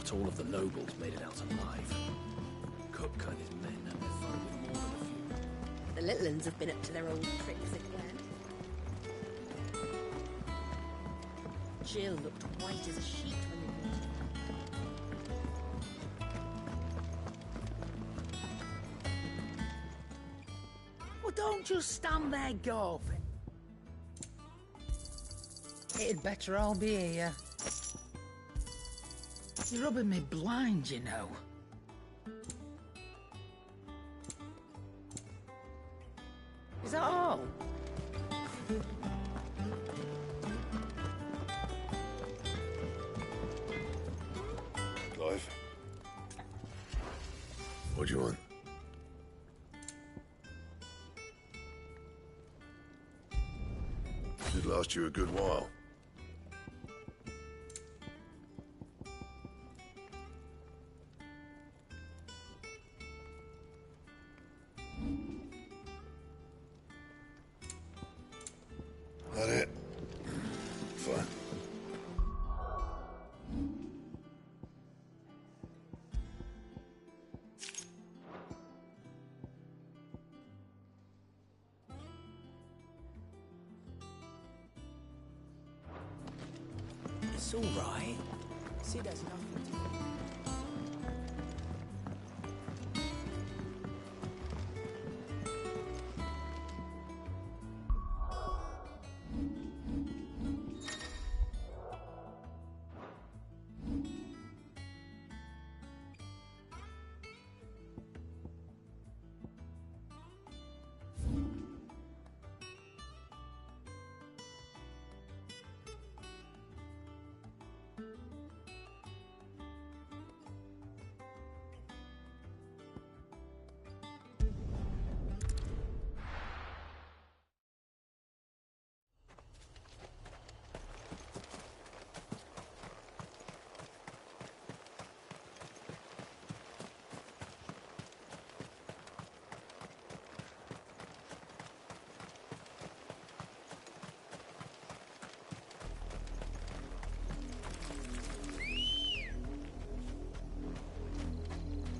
Not all of the nobles made it out alive. Cook and his men had their fun with more than a few. The little uns have been up to their old tricks again. Jill looked white as a sheet when we walked in. Well, don't just stand there gawping. It'd better all be here. You're rubbing me blind, you know. Is that all? Clive? What do you want? Should last you a good while. That it? Fine. It's all right. See, there's nothing to do.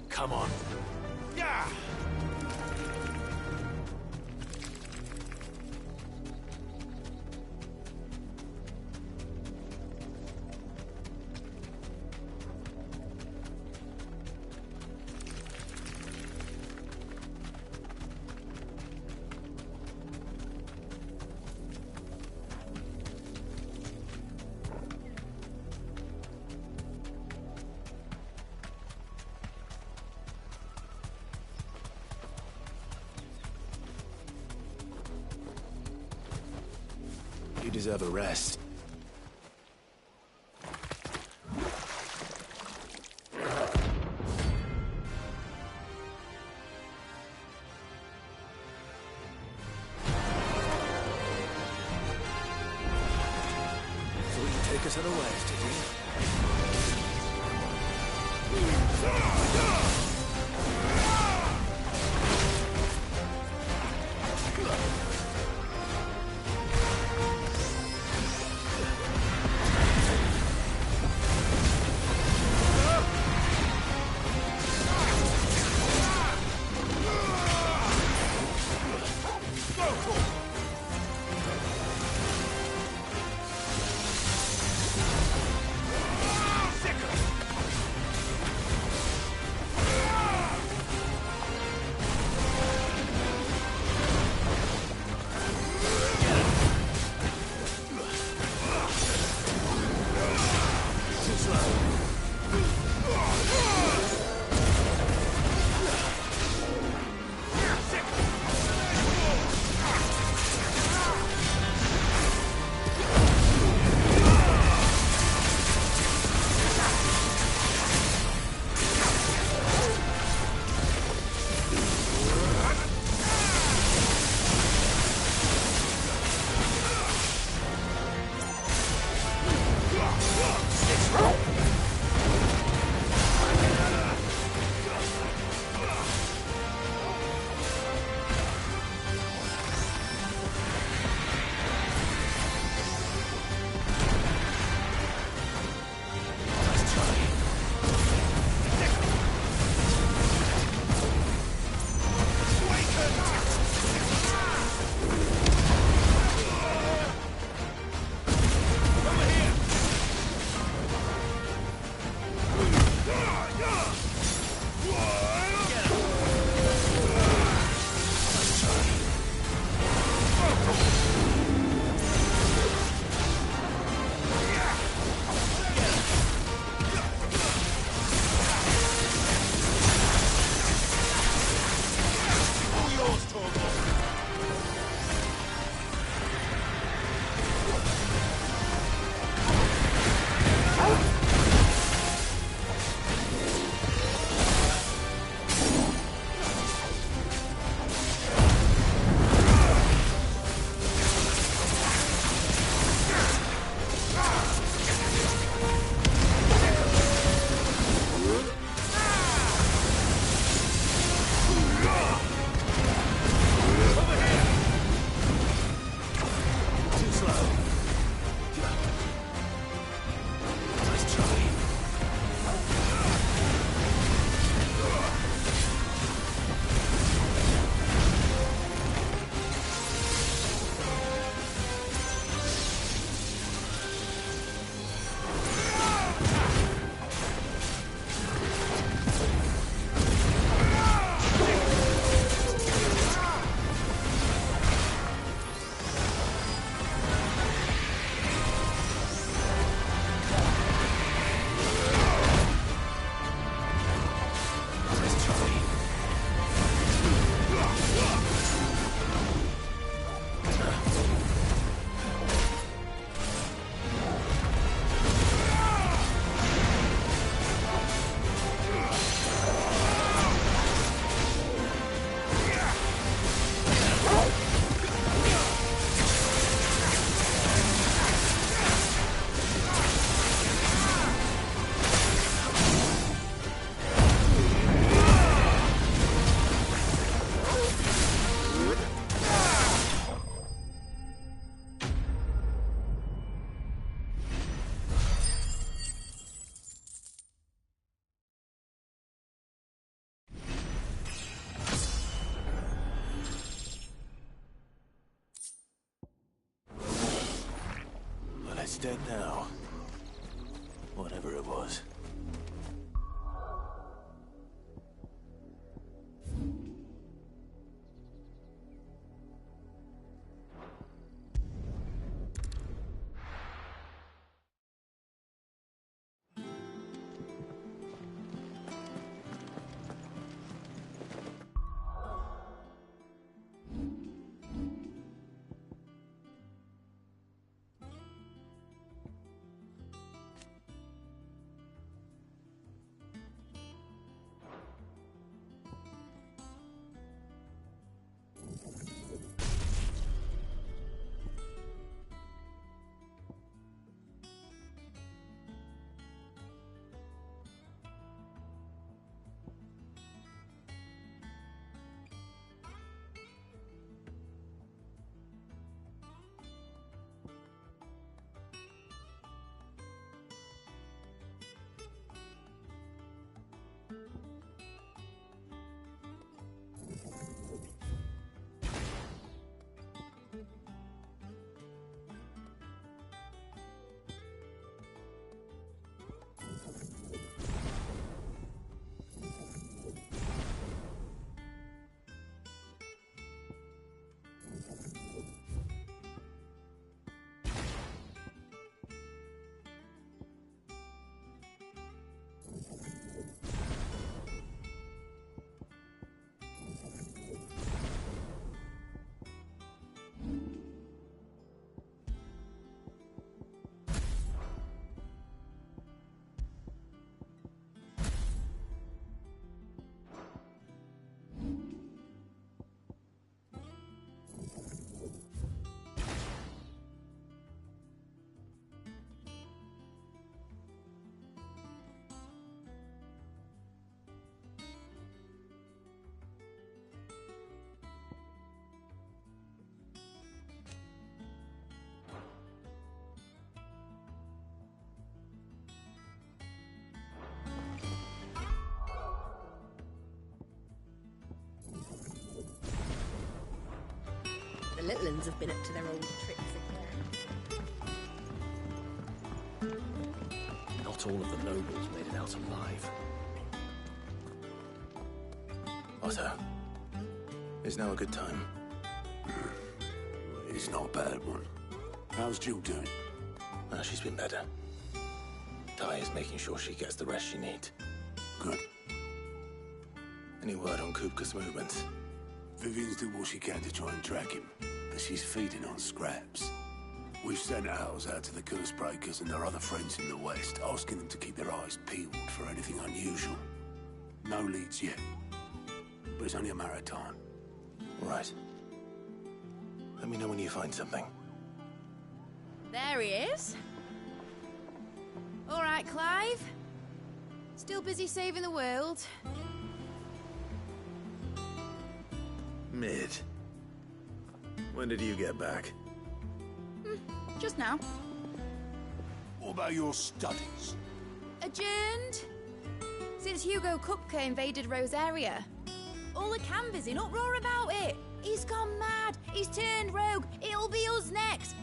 Come on. Yeah! You deserve a rest. Thought you'd take us unawares, did you? dead now. Whatever it was. The little uns have been up to their old tricks again. Not all of the nobles made it out alive. Otto, is now a good time? It's not a bad one. How's Jill doing? She's been better. Ty is making sure she gets the rest she needs. Good. Any word on Kupka's movements? Vivian's doing what she can to try and track him, but she's feeding on scraps. We've sent ours out to the Cursebreakers and their other friends in the West, asking them to keep their eyes peeled for anything unusual. No leads yet, but it's only a matter of time. Right. Let me know when you find something. There he is. All right, Clive. Still busy saving the world. Mid. When did you get back? Just now. What about your studies? Adjourned. Since Hugo Kupka invaded Rosaria. All the canvass in uproar about it. He's gone mad. He's turned rogue. It'll be us next.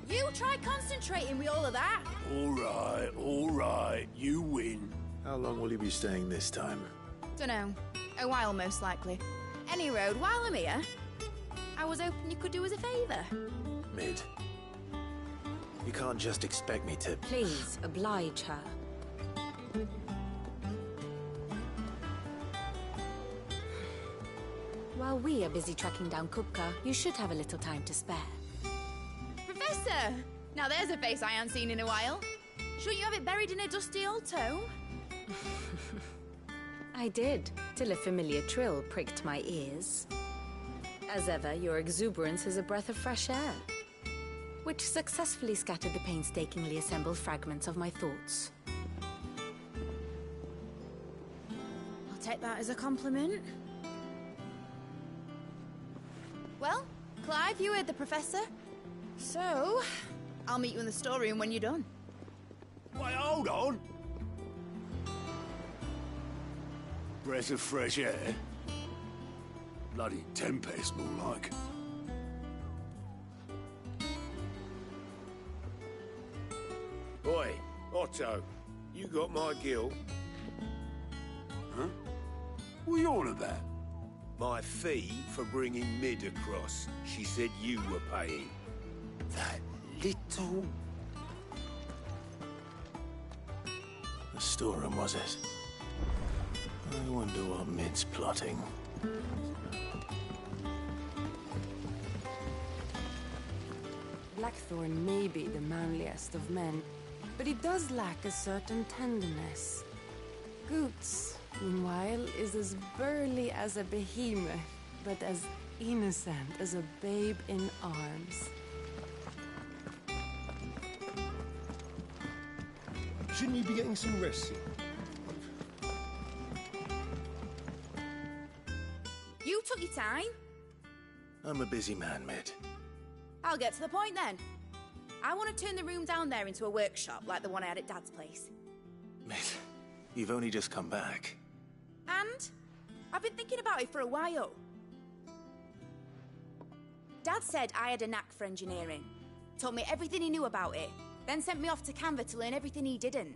You try concentrating with all of that. All right, you win. How long will you be staying this time? Dunno. A while, most likely. Any road, while I'm here, I was hoping you could do us a favour. Mid. You can't just expect me to... Please, oblige her. While we are busy tracking down Kupka, you should have a little time to spare. Professor! Now there's a face I haven't seen in a while. Shouldn't you have it buried in a dusty old tome? I did, till a familiar trill pricked my ears. As ever, your exuberance is a breath of fresh air, which successfully scattered the painstakingly assembled fragments of my thoughts. I'll take that as a compliment. Well, Clive, you heard the professor. So, I'll meet you in the storeroom when you're done. Wait, hold on. Breath of fresh air? Bloody tempest, more like. Oi, Otto, you got my gill? Huh? What are you on about? My fee for bringing Mid across. She said you were paying. That little... The storeroom, was it? I wonder what Mid's plotting. Blackthorn may be the manliest of men, but he does lack a certain tenderness. Goots, meanwhile, is as burly as a behemoth, but as innocent as a babe in arms. Shouldn't you be getting some rest? You took your time. I'm a busy man, Mid. I'll get to the point then. I want to turn the room down there into a workshop like the one I had at Dad's place. Mid, you've only just come back. And I've been thinking about it for a while. Dad said I had a knack for engineering. Told me everything he knew about it. Then sent me off to Canva to learn everything he didn't.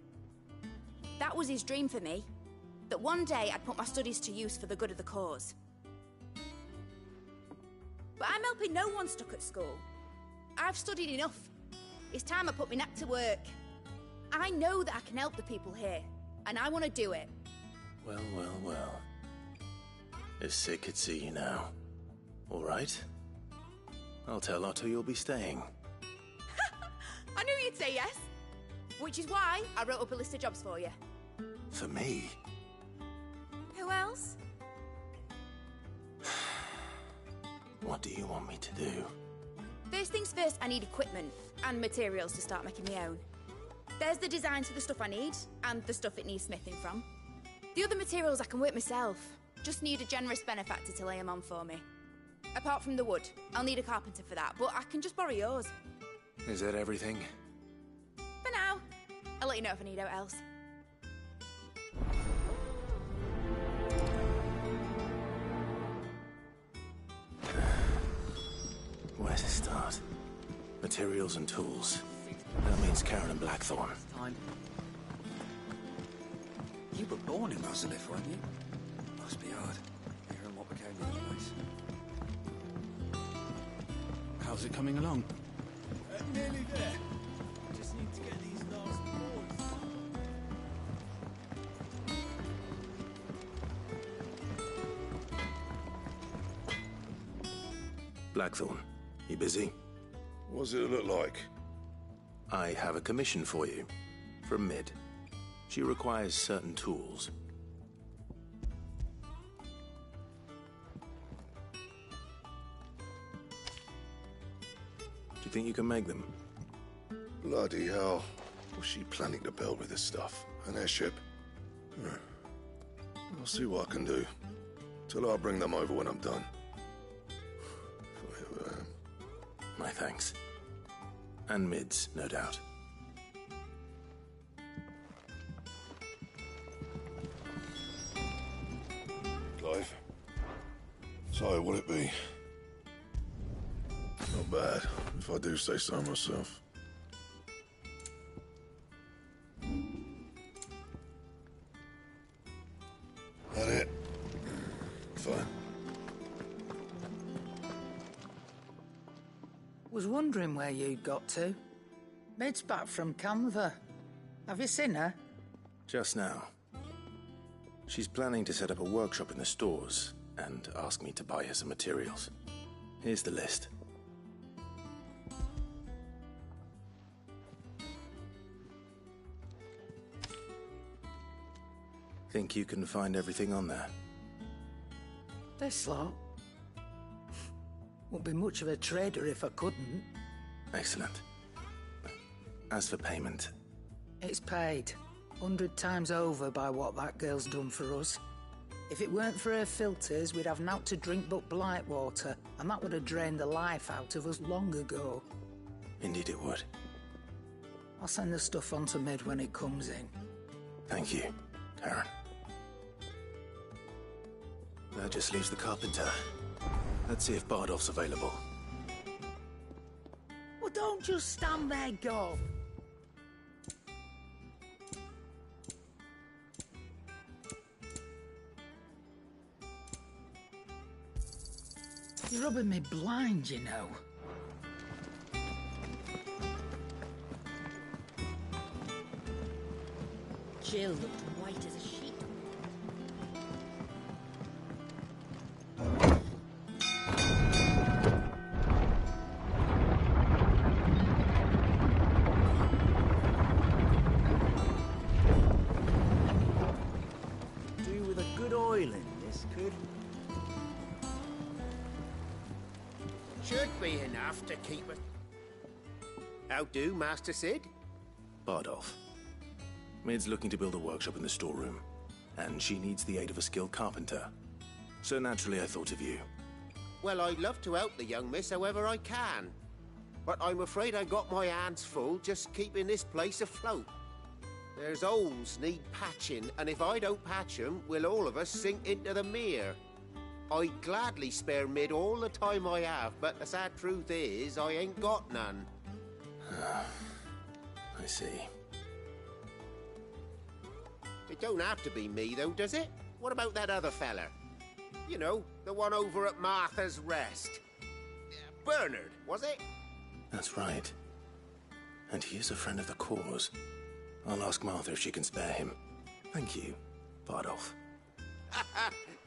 That was his dream for me. That one day I'd put my studies to use for the good of the cause. But I'm helping no one stuck at school. I've studied enough. It's time I put my knack to work. I know that I can help the people here, and I want to do it. Well, well, well. It's sick at see you now. All right. I'll tell Otto you'll be staying. I knew you'd say yes. Which is why I wrote up a list of jobs for you. For me? Who else? What do you want me to do? First things first, I need equipment and materials to start making my own. There's the designs for the stuff I need, and the stuff it needs smithing from. The other materials I can work myself. Just need a generous benefactor to lay them on for me. Apart from the wood, I'll need a carpenter for that, but I can just borrow yours. Is that everything? For now. I'll let you know if I need out else. Where to start? Materials and tools. That means Karen and Blackthorn. Time. You were born in Rosalith, weren't you? Must be hard, hearing what became of the place. How's it coming along? Nearly there. Just need to get these last boards. Blackthorn, you busy? What's it look like? I have a commission for you. From Mid. She requires certain tools. Do you think you can make them? Bloody hell. What's she planning to build with this stuff? An airship? I'll see what I can do. Till I bring them over when I'm done. If I ever am. My thanks. And Mid's, no doubt. Clive. So, will it be? Not bad, if I do say so myself. That it? Fine. Was wondering where you'd got to. Mid's back from Canva. Have you seen her? Just now. She's planning to set up a workshop in the stores and ask me to buy her some materials. Here's the list. Think you can find everything on there? This lot. Wouldn't be much of a trader if I couldn't. Excellent. As for payment... It's paid. 100 times over by what that girl's done for us. If it weren't for her filters, we'd have naught to drink but blight water, and that would have drained the life out of us long ago. Indeed it would. I'll send the stuff on to Mid when it comes in. Thank you, Karen. That just leaves the carpenter. Let's see if Bardolph's available. Well, don't just stand there, go. You're rubbing me blind, you know. Jill looked white as a sheet. Do with a good oil in this, could. Should be enough to keep us. How do, Master Sid? Bardolph. Mid's looking to build a workshop in the storeroom, and she needs the aid of a skilled carpenter. So naturally I thought of you. Well, I'd love to help the young miss however I can. But I'm afraid I got my hands full just keeping this place afloat. There's holes need patching, and if I don't patch them, we'll all of us sink into the mere. I'd gladly spare Mid all the time I have, but the sad truth is, I ain't got none. I see. It don't have to be me, though, does it? What about that other fella? You know, the one over at Martha's Rest. Bernard, was it? That's right. And he is a friend of the cause. I'll ask Martha if she can spare him. Thank you, Bardolph.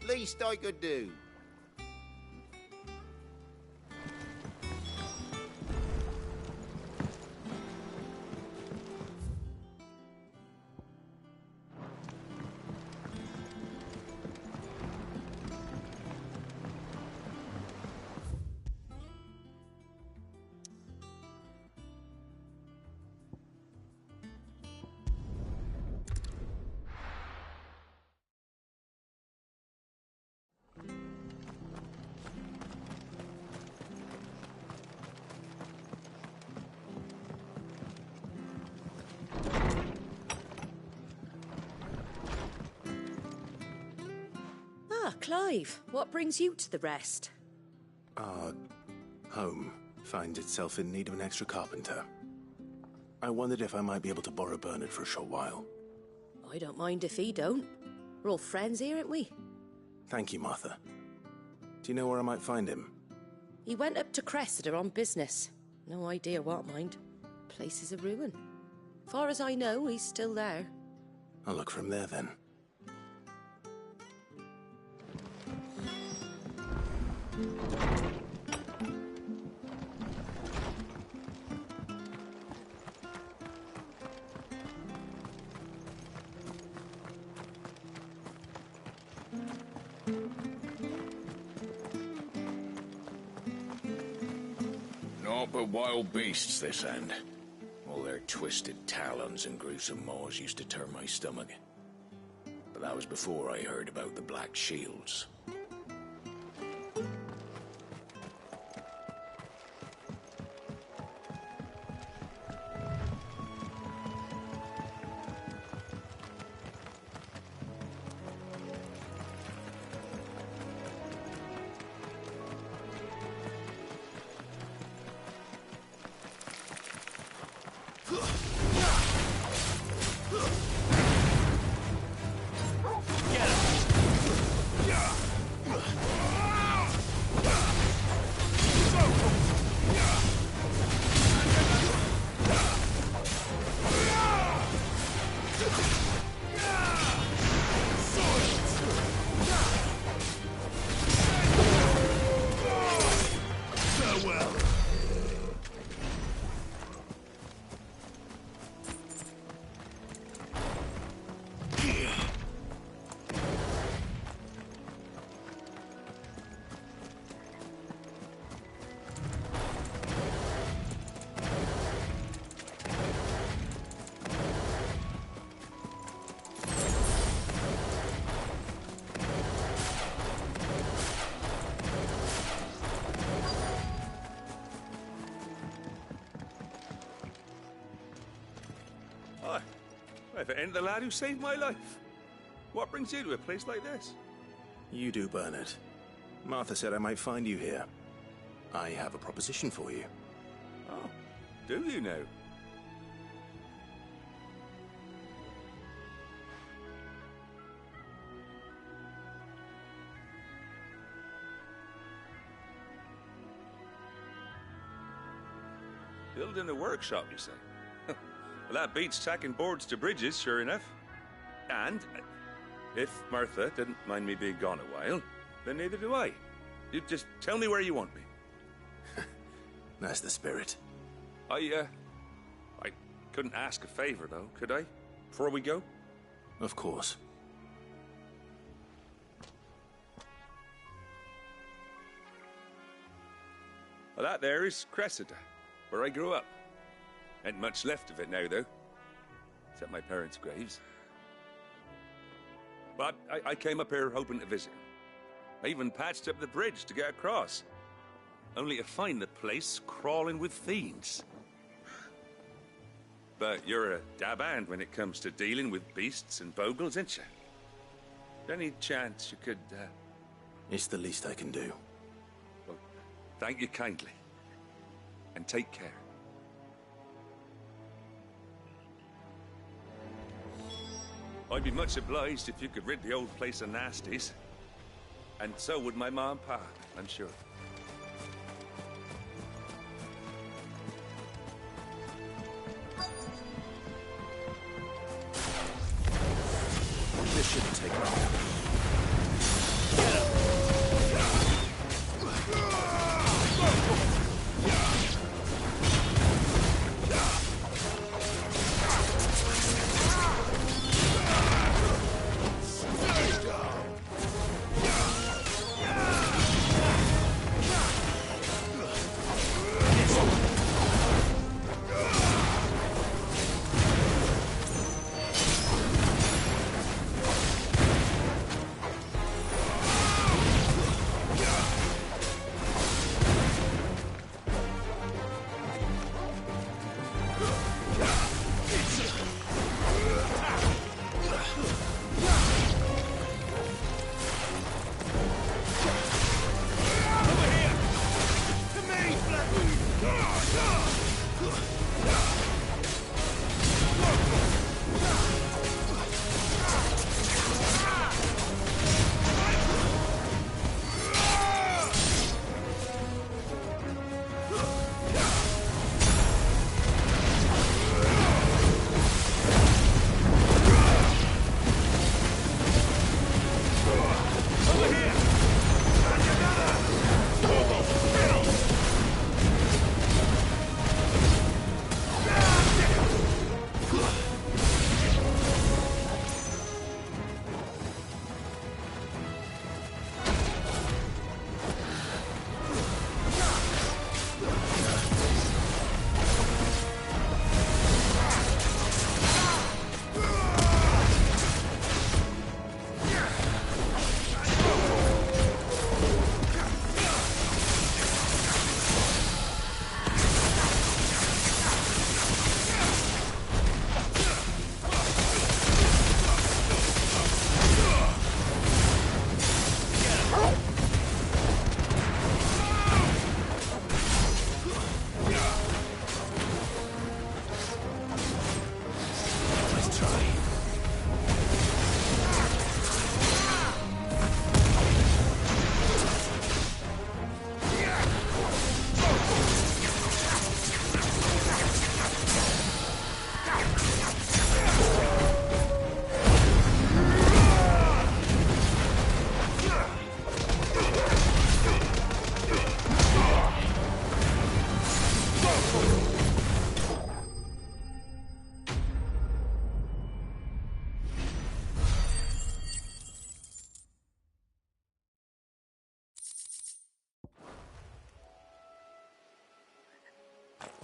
Least I could do. Ah, Clive, what brings you to the Rest? Our home finds itself in need of an extra carpenter. I wondered if I might be able to borrow Bernard for a short while. I don't mind if he don't. We're all friends here, aren't we? Thank you, Martha. Do you know where I might find him? He went up to Cressida on business. No idea what, mind. Place is a ruin. Far as I know, he's still there. I'll look for him there, then. Naught but wild beasts this end. All their twisted talons and gruesome maws used to turn my stomach. But that was before I heard about the Black Shields. If it ain't the lad who saved my life. What brings you to a place like this? You do, Bernard. Martha said I might find you here. I have a proposition for you. Oh, do you now? Building a workshop, you say? Well, that beats tacking boards to bridges, sure enough. And if Martha didn't mind me being gone a while, then neither do I. You just tell me where you want me. That's the spirit. I couldn't ask a favor, though, could I? Before we go? Of course. Well, that there is Cressida, where I grew up. Ain't much left of it now, though. Except my parents' graves. But I came up here hoping to visit. I even patched up the bridge to get across. Only to find the place crawling with fiends. But you're a dab hand when it comes to dealing with beasts and bogles, ain't you? Any chance you could, It's the least I can do. Well, thank you kindly. And take care. I'd be much obliged if you could rid the old place of nasties. And so would my ma and pa, I'm sure. This shouldn't take long.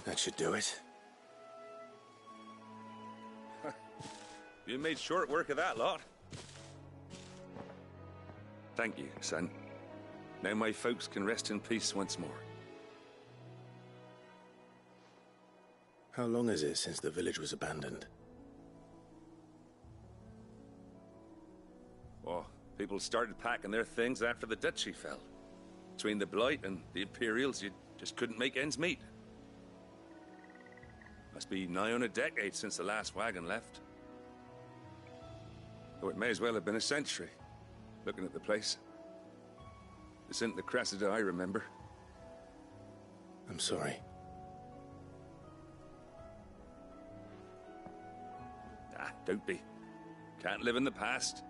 That should do it. You made short work of that lot. Thank you, son. Now my folks can rest in peace once more. How long is it since the village was abandoned? Oh, people started packing their things after the duchy fell. Between the Blight and the Imperials, you just couldn't make ends meet. Must be nigh on a decade since the last wagon left. Though it may as well have been a century, looking at the place. This isn't the Cressida I remember. I'm sorry. Don't be. Can't live in the past,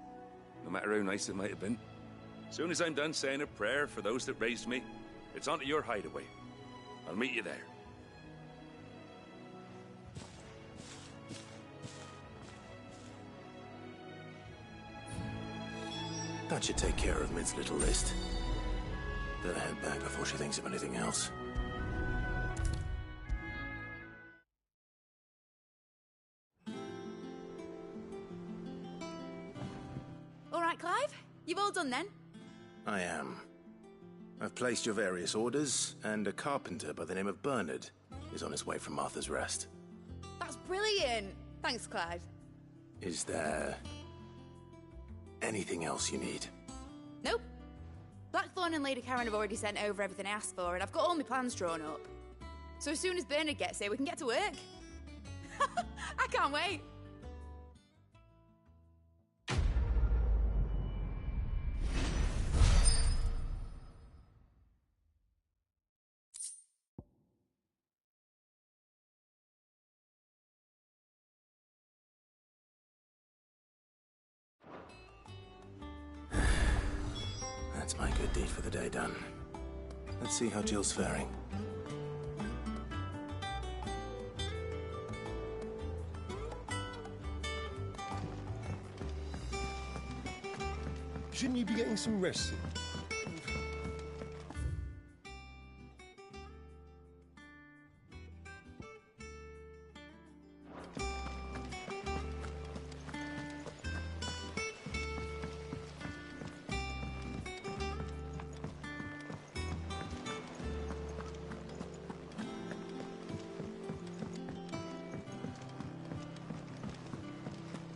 no matter how nice it might have been. Soon as I'm done saying a prayer for those that raised me, it's on to your hideaway. I'll meet you there. That should take care of Mid's little list. Better head back before she thinks of anything else. All right, Clive? You've all done then? I am. I've placed your various orders, and a carpenter by the name of Bernard is on his way from Martha's Rest. That's brilliant! Thanks, Clive. Is there anything else you need? Nope. Blackthorn and Lady Karen have already sent over everything I asked for, and I've got all my plans drawn up. So as soon as Bernard gets here, we can get to work. I can't wait. That's my good deed for the day done. Let's see how Jill's faring. Shouldn't you be getting some rest?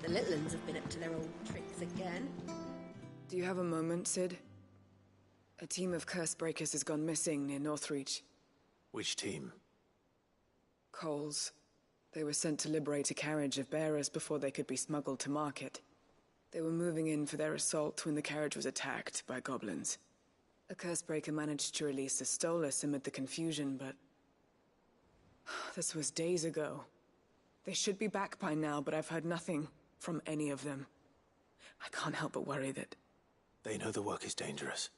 The little uns have been up to their old tricks again. Do you have a moment, Sid? A team of curse breakers has gone missing near Northreach. Which team? Coles. They were sent to liberate a carriage of bearers before they could be smuggled to market. They were moving in for their assault when the carriage was attacked by goblins. A curse breaker managed to release a Stolas amid the confusion, but this was days ago. They should be back by now, but I've heard nothing from any of them. I can't help but worry that... They know the work is dangerous.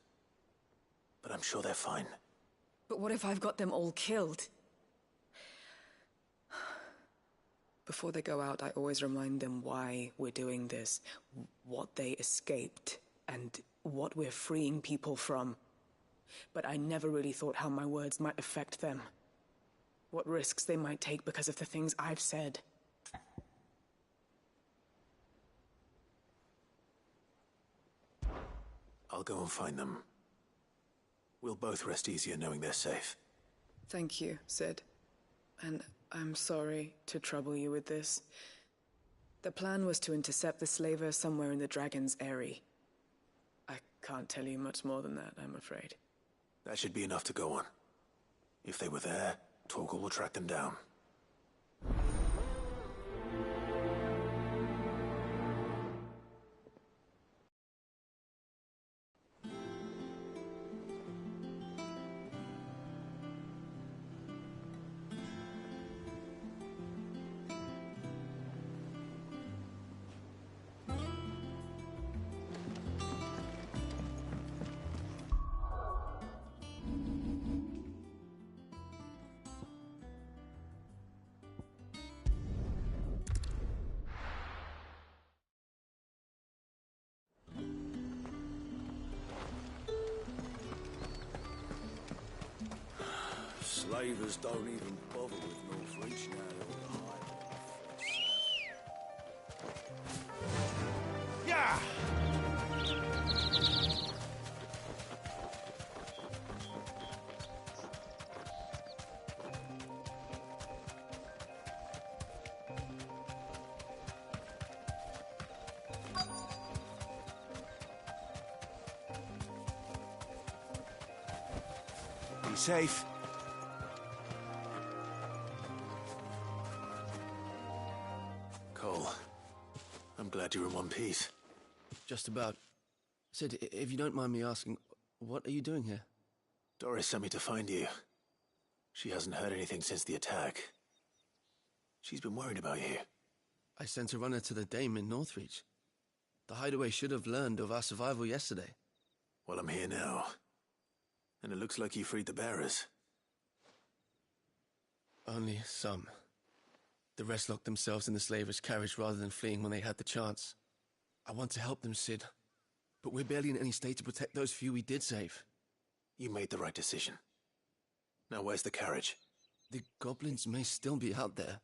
But I'm sure they're fine. But what if I've got them all killed? Before they go out, I always remind them why we're doing this, what they escaped, and what we're freeing people from. But I never really thought how my words might affect them. What risks they might take because of the things I've said. I'll go and find them. We'll both rest easier knowing they're safe. Thank you, Sid. And I'm sorry to trouble you with this. The plan was to intercept the slaver somewhere in the Dragon's Eyrie. I can't tell you much more than that, I'm afraid. That should be enough to go on. If they were there, Torgal will track them down. Slavers don't even bother with Northreach now they're on the highway. Yeah! Be safe. Cole, I'm glad you're in one piece. Just about. Sid, if you don't mind me asking, what are you doing here? Doris sent me to find you. She hasn't heard anything since the attack. She's been worried about you. I sent a runner to the Dame in Northreach. The hideaway should have learned of our survival yesterday. Well, I'm here now. And it looks like you freed the bearers. Only some. The rest locked themselves in the slaver's carriage rather than fleeing when they had the chance. I want to help them, Cid. But we're barely in any state to protect those few we did save. You made the right decision. Now where's the carriage? The goblins may still be out there.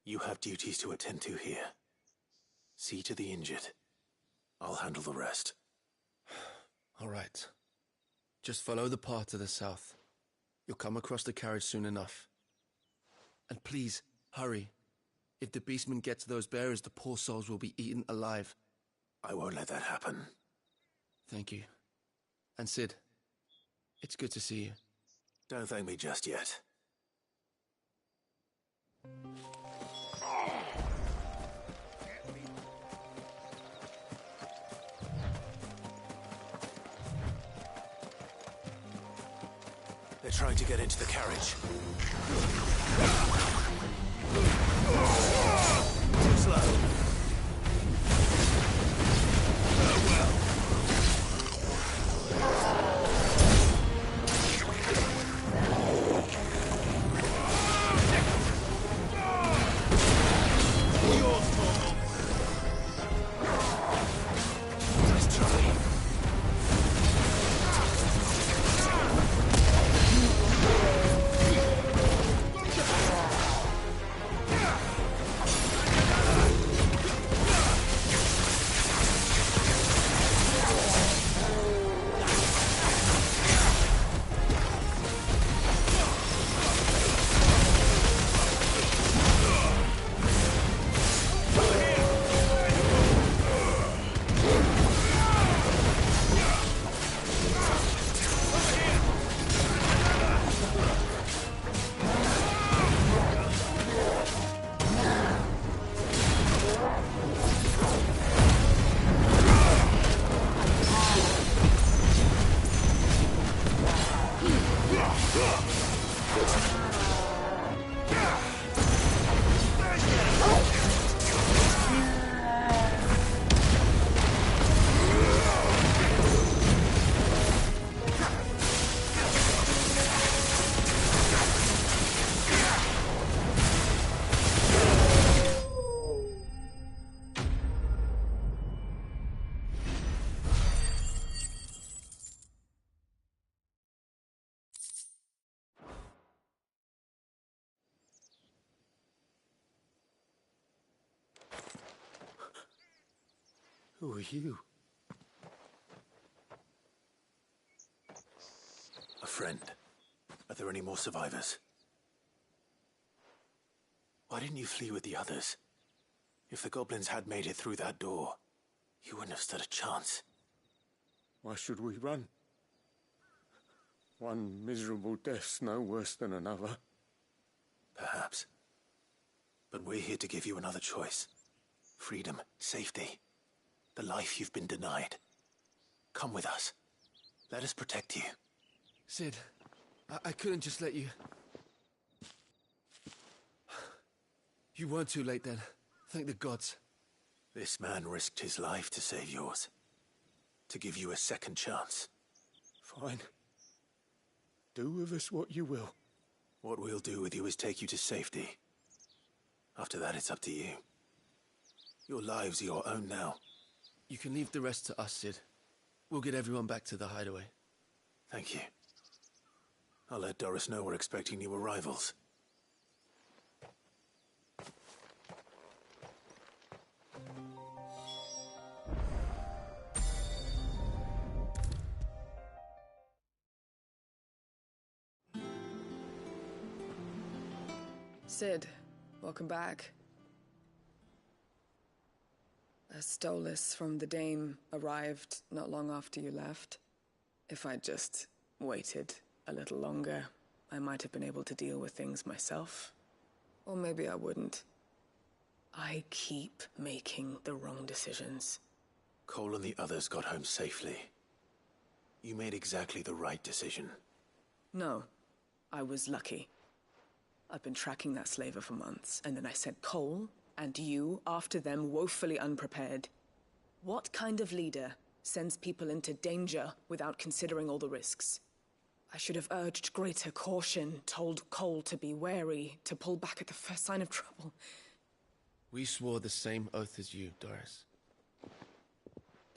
You have duties to attend to here. See to the injured. I'll handle the rest. All right. Just follow the path to the south. You'll come across the carriage soon enough. And please, hurry. If the beastmen get to those bearers, the poor souls will be eaten alive. I won't let that happen. Thank you. And Cid, it's good to see you. Don't thank me just yet. They're trying to get into the carriage. Too slow. Who are you? A friend. Are there any more survivors? Why didn't you flee with the others? If the goblins had made it through that door, you wouldn't have stood a chance. Why should we run? One miserable death's no worse than another. Perhaps. But we're here to give you another choice. Freedom, safety. The life you've been denied. Come with us. Let us protect you. Cid, I couldn't just let you... You weren't too late then. Thank the gods. This man risked his life to save yours. To give you a second chance. Fine. Do with us what you will. What we'll do with you is take you to safety. After that, it's up to you. Your lives are your own now. You can leave the rest to us, Cid. We'll get everyone back to the hideaway. Thank you. I'll let Doris know we're expecting new arrivals. Cid, welcome back. A Stolas from the Dame arrived not long after you left. If I'd just waited a little longer, I might have been able to deal with things myself. Or maybe I wouldn't. I keep making the wrong decisions. Cole and the others got home safely. You made exactly the right decision. No, I was lucky. I've been tracking that slaver for months, and then I sent Cole and you after them, woefully unprepared. What kind of leader sends people into danger without considering all the risks? I should have urged greater caution, told Cole to be wary, to pull back at the first sign of trouble. We swore the same oath as you, Doris.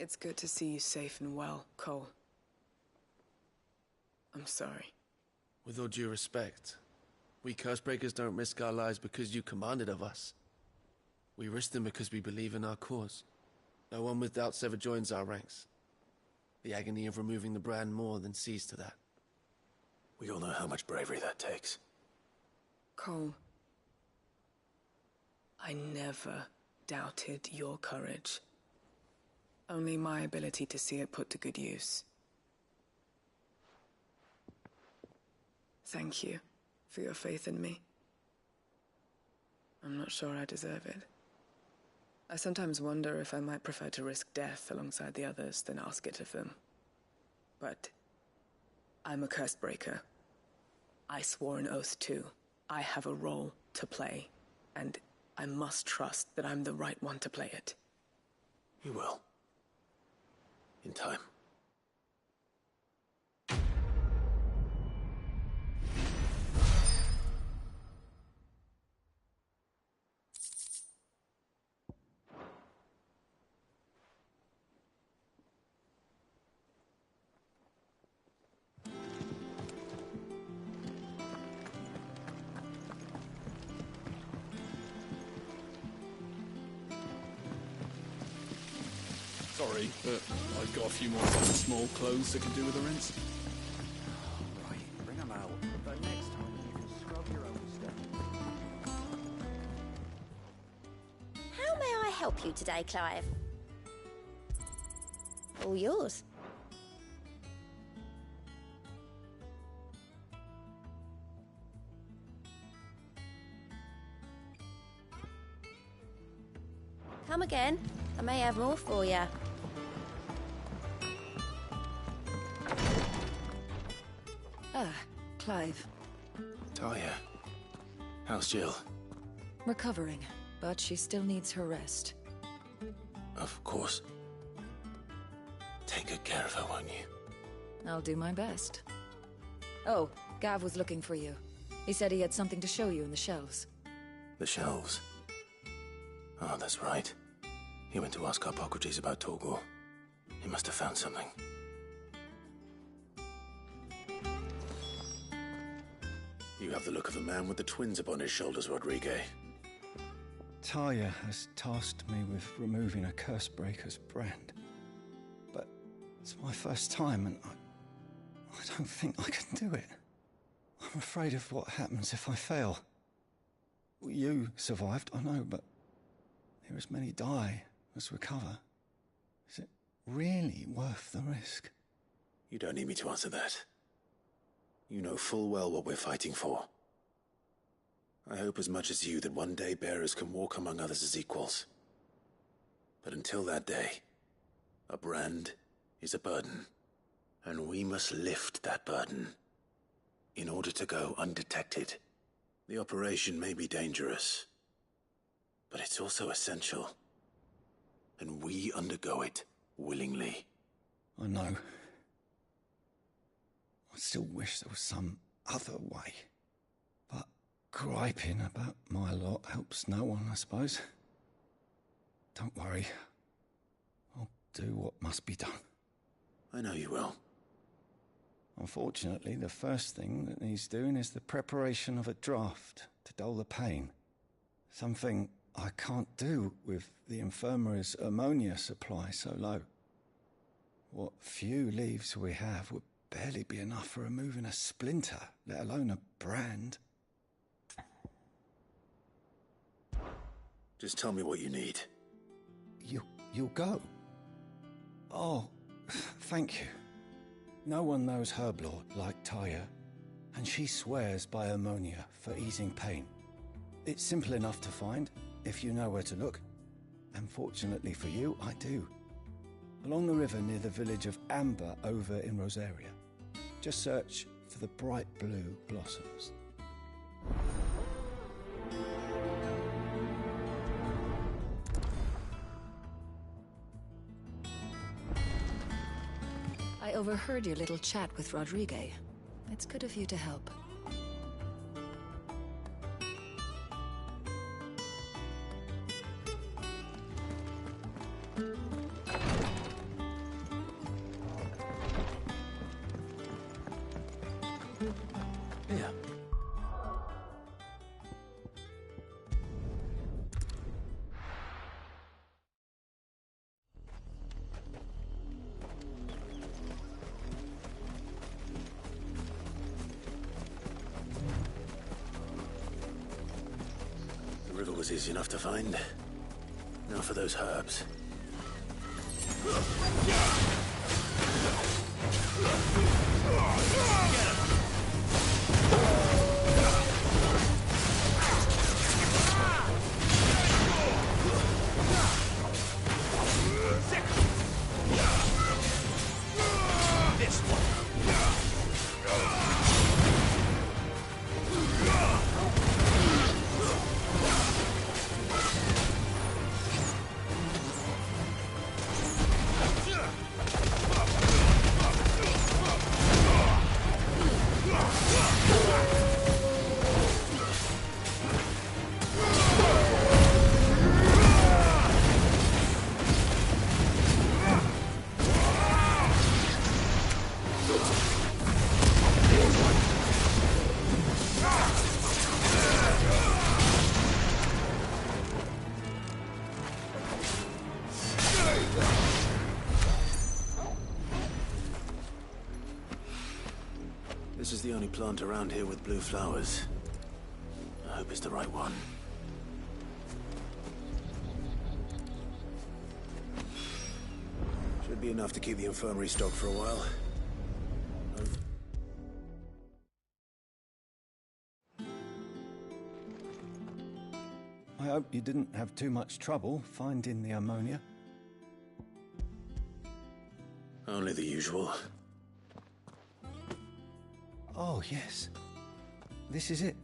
It's good to see you safe and well, Cole. I'm sorry. With all due respect, we Cursebreakers don't risk our lives because you commanded of us. We risk them because we believe in our cause. No one with doubts ever joins our ranks. The agony of removing the brand more than sees to that. We all know how much bravery that takes. Cole, I never doubted your courage. Only my ability to see it put to good use. Thank you for your faith in me. I'm not sure I deserve it. I sometimes wonder if I might prefer to risk death alongside the others than ask it of them. But I'm a Cursebreaker. I swore an oath too. I have a role to play, and I must trust that I'm the right one to play it. You will. In time. Sorry, but I've got a few more small clothes that can do with a rinse. Right, bring them out. But next time you can scrub your own stuff. How may I help you today, Clive? All yours. Come again. I may have more for you. Ah, Clive. Talia. How's Jill? Recovering, but she still needs her rest. Of course. Take good care of her, won't you? I'll do my best. Oh, Gav was looking for you. He said he had something to show you in the shelves. The shelves? Oh, that's right. He went to ask Harpocrates about Torgor. He must have found something. You have the look of a man with the twins upon his shoulders, Rodrigue. Talia has tasked me with removing a Cursebreaker's brand. But it's my first time, and I don't think I can do it. I'm afraid of what happens if I fail. You survived, I know, but here as many die as recover. Is it really worth the risk? You don't need me to answer that. You know full well what we're fighting for. I hope as much as you that one day bearers can walk among others as equals. But until that day, a brand is a burden, and we must lift that burden in order to go undetected. The operation may be dangerous, but it's also essential, and we undergo it willingly. I know. I still wish there was some other way. But griping about my lot helps no one, I suppose. Don't worry. I'll do what must be done. I know you will. Unfortunately, the first thing that needs doing is the preparation of a draft to dull the pain. Something I can't do with the infirmary's ammonia supply so low. What few leaves we have would barely be enough for removing a splinter, let alone a brand. Just tell me what you need. You'll go? Oh, thank you. No one knows Herblord like Talia, and she swears by ammonia for easing pain. It's simple enough to find, if you know where to look. And fortunately for you, I do. Along the river near the village of Amber over in Rosaria. Just search for the bright blue blossoms. I overheard your little chat with Rodrigue. It's good of you to help. Yeah. The river was easy enough to find. Now for those herbs. This one. This is the only plant around here with blue flowers. I hope it's the right one. Should be enough to keep the infirmary stocked for a while. I hope you didn't have too much trouble finding the ammonia. Only the usual. Oh, yes. This is it.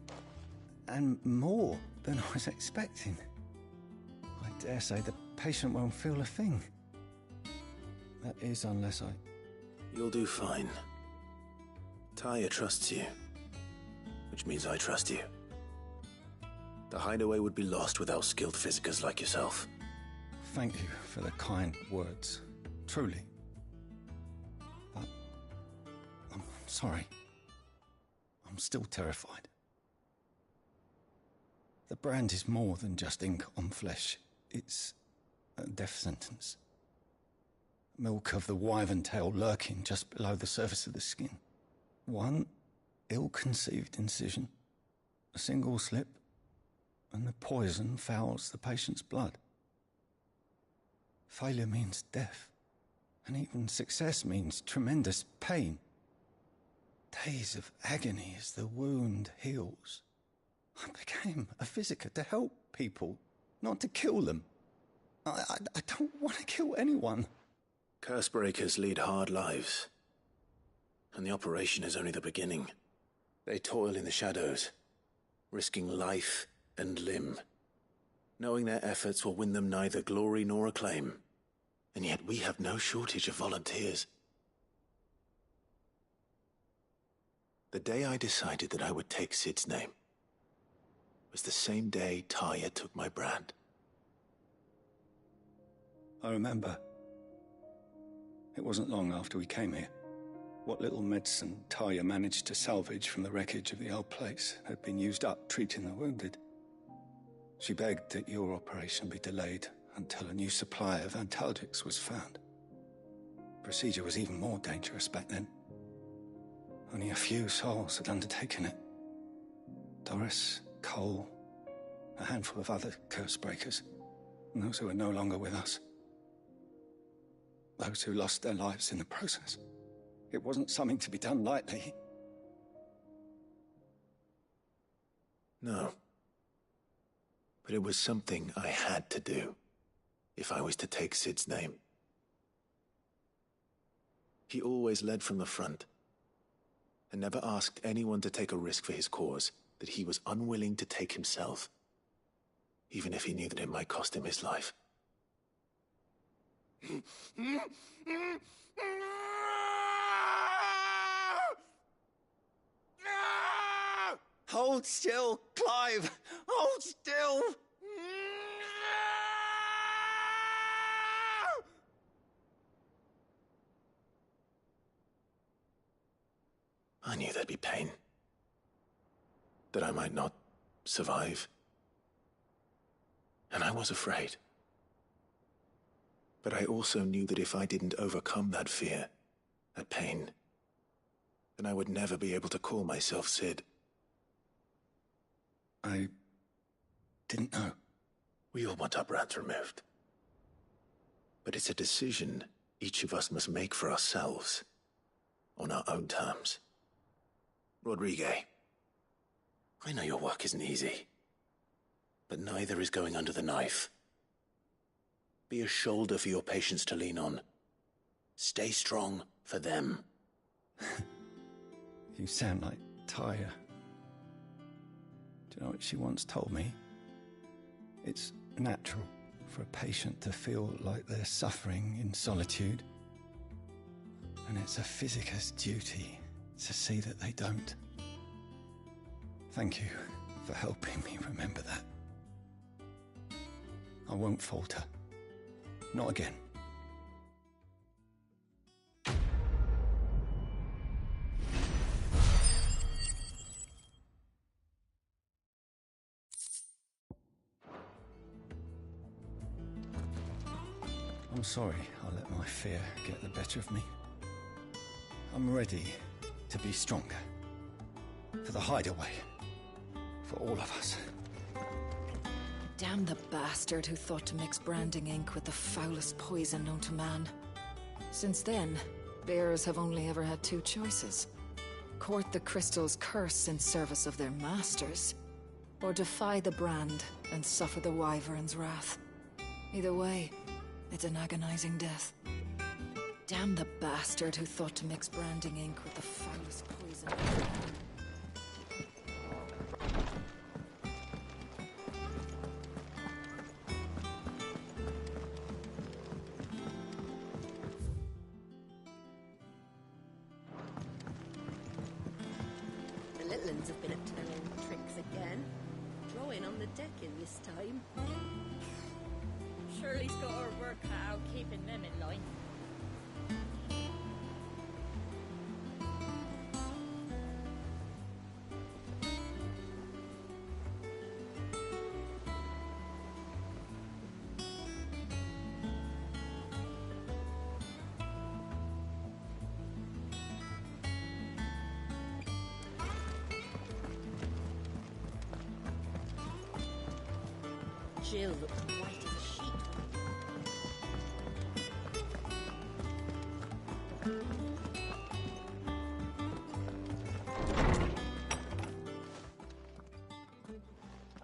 And more than I was expecting. I dare say the patient won't feel a thing. That is, unless I... You'll do fine. Tyre trusts you, which means I trust you. The hideaway would be lost without skilled physicers like yourself. Thank you for the kind words. Truly. But... I'm sorry. I'm still terrified. The brand is more than just ink on flesh. It's a death sentence. Milk of the wyvern tail lurking just below the surface of the skin. One ill-conceived incision, a single slip, and the poison fouls the patient's blood. Failure means death, and even success means tremendous pain. Days of agony as the wound heals. I became a physiker to help people, not to kill them. I don't want to kill anyone. Cursebreakers lead hard lives, and the operation is only the beginning. They toil in the shadows, risking life and limb, knowing their efforts will win them neither glory nor acclaim. And yet we have no shortage of volunteers. The day I decided that I would take Sid's name was the same day Tyre took my brand. I remember. It wasn't long after we came here. What little medicine Talia managed to salvage from the wreckage of the old place had been used up treating the wounded. She begged that your operation be delayed until a new supply of antalgics was found. Procedure was even more dangerous back then. Only a few souls had undertaken it. Doris, Cole, a handful of other cursebreakers, and those who are no longer with us. Those who lost their lives in the process. It wasn't something to be done lightly. No. But it was something I had to do, if I was to take Sid's name. He always led from the front, and never asked anyone to take a risk for his cause that he was unwilling to take himself, even if he knew that it might cost him his life. Hold still, Clive! Hold still! I knew there'd be pain. That I might not survive. And I was afraid. But I also knew that if I didn't overcome that fear, that pain, then I would never be able to call myself Sid. I didn't know. We all want our brands removed. But it's a decision each of us must make for ourselves, on our own terms. Rodrigue, I know your work isn't easy, but neither is going under the knife. Be a shoulder for your patients to lean on. Stay strong for them. You sound like Tyre. Do you know what she once told me? It's natural for a patient to feel like they're suffering in solitude. And it's a physicist's duty to see that they don't. Thank you for helping me remember that. I won't falter. Not again. I'm sorry I let my fear get the better of me. I'm ready to be stronger. For the hideaway. For all of us. Damn the bastard who thought to mix branding ink with the foulest poison known to man. Since then, bears have only ever had two choices. Court the crystal's curse in service of their masters, or defy the brand and suffer the wyvern's wrath. Either way, it's an agonizing death. Damn the bastard who thought to mix branding ink with the foulest poison known to man. Have been up to their own tricks again. Drawing on the decking this time. Shirley's got her work cut out keeping them in line. Jill looks white as a sheet.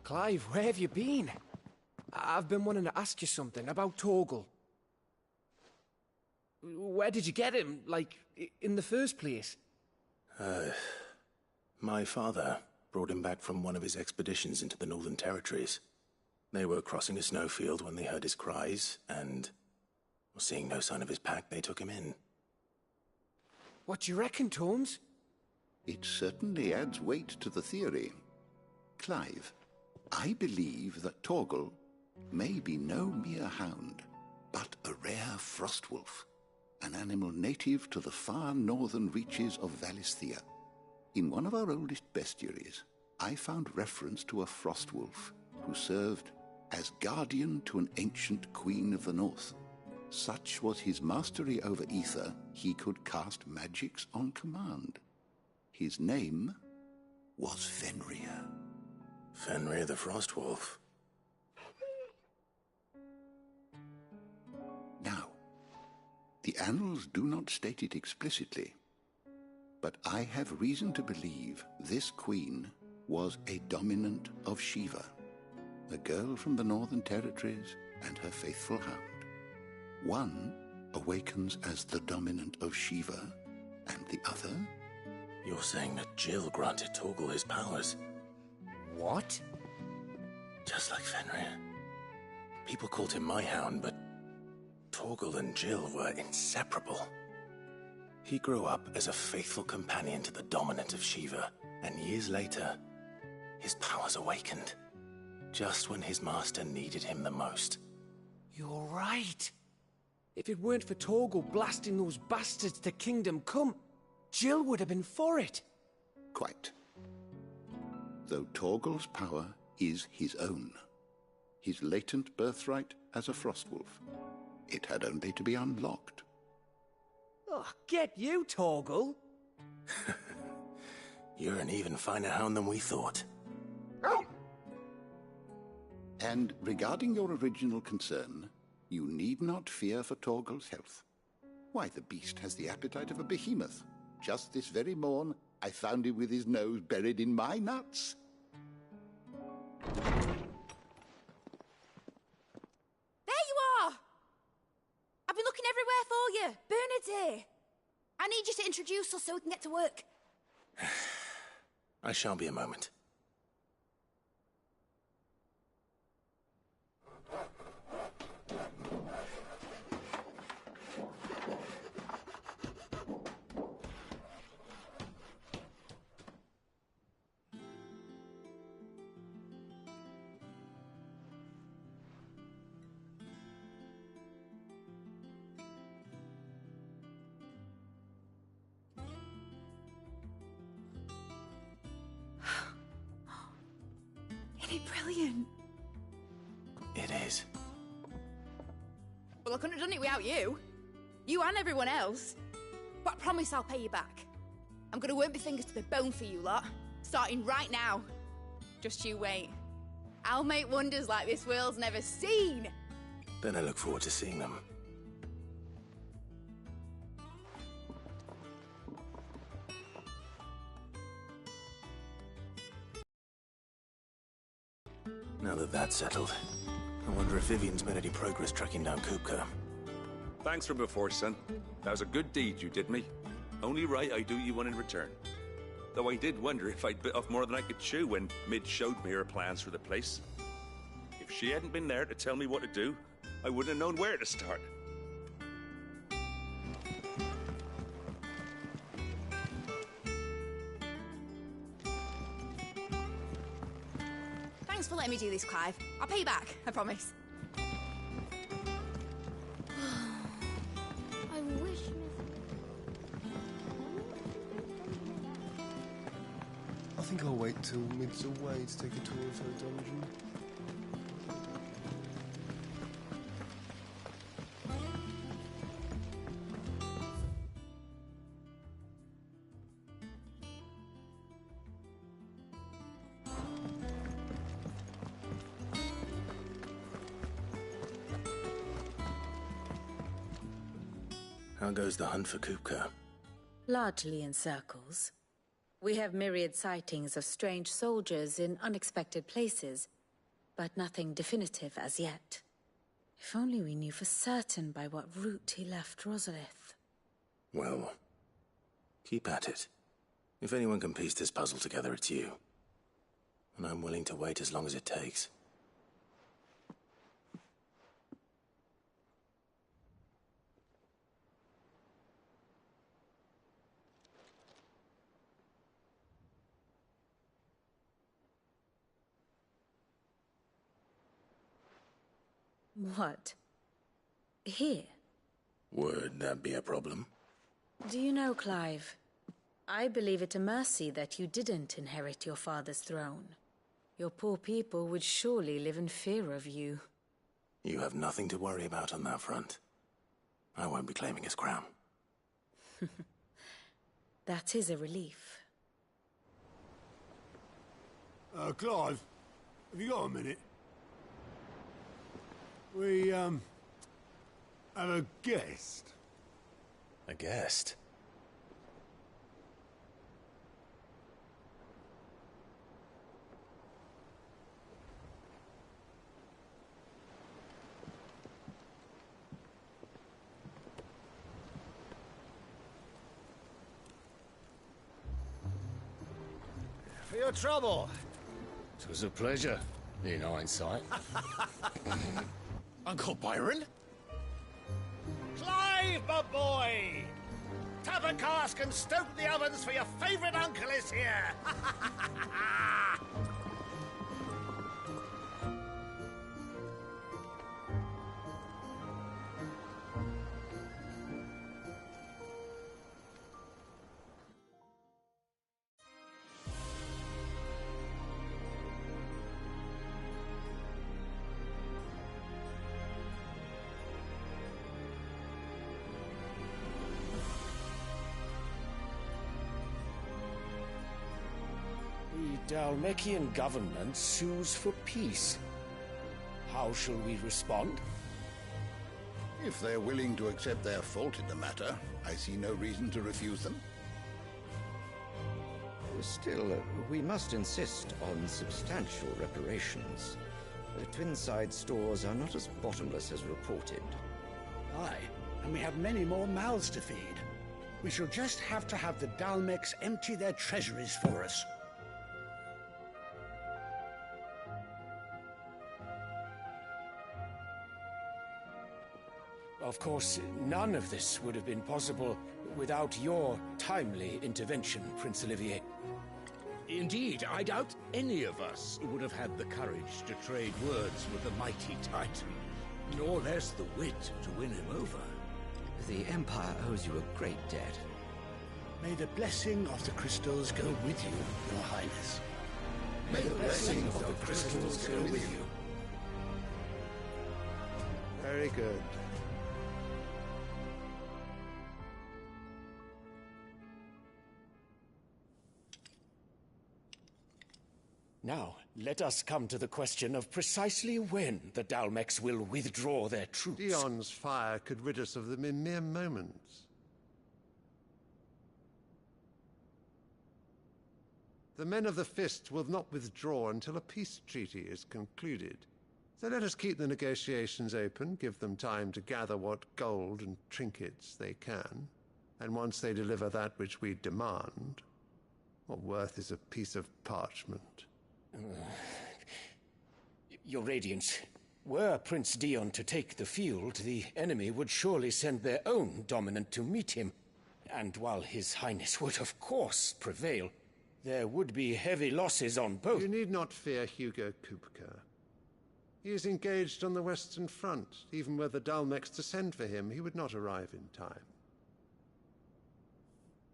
Clive, where have you been? I've been wanting to ask you something about Torgal. Where did you get him, like, in the first place? My father brought him back from one of his expeditions into the Northern Territories. They were crossing a snowfield when they heard his cries, and, seeing no sign of his pack, they took him in. What do you reckon, Tomes? It certainly adds weight to the theory. Clive, I believe that Torgal may be no mere hound, but a rare frostwolf, an animal native to the far northern reaches of Valisthea. In one of our oldest bestiaries, I found reference to a frostwolf who served as guardian to an ancient queen of the north. Such was his mastery over ether, he could cast magics on command. His name was Fenrir. Fenrir the Frostwolf. Now, the annals do not state it explicitly, but I have reason to believe this queen was a dominant of Shiva, a girl from the Northern Territories and her faithful hound. One awakens as the dominant of Shiva, and the other... You're saying that Jill granted Torgal his powers? What? Just like Fenrir. People called him my hound, but Torgal and Jill were inseparable. He grew up as a faithful companion to the dominant of Shiva, and years later, His powers awakened, just when his master needed him the most. You're right. If it weren't for Torgal blasting those bastards to Kingdom Come, Jill would have been for it. Quite. Though Torgal's power is his own, his latent birthright as a Frostwolf, it had only to be unlocked. Oh, get you, Torgal! You're an even finer hound than we thought. And regarding your original concern, you need not fear for Torgal's health. Why, the beast has the appetite of a behemoth. Just this very morn, I found him with his nose buried in my nuts. There you are! I've been looking everywhere for you. Bernard's here. I need you to introduce us so we can get to work. I shan't be a moment. Isn't it brilliant? It is. Well, I couldn't have done it without you. You and everyone else. But I promise I'll pay you back. I'm gonna work my fingers to the bone for you lot. Starting right now. Just you wait. I'll make wonders like this world's never seen. Then I look forward to seeing them. Now that that's settled, I wonder if Vivian's made any progress tracking down Kupka. Thanks for before, son. That was a good deed you did me. Only right I do you one in return. Though I did wonder if I'd bit off more than I could chew when Mid showed me her plans for the place. If she hadn't been there to tell me what to do, I wouldn't have known where to start. Thanks for letting me do this, Clive. I'll pay you back, I promise. I wish... I think I'll wait till Mid's away to take a tour of her dungeon. How goes the hunt for Kupka? Largely in circles. We have myriad sightings of strange soldiers in unexpected places, but nothing definitive as yet. If only we knew for certain by what route he left Rosalith. Well, keep at it. If anyone can piece this puzzle together, it's you. And I'm willing to wait as long as it takes. What? Here? Would that be a problem? Do you know, Clive, I believe it a mercy that you didn't inherit your father's throne. Your poor people would surely live in fear of you. You have nothing to worry about on that front. I won't be claiming his crown. That is a relief. Clive, have you got a minute? We, have a guest. A guest? For your trouble. It was a pleasure, in hindsight. Uncle Byron? Clive, my boy! Tap a cask and stoke the ovens for your favourite uncle is here! Dalmekian government sues for peace. How shall we respond? If they're willing to accept their fault in the matter, I see no reason to refuse them. Still, we must insist on substantial reparations. The Twinside stores are not as bottomless as reported. Aye, and we have many more mouths to feed. We shall just have to have the Dalmex empty their treasuries for us. Of course, none of this would have been possible without your timely intervention, Prince Olivier. Indeed, I doubt any of us would have had the courage to trade words with the mighty Titan, nor less the wit to win him over. The Empire owes you a great debt. May the blessing of the crystals go with you, Your Highness. May the blessing of the crystals go with you. Very good. Now, let us come to the question of precisely when the Dalmex will withdraw their troops. Dion's fire could rid us of them in mere moments. The men of the Fist will not withdraw until a peace treaty is concluded. So let us keep the negotiations open, give them time to gather what gold and trinkets they can, and once they deliver that which we demand, what worth is a piece of parchment? Your Radiance, were Prince Dion to take the field, the enemy would surely send their own dominant to meet him. And while His Highness would of course prevail, there would be heavy losses on both. You need not fear Hugo Kupka. He is engaged on the Western Front. Even were the Dalmex to send for him, he would not arrive in time.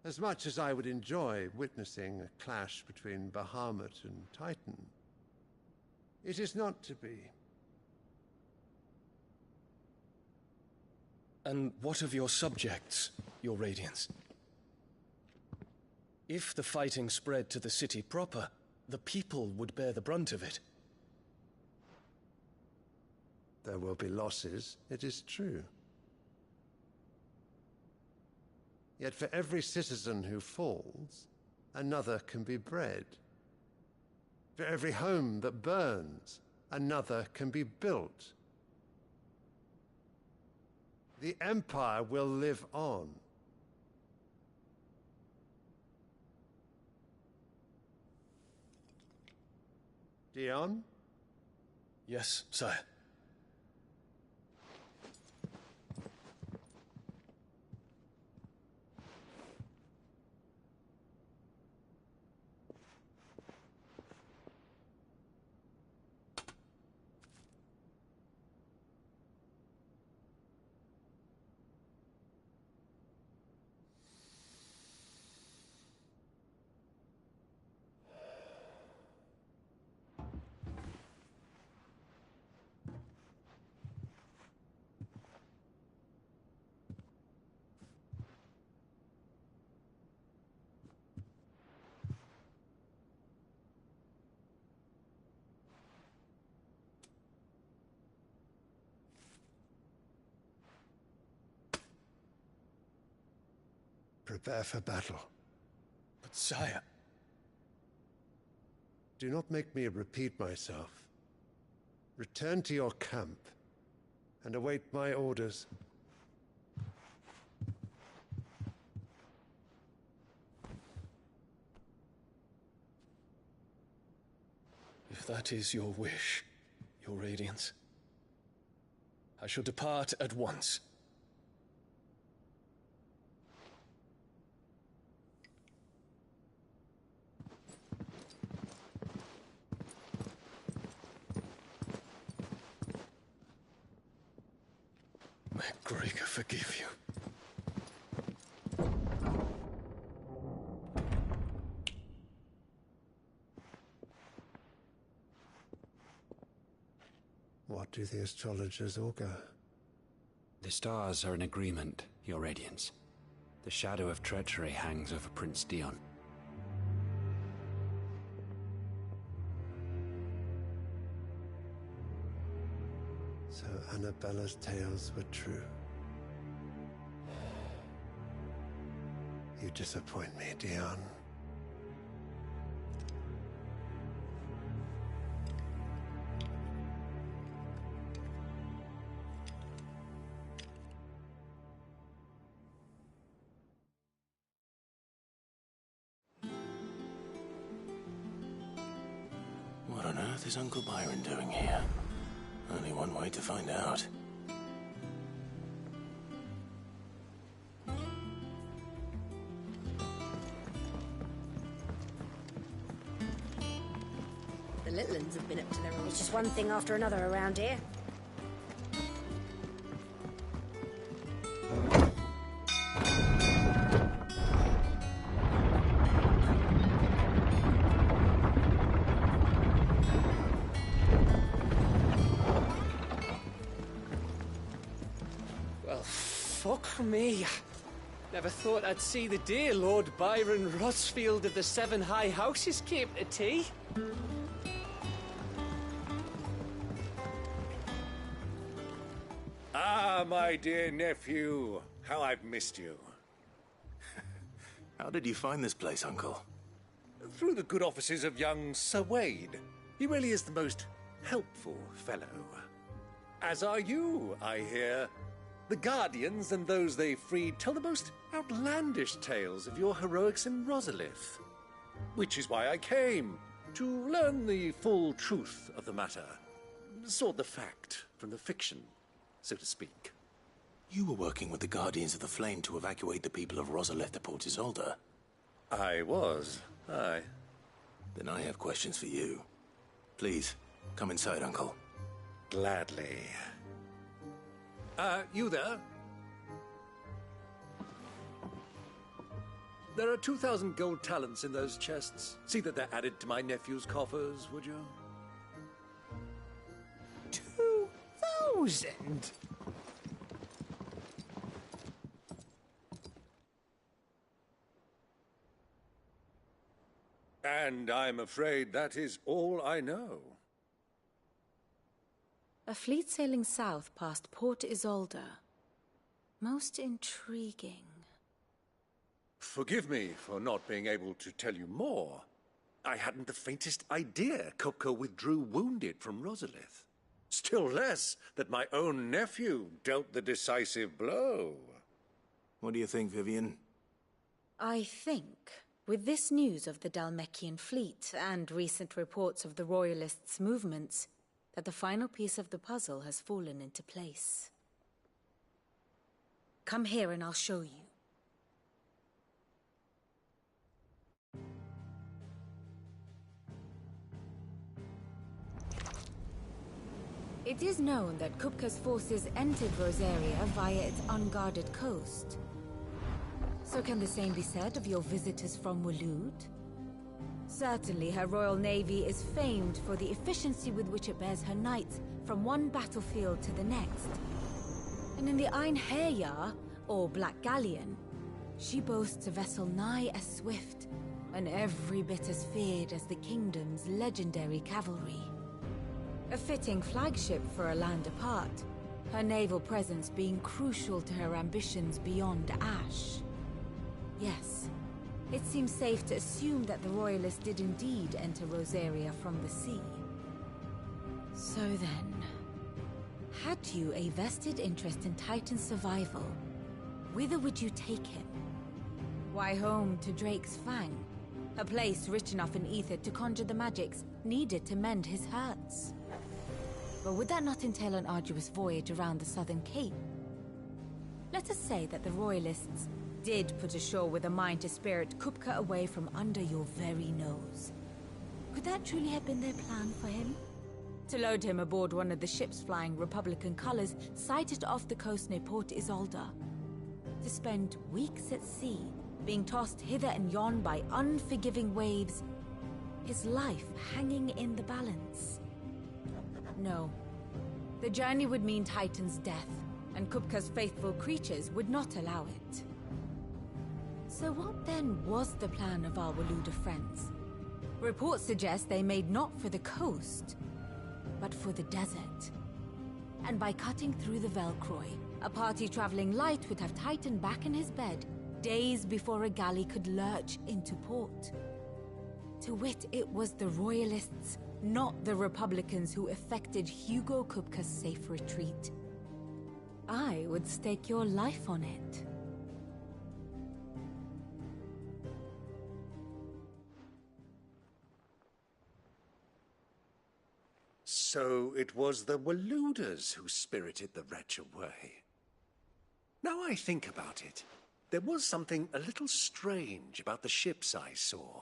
As much as I would enjoy witnessing a clash between Bahamut and Titan, it is not to be. And what of your subjects, Your Radiance? If the fighting spread to the city proper, the people would bear the brunt of it. There will be losses, it is true. Yet for every citizen who falls, another can be bred. For every home that burns, another can be built. The Empire will live on. Dion? Yes, sire. Prepare for battle. But sire... Do not make me repeat myself. Return to your camp and await my orders. If that is your wish, Your Radiance, I shall depart at once. May Gregor forgive you. What do the astrologers augur? The stars are in agreement, Your Radiance. The shadow of treachery hangs over Prince Dion. Annabella's tales were true. You disappoint me, Dion. What on earth is Uncle Byron doing here? Only one way to find out. The little ones have been up to their old. It's just one thing after another around here. Well, fuck me. Never thought I'd see the dear Lord Byron Rosfield of the Seven High Houses came to tea. Ah, my dear nephew. How I've missed you. How did you find this place, Uncle? Through the good offices of young Sir Wade. He really is the most helpful fellow. As are you, I hear. The Guardians and those they freed tell the most outlandish tales of your heroics in Rosalith. Which is why I came, to learn the full truth of the matter. Sort the fact from the fiction, so to speak. You were working with the Guardians of the Flame to evacuate the people of Rosalith to Port Isolde. I was, aye. Then I have questions for you. Please, come inside, Uncle. Gladly. You there? There are 2,000 gold talents in those chests. See that they're added to my nephew's coffers, would you? 2,000? And I'm afraid that is all I know. A fleet sailing south past Port Isolde. Most intriguing. Forgive me for not being able to tell you more. I hadn't the faintest idea Kupka withdrew wounded from Rosalith. Still less that my own nephew dealt the decisive blow. What do you think, Vivian? I think, with this news of the Dalmekian fleet and recent reports of the Royalists' movements, that the final piece of the puzzle has fallen into place. Come here and I'll show you. It is known that Kupka's forces entered Rosaria via its unguarded coast. So can the same be said of your visitors from Waloed? Certainly her Royal Navy is famed for the efficiency with which it bears her knights from one battlefield to the next. And in the Einherjar, or Black Galleon, she boasts a vessel nigh as swift and every bit as feared as the kingdom's legendary cavalry. A fitting flagship for a land apart, her naval presence being crucial to her ambitions beyond Ash. Yes, it seems safe to assume that the Royalists did indeed enter Rosaria from the sea. So then, had you a vested interest in Titan's survival, whither would you take him? Why, home to Drake's Fang, a place rich enough in ether to conjure the magics needed to mend his hurts. But would that not entail an arduous voyage around the southern cape? Let us say that the Royalists did put ashore with a mind to spirit Kupka away from under your very nose. Could that truly have been their plan for him? To load him aboard one of the ships flying Republican colors sighted off the coast near Port Isolde. To spend weeks at sea, being tossed hither and yon by unforgiving waves, his life hanging in the balance. No. The journey would mean Titan's death, and Kupka's faithful creatures would not allow it. So what then was the plan of our Waluda friends? Reports suggest they made not for the coast, but for the desert. and by cutting through the Velcroy, a party traveling light would have Titan back in his bed days before a galley could lurch into port. To wit, it was the Royalists, not the Republicans, who effected Hugo Kupka's safe retreat. I would stake your life on it. So it was the Waluders who spirited the wretch away. Now I think about it, there was something a little strange about the ships I saw.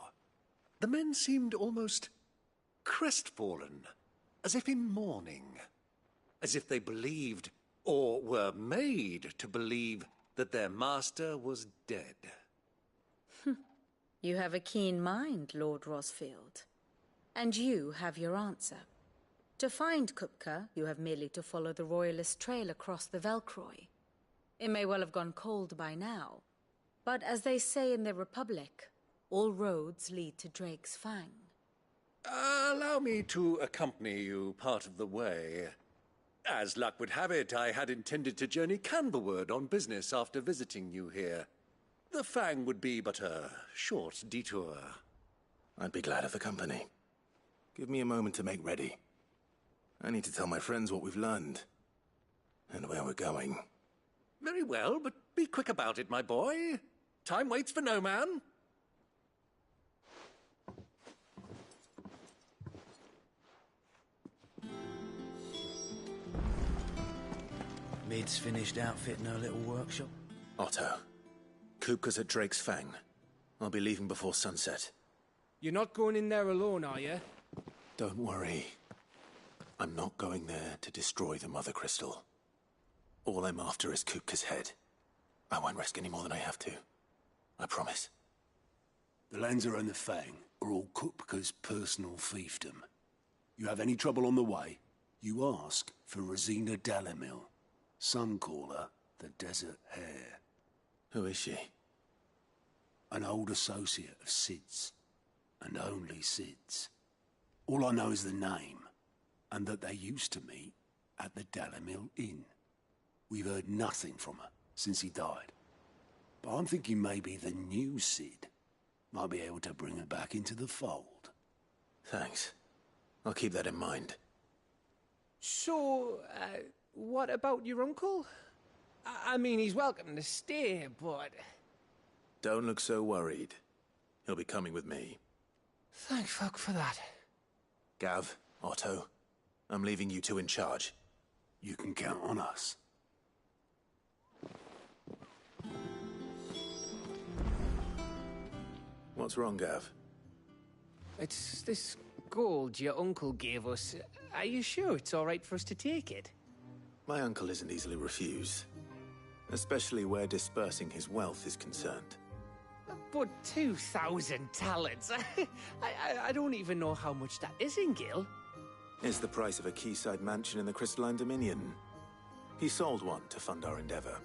The men seemed almost crestfallen, as if in mourning, as if they believed, or were made to believe, that their master was dead. You have a keen mind, Lord Rosfield. And you have your answer. To find Kupka, you have merely to follow the Royalist trail across the Velcroy. It may well have gone cold by now, but as they say in the Republic, all roads lead to Drake's Fang. Allow me to accompany you part of the way. As luck would have it, I had intended to journey Canberward on business after visiting you here. The Fang would be but a short detour. I'd be glad of the company. Give me a moment to make ready. I need to tell my friends what we've learned, and where we're going. Very well, but be quick about it, my boy. Time waits for no man. Mid's finished outfitting her little workshop. Otto, Kupka's at Drake's Fang. I'll be leaving before sunset. You're not going in there alone, are you? Don't worry. I'm not going there to destroy the Mother Crystal. All I'm after is Kupka's head. I won't risk any more than I have to. I promise. The lands around the Fang are all Kupka's personal fiefdom. You have any trouble on the way, you ask for Rosina Dalamil. Some call her the Desert Hare. Who is she? An old associate of Sid's, and only Sid's. All I know is the name, and that they used to meet at the Dalamil Inn. We've heard nothing from her since he died. But I'm thinking maybe the new Sid might be able to bring her back into the fold. Thanks. I'll keep that in mind. So, what about your uncle? I mean, he's welcome to stay, but... Don't look so worried. He'll be coming with me. Thank fuck for that. Gav, Otto, I'm leaving you two in charge. You can count on us. What's wrong, Gav? It's this gold your uncle gave us. Are you sure it's all right for us to take it? My uncle isn't easily refused, especially where dispersing his wealth is concerned. But 2,000 talents. I don't even know how much that is in Gil. It's the price of a quayside mansion in the Crystalline Dominion. He sold one to fund our endeavor.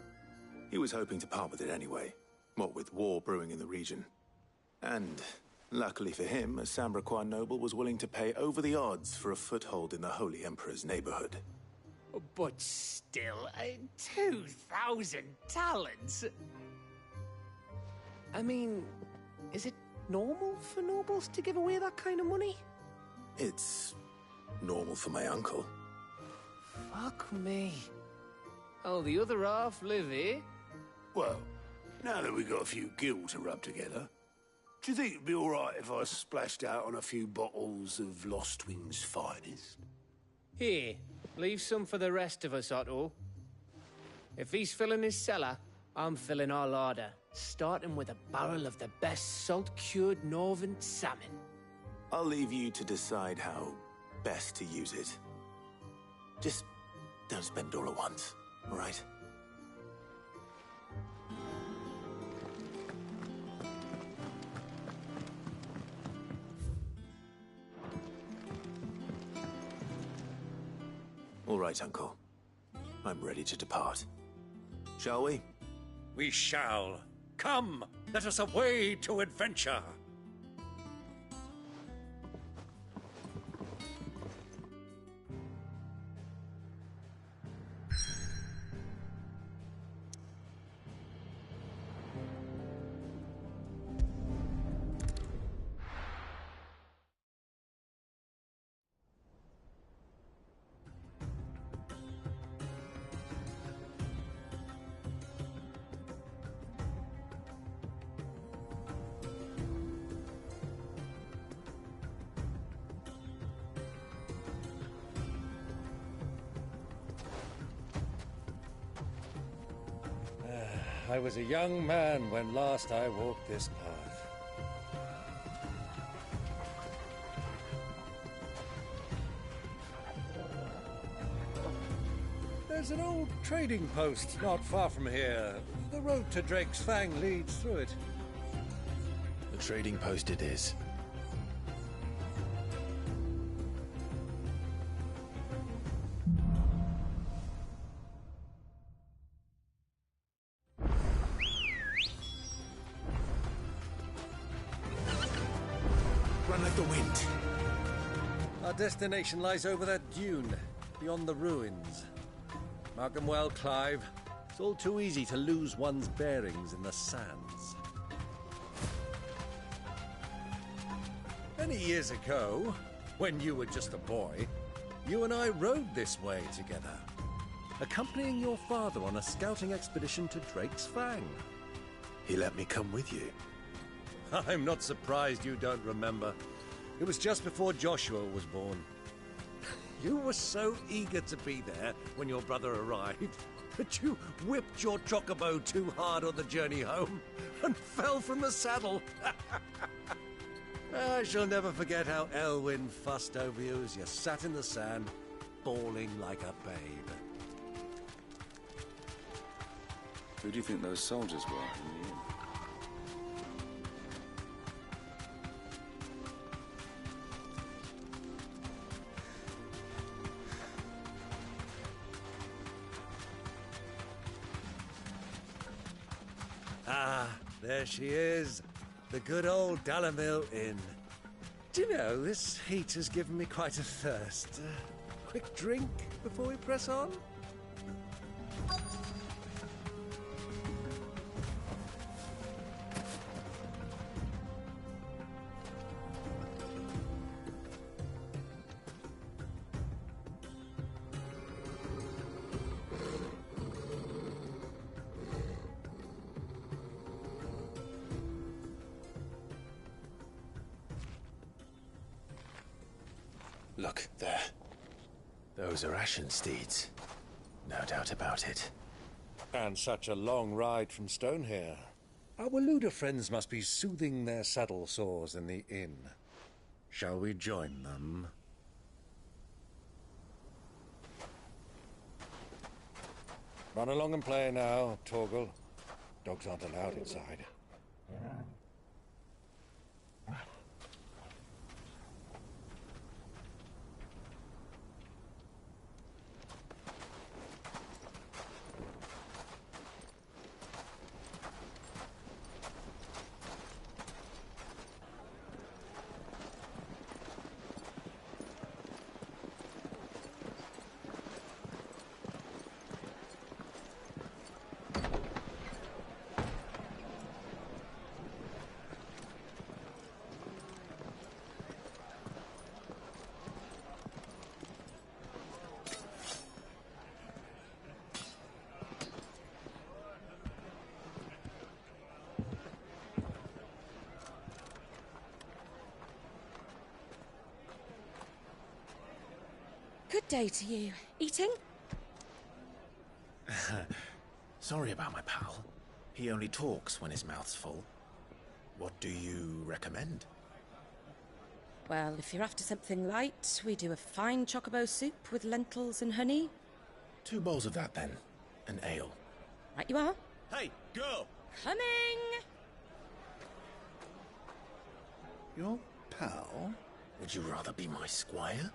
He was hoping to part with it anyway, what with war brewing in the region. And, luckily for him, a Sambraquan noble was willing to pay over the odds for a foothold in the Holy Emperor's neighborhood. But still, 2,000 talents? I mean, is it normal for nobles to give away that kind of money? It's normal for my uncle. Fuck me. Oh, the other half live, eh? Well, now that we've got a few gil to rub together, do you think it'd be all right if I splashed out on a few bottles of Lost Wing's finest? Here, leave some for the rest of us, Otto. If he's filling his cellar, I'm filling our larder, starting with a barrel of the best salt-cured northern salmon. I'll leave you to decide how best to use it. Just don't spend all at once, all right? All right, Uncle. I'm ready to depart. Shall we? We shall. Come, let us away to adventure. I was a young man when last I walked this path. There's an old trading post not far from here. The road to Drake's Fang leads through it. The trading post it is. Run like the wind. Our destination lies over that dune, beyond the ruins. Mark 'em well, Clive. It's all too easy to lose one's bearings in the sands. Many years ago, when you were just a boy, you and I rode this way together, accompanying your father on a scouting expedition to Drake's Fang. He let me come with you. I'm not surprised you don't remember. It was just before Joshua was born. You were so eager to be there when your brother arrived that you whipped your chocobo too hard on the journey home and fell from the saddle. I shall never forget how Elwyn fussed over you as you sat in the sand, bawling like a babe. Who do you think those soldiers were in the inn? Ah, there she is. The good old Dalamil Inn. Do you know, this heat has given me quite a thirst. Quick drink before we press on? Look, there. Those are Ashen steeds. No doubt about it. And such a long ride from Stonehair. Our Waluda friends must be soothing their saddle sores in the inn. Shall we join them? Run along and play now, Torgal. Dogs aren't allowed inside. Good day to you. Eating? Sorry about my pal. He only talks when his mouth's full. What do you recommend? Well, if you're after something light, we do a fine chocobo soup with lentils and honey. 2 bowls of that, then. An ale. Right you are. Hey, girl! Coming! Your pal? Would you rather be my squire?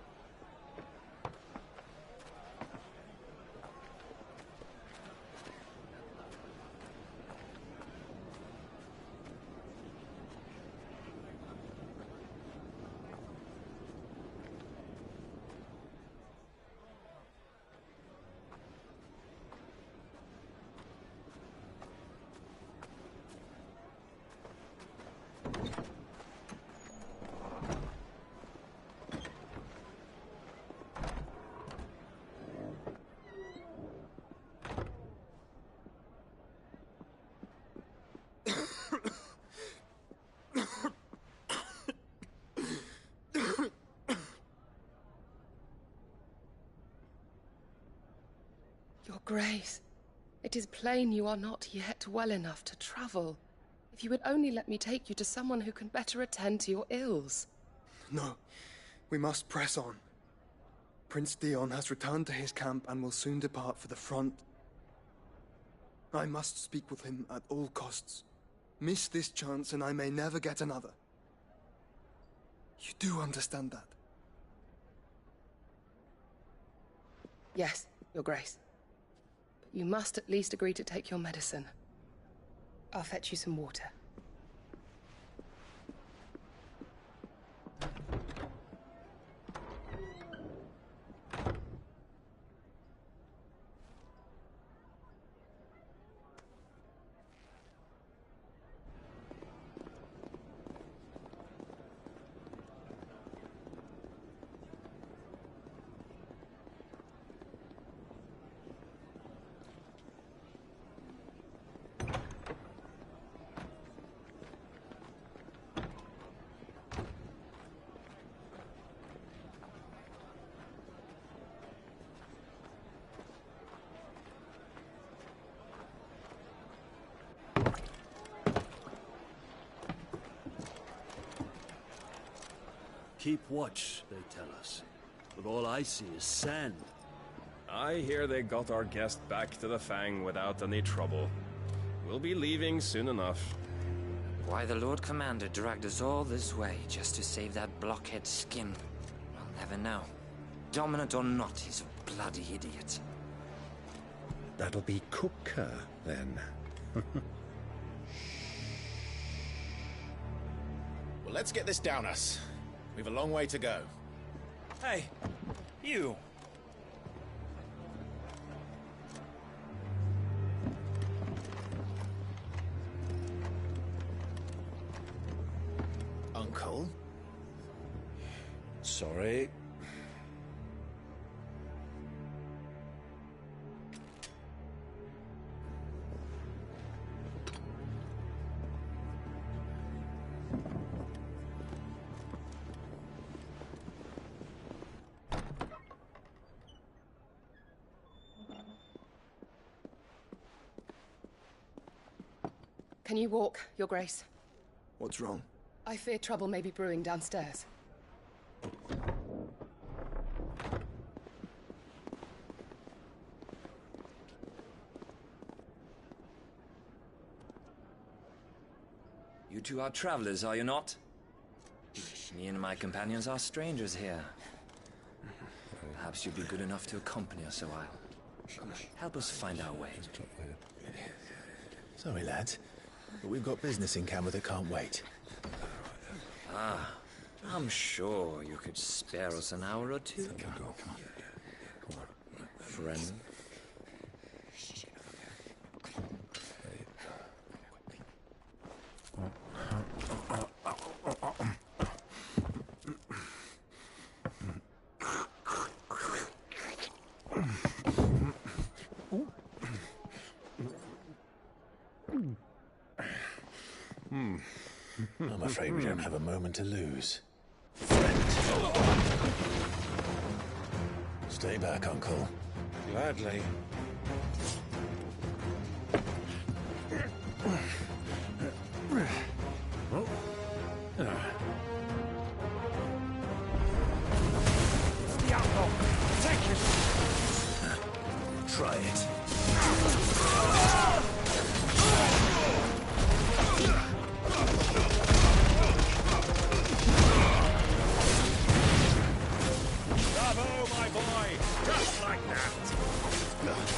Your Grace. It is plain you are not yet well enough to travel. If you would only let me take you to someone who can better attend to your ills. No, we must press on. Prince Dion has returned to his camp and will soon depart for the front. I must speak with him at all costs. Miss this chance and I may never get another. You do understand that? Yes, Your Grace. But you must at least agree to take your medicine. I'll fetch you some water. Keep watch, they tell us. But all I see is sand. I hear they got our guest back to the Fang without any trouble. We'll be leaving soon enough. Why the Lord Commander dragged us all this way just to save that blockhead Skim, I'll never know. Dominant or not, he's a bloody idiot. That'll be Cooker, then. Well, let's get this down us. We've a long way to go. Hey, you! Uncle? Sorry. Can you walk, Your Grace? What's wrong? I fear trouble may be brewing downstairs. You two are travelers, are you not? Me and my companions are strangers here. Perhaps you'd be good enough to accompany us a while. Help us find our way. Sorry, lads, but we've got business in Camera that can't wait. Ah, I'm sure you could spare us an hour or two. Friend. I'm afraid we don't have a moment to lose. Stay back, Uncle. Gladly. It's the outlaw! Take it! Try it. Bravo, my boy! Just like that!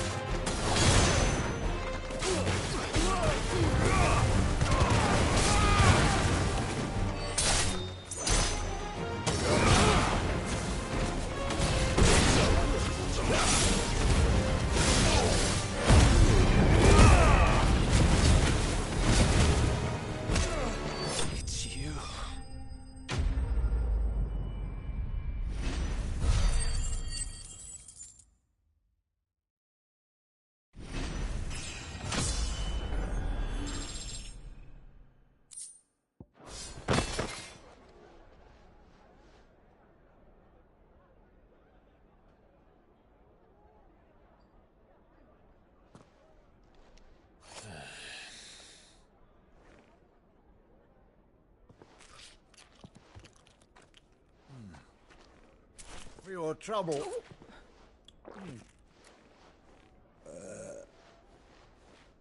for your trouble.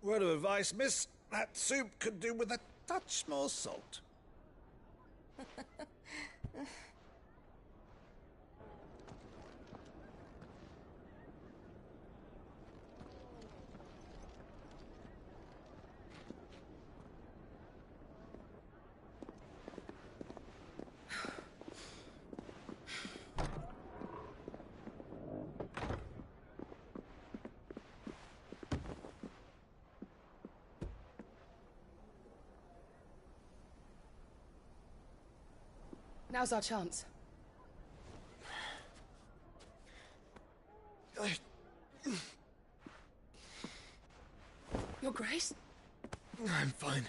Word of advice, miss. That soup could do with a touch more salt. Now's our chance. Your Grace? I'm fine.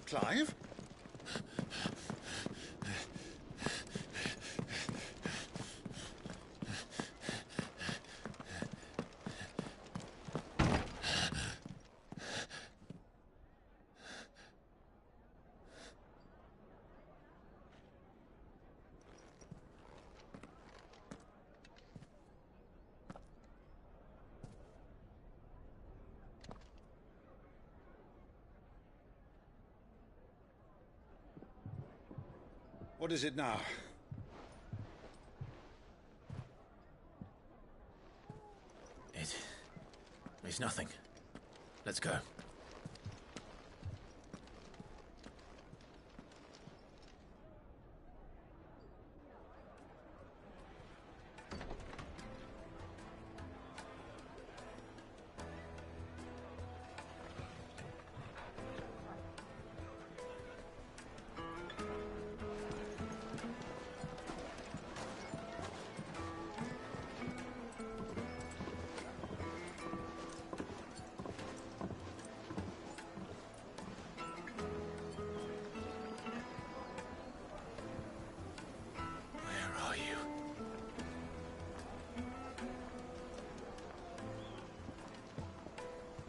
Clive? What is it now? It's nothing. Let's go.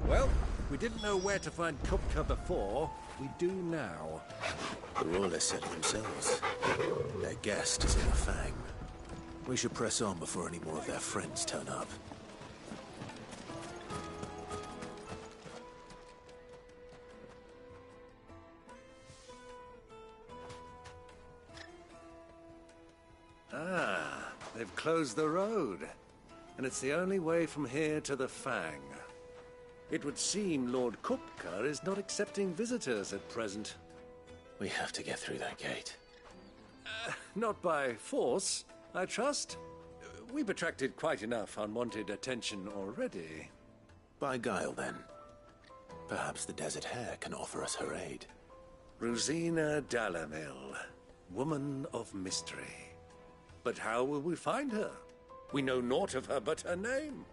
Well, we didn't know where to find Kupka before. We do now. The Royalists said it themselves. Their guest is in the Fang. We should press on before any more of their friends turn up. Ah, they've closed the road. And it's the only way from here to the Fang. It would seem Lord Kupka is not accepting visitors at present. We have to get through that gate. Not by force, I trust. We've attracted quite enough unwanted attention already. By guile, then. Perhaps the Desert Hare can offer us her aid. Rosina Dalamil, woman of mystery. But how will we find her? We know naught of her but her name.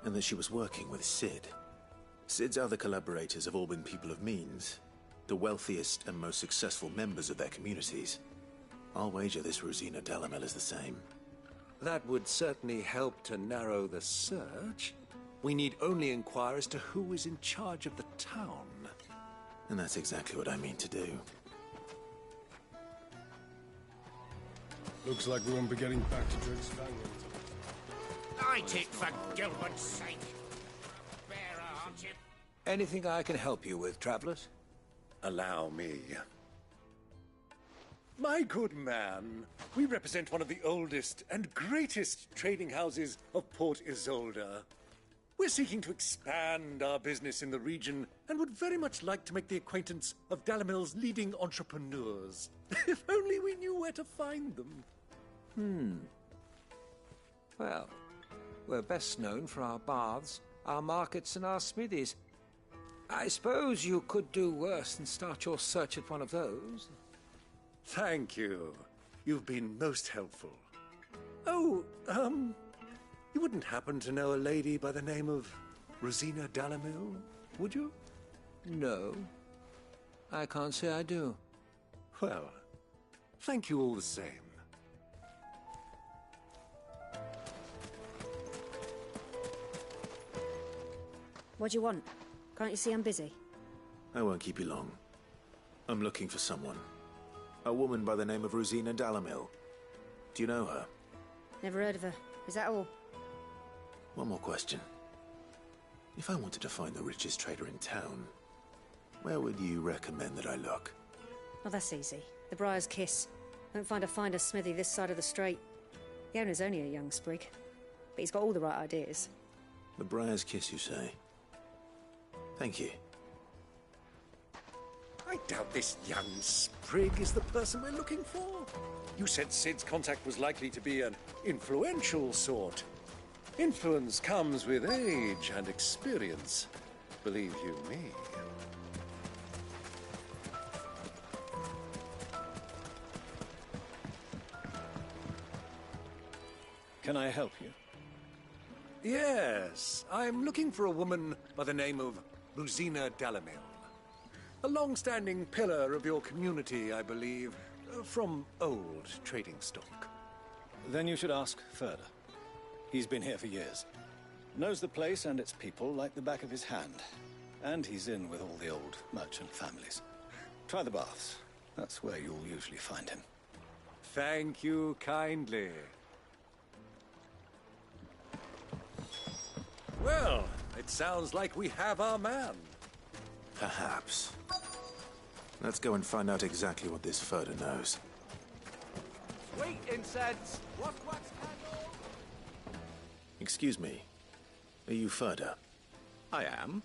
And that she was working with Sid. Sid's other collaborators have all been people of means, the wealthiest and most successful members of their communities. I'll wager this Rosina Dalamil is the same. That would certainly help to narrow the search. We need only inquire as to who is in charge of the town. And that's exactly what I mean to do. Looks like we won't be getting back to Drake's Fang. Light it, for Gilbert's sake. Bearer, aren't you? Anything I can help you with, travelers? Allow me. My good man, we represent one of the oldest and greatest trading houses of Port Isolde. We're seeking to expand our business in the region and would very much like to make the acquaintance of Dalamil's leading entrepreneurs. If only we knew where to find them. Well, we're best known for our baths, our markets, and our smithies. I suppose you could do worse than start your search at one of those. Thank you. You've been most helpful. Oh, you wouldn't happen to know a lady by the name of Rosina Dalamil, would you? No. I can't say I do. Well, thank you all the same. What do you want? Can't you see I'm busy? I won't keep you long. I'm looking for someone. A woman by the name of Rosina Dalamil. Do you know her? Never heard of her. Is that all? One more question. If I wanted to find the richest trader in town, where would you recommend that I look? Oh, that's easy. The Briar's Kiss. Won't find a finer smithy this side of the strait. The owner's only a young sprig, but he's got all the right ideas. The Briar's Kiss, you say? Thank you. I doubt this young sprig is the person we're looking for. You said Sid's contact was likely to be an influential sort. Influence comes with age and experience, believe you me. Can I help you? Yes, I'm looking for a woman by the name of Rosina Dalamil. A long-standing pillar of your community, I believe, from old trading stock. Then you should ask further. He's been here for years. Knows the place and its people like the back of his hand. And he's in with all the old merchant families. Try the baths. That's where you'll usually find him. Thank you kindly. Well, it sounds like we have our man. Perhaps. Let's go and find out exactly what this Furder knows. Sweet incense! Wax candle! Excuse me. Are you Furder? I am.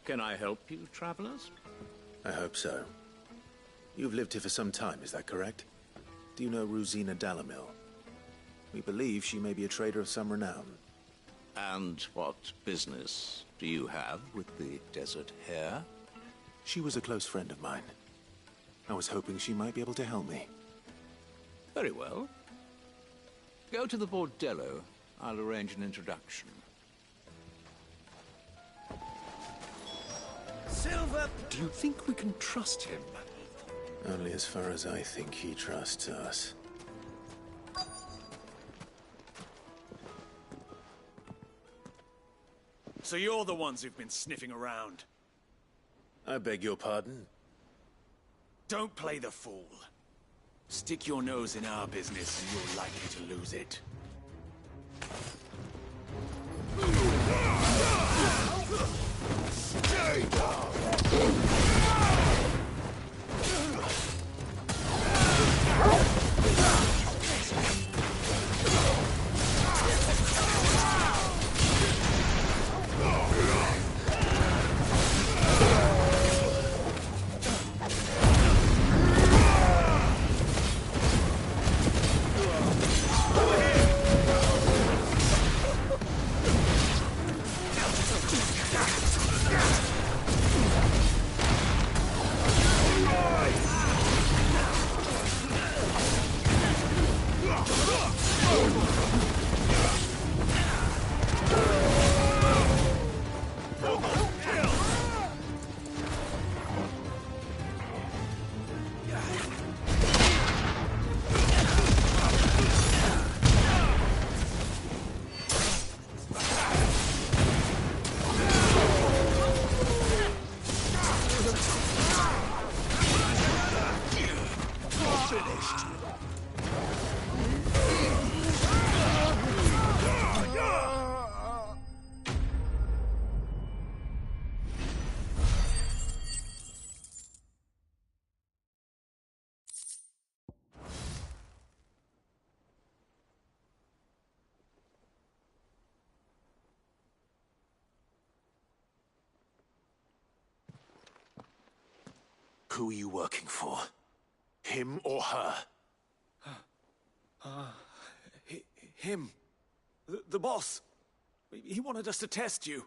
Can I help you, travelers? I hope so. You've lived here for some time, is that correct? Do you know Rosina Dalamil? We believe she may be a trader of some renown. And what business do you have with the desert hare? She was a close friend of mine. I was hoping she might be able to help me. Very well. Go to the bordello. I'll arrange an introduction. Silver! Do you think we can trust him? Only as far as I think he trusts us. So you're the ones who've been sniffing around. I beg your pardon? Don't play the fool. Stick your nose in our business and you're likely to lose it. Stay down! Who are you working for? Him or her? Him. The boss. He wanted us to test you.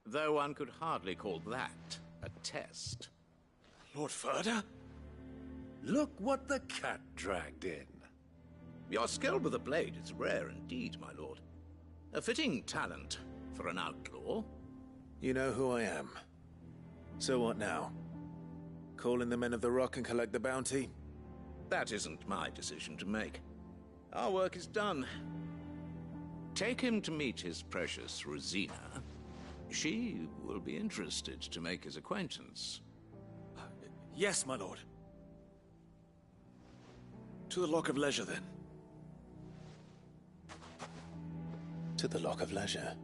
Though one could hardly call that a test. Lord Ferda? Look what the cat dragged in. Your skill with the blade is rare indeed, my lord. A fitting talent for an outlaw. You know who I am. So what now? Call in the Men of the Rock and collect the bounty? That isn't my decision to make. Our work is done. Take him to meet his precious Rosina. She will be interested to make his acquaintance. Yes, my lord. To the Lock of Leisure, then. To the Lock of Leisure.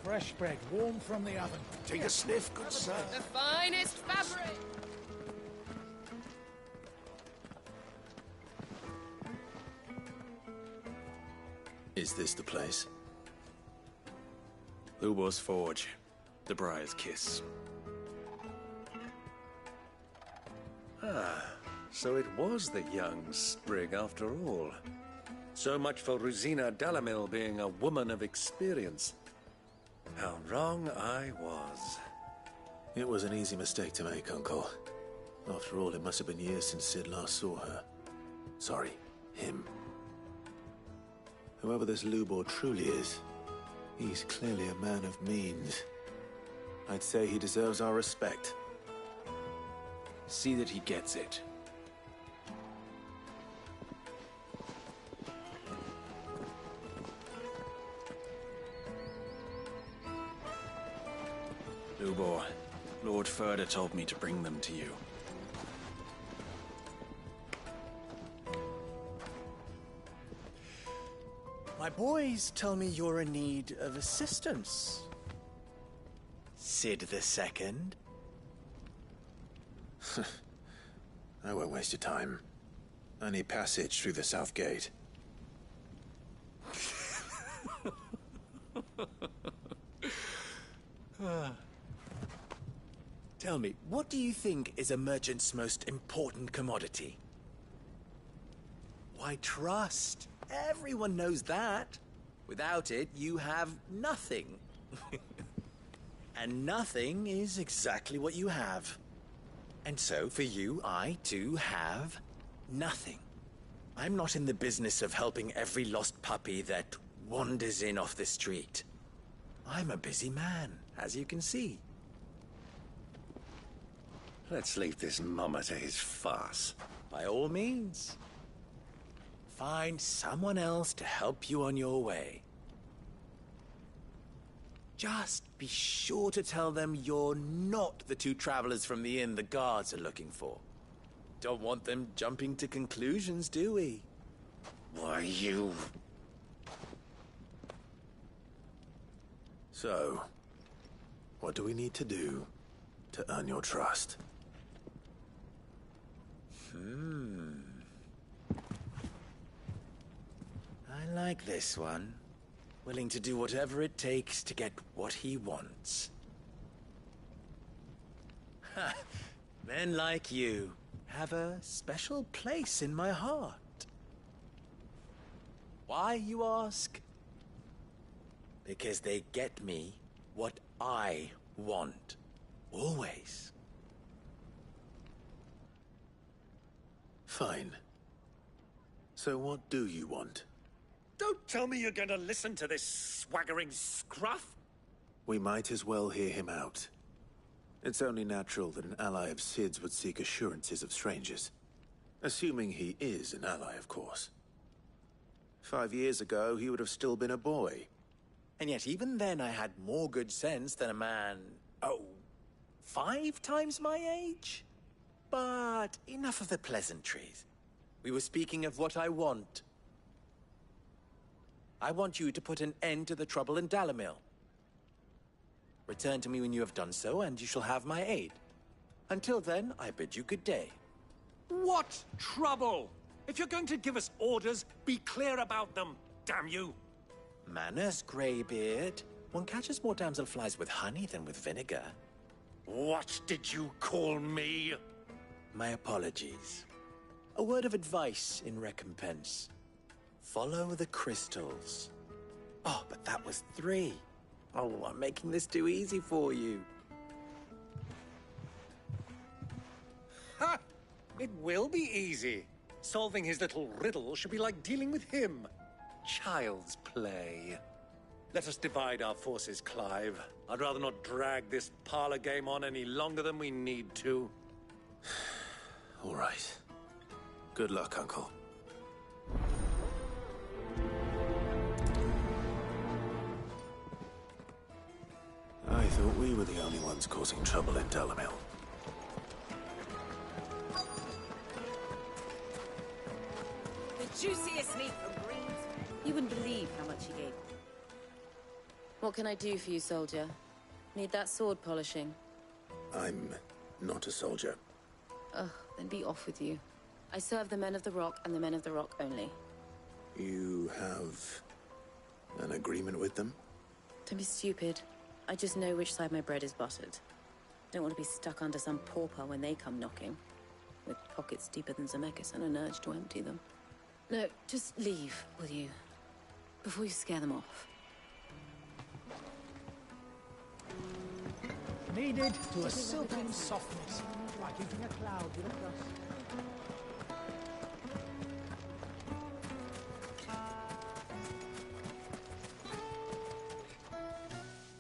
Fresh bread, warm from the oven. Take a sniff, good sir. The finest fabric! Is this the place? Lubo's Forge. The Briar's Kiss. Ah, so it was the young sprig after all. So much for Rosina Dalamil being a woman of experience. How wrong I was. It was an easy mistake to make, Uncle. After all, it must have been years since Sid last saw her. Sorry, him. Whoever this Lubor truly is, he's clearly a man of means. I'd say he deserves our respect. See that he gets it. Lubor, Lord Ferda told me to bring them to you. My boys tell me you're in need of assistance. Sid the Second. I won't waste your time. I need passage through the south gate. Tell me, what do you think is a merchant's most important commodity? Why, trust. Everyone knows that. Without it, you have nothing. And nothing is exactly what you have. And so, for you, I, too, have nothing. I'm not in the business of helping every lost puppy that wanders in off the street. I'm a busy man, as you can see. Let's leave this mummer to his farce. By all means. Find someone else to help you on your way. Just be sure to tell them you're not the two travelers from the inn the guards are looking for. Don't want them jumping to conclusions, do we? Why, you... So, what do we need to do to earn your trust? I like this one. Willing to do whatever it takes to get what he wants. Ha! Men like you have a special place in my heart. Why, you ask? Because they get me what I want. Always. Fine. So what do you want? Don't tell me you're going to listen to this swaggering scruff! We might as well hear him out. It's only natural that an ally of Sid's would seek assurances of strangers. Assuming he is an ally, of course. 5 years ago, he would have still been a boy. And yet even then I had more good sense than a man, 5 times my age? But enough of the pleasantries. We were speaking of what I want. I want you to put an end to the trouble in Dalamil. Return to me when you have done so, and you shall have my aid. Until then, I bid you good day. What trouble? If you're going to give us orders, be clear about them, damn you! Manners, Greybeard. One catches more damselflies with honey than with vinegar. What did you call me? My apologies. A word of advice in recompense. Follow the crystals. Oh, but that was 3. Oh, I'm making this too easy for you. Ha! It will be easy. Solving his little riddle should be like dealing with him. Child's play. Let us divide our forces, Clive. I'd rather not drag this parlor game on any longer than we need to. All right. Good luck, Uncle. I thought we were the only ones causing trouble in Dalamil. The juiciest meat from Greens. You wouldn't believe how much he gave. What can I do for you, soldier? Need that sword polishing? I'm not a soldier. Ugh, then be off with you. I serve the men of the Rock and the men of the Rock only. You have an agreement with them? Don't be stupid. I just know which side my bread is buttered. Don't want to be stuck under some pauper when they come knocking. With pockets deeper than Zemeckis and an urge to empty them. No, just leave, will you? Before you scare them off. Kneaded to a silken softness, like eating a cloud with a crust.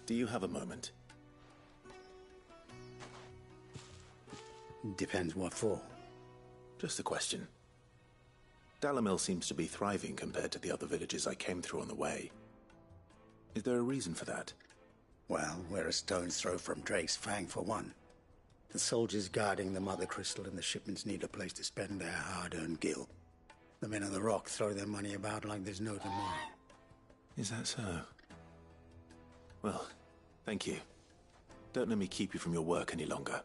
Do you have a moment? Depends what for. Just a question. Dalamil seems to be thriving compared to the other villages I came through on the way. Is there a reason for that? Well, we're a stone's throw from Drake's Fang, for one. The soldiers guarding the Mother Crystal and the shipments need a place to spend their hard-earned gil. The men of the Rock throw their money about like there's no tomorrow. Is that so? Well, thank you. Don't let me keep you from your work any longer.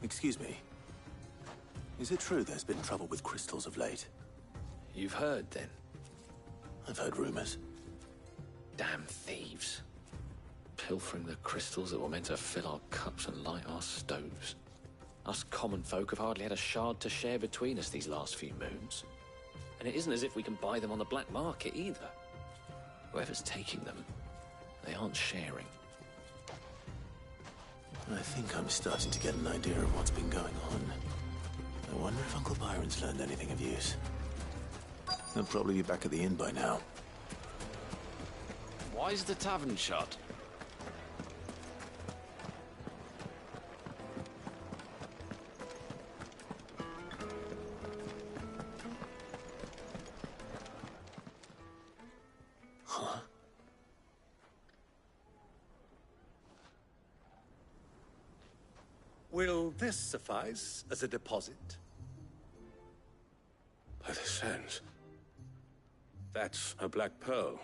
Excuse me. Is it true there's been trouble with crystals of late? You've heard, then? I've heard rumors. Damn thieves. Pilfering the crystals that were meant to fill our cups and light our stoves. Us common folk have hardly had a shard to share between us these last few moons. And it isn't as if we can buy them on the black market either. Whoever's taking them, they aren't sharing. I think I'm starting to get an idea of what's been going on. I wonder if Uncle Byron's learned anything of use. They'll probably be back at the inn by now. Why's the tavern shut? Huh? Will this suffice as a deposit? By the sands. That's a black pearl.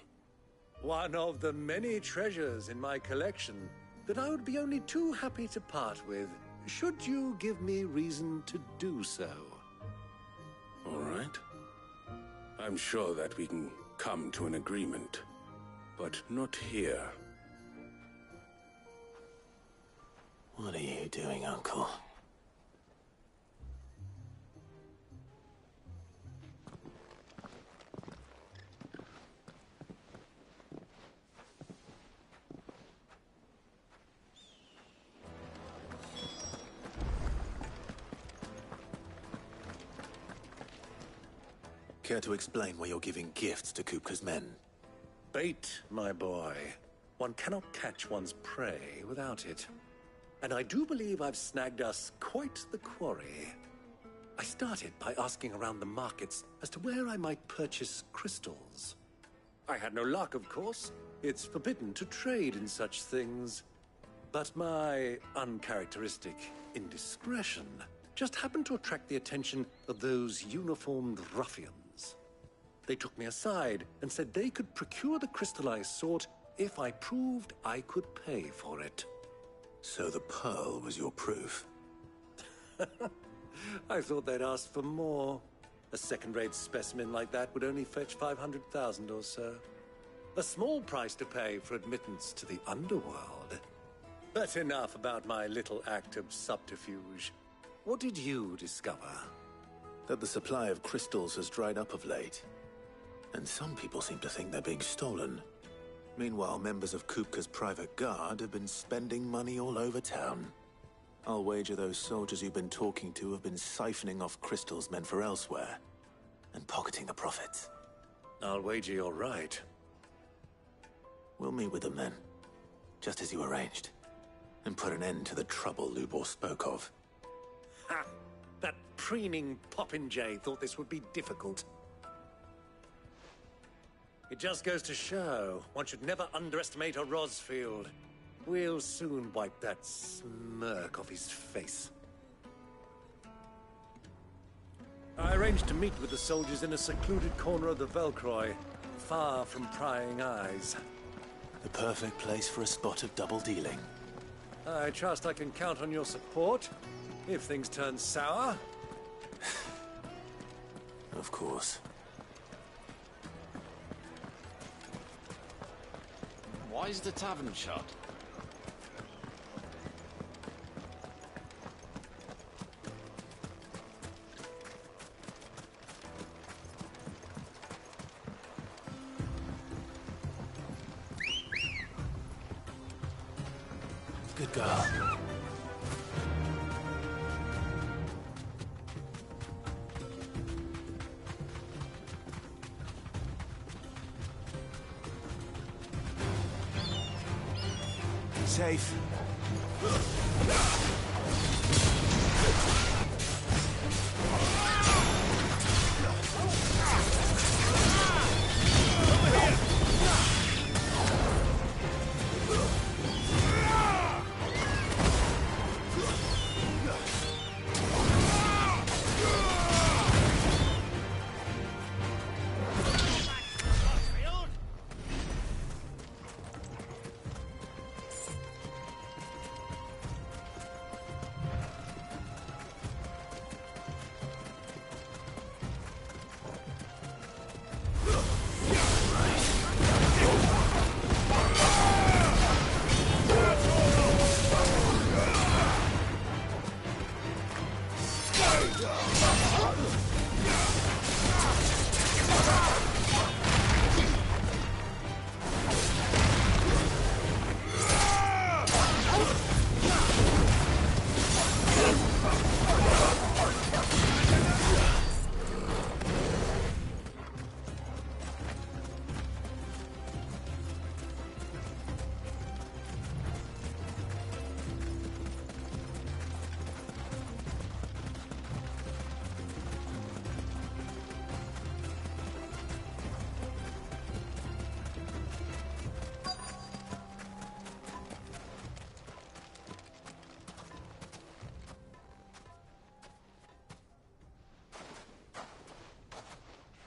One of the many treasures in my collection that I would be only too happy to part with, should you give me reason to do so. All right. I'm sure that we can come to an agreement, but not here. What are you doing, Uncle? Care to explain why you're giving gifts to Kupka's men? Bait, my boy. One cannot catch one's prey without it. And I do believe I've snagged us quite the quarry. I started by asking around the markets as to where I might purchase crystals. I had no luck, of course. It's forbidden to trade in such things. But my uncharacteristic indiscretion just happened to attract the attention of those uniformed ruffians. They took me aside and said they could procure the crystal I sought if I proved I could pay for it. So the pearl was your proof? I thought they'd ask for more. A second-rate specimen like that would only fetch 500,000 or so. A small price to pay for admittance to the underworld. But enough about my little act of subterfuge. What did you discover? That the supply of crystals has dried up of late. And some people seem to think they're being stolen. Meanwhile, members of Kupka's private guard have been spending money all over town. I'll wager those soldiers you've been talking to have been siphoning off crystals meant for elsewhere, and pocketing the profits. I'll wager you're right. We'll meet with them then, just as you arranged, and put an end to the trouble Lubor spoke of. Ha! That preening popinjay thought this would be difficult. It just goes to show, one should never underestimate a Rosfield. We'll soon wipe that smirk off his face. I arranged to meet with the soldiers in a secluded corner of the Velcroy, far from prying eyes. The perfect place for a spot of double dealing. I trust I can count on your support, if things turn sour. Of course. Why is the tavern shut? Good girl. Safe.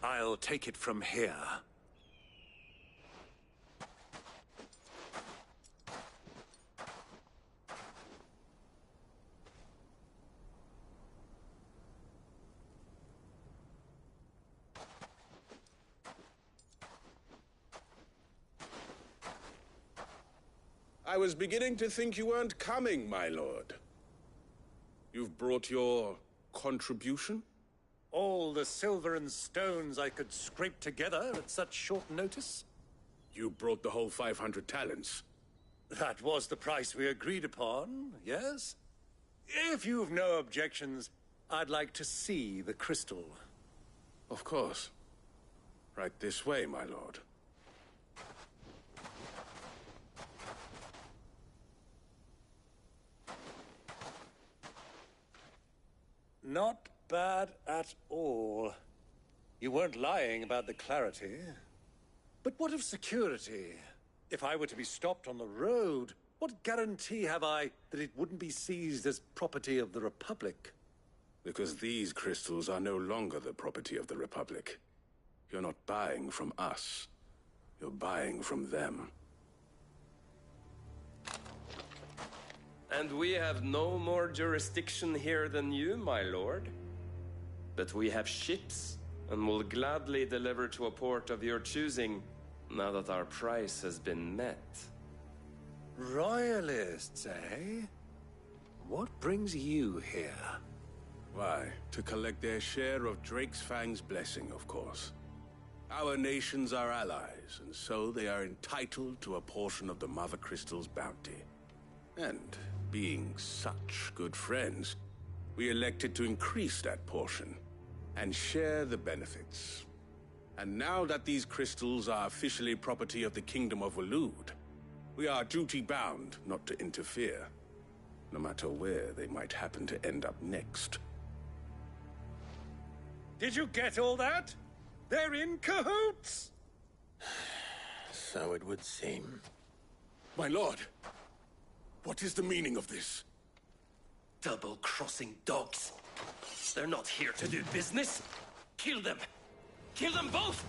I'll take it from here. I was beginning to think you weren't coming, my lord. You've brought your contribution? All the silver and stones I could scrape together at such short notice? You brought the whole 500 talents. That was the price we agreed upon, yes? If you've no objections, I'd like to see the crystal. Of course. Right this way, my lord. Not bad at all. You weren't lying about the clarity. But what of security? If I were to be stopped on the road, what guarantee have I that it wouldn't be seized as property of the Republic? Because these crystals are no longer the property of the Republic. You're not buying from us. You're buying from them. And we have no more jurisdiction here than you, my lord. But we have ships, and will gladly deliver to a port of your choosing, now that our price has been met. Royalists, eh? What brings you here? Why, to collect their share of Drake's Fang's blessing, of course. Our nations are allies, and so they are entitled to a portion of the Mother Crystal's bounty. And being such good friends, we elected to increase that portion and share the benefits. And now that these crystals are officially property of the Kingdom of Waloed, we are duty-bound not to interfere, no matter where they might happen to end up next. Did you get all that? They're in cahoots! So it would seem. My lord, what is the meaning of this? Double-crossing dogs. They're not here to do business. Kill them. Kill them both!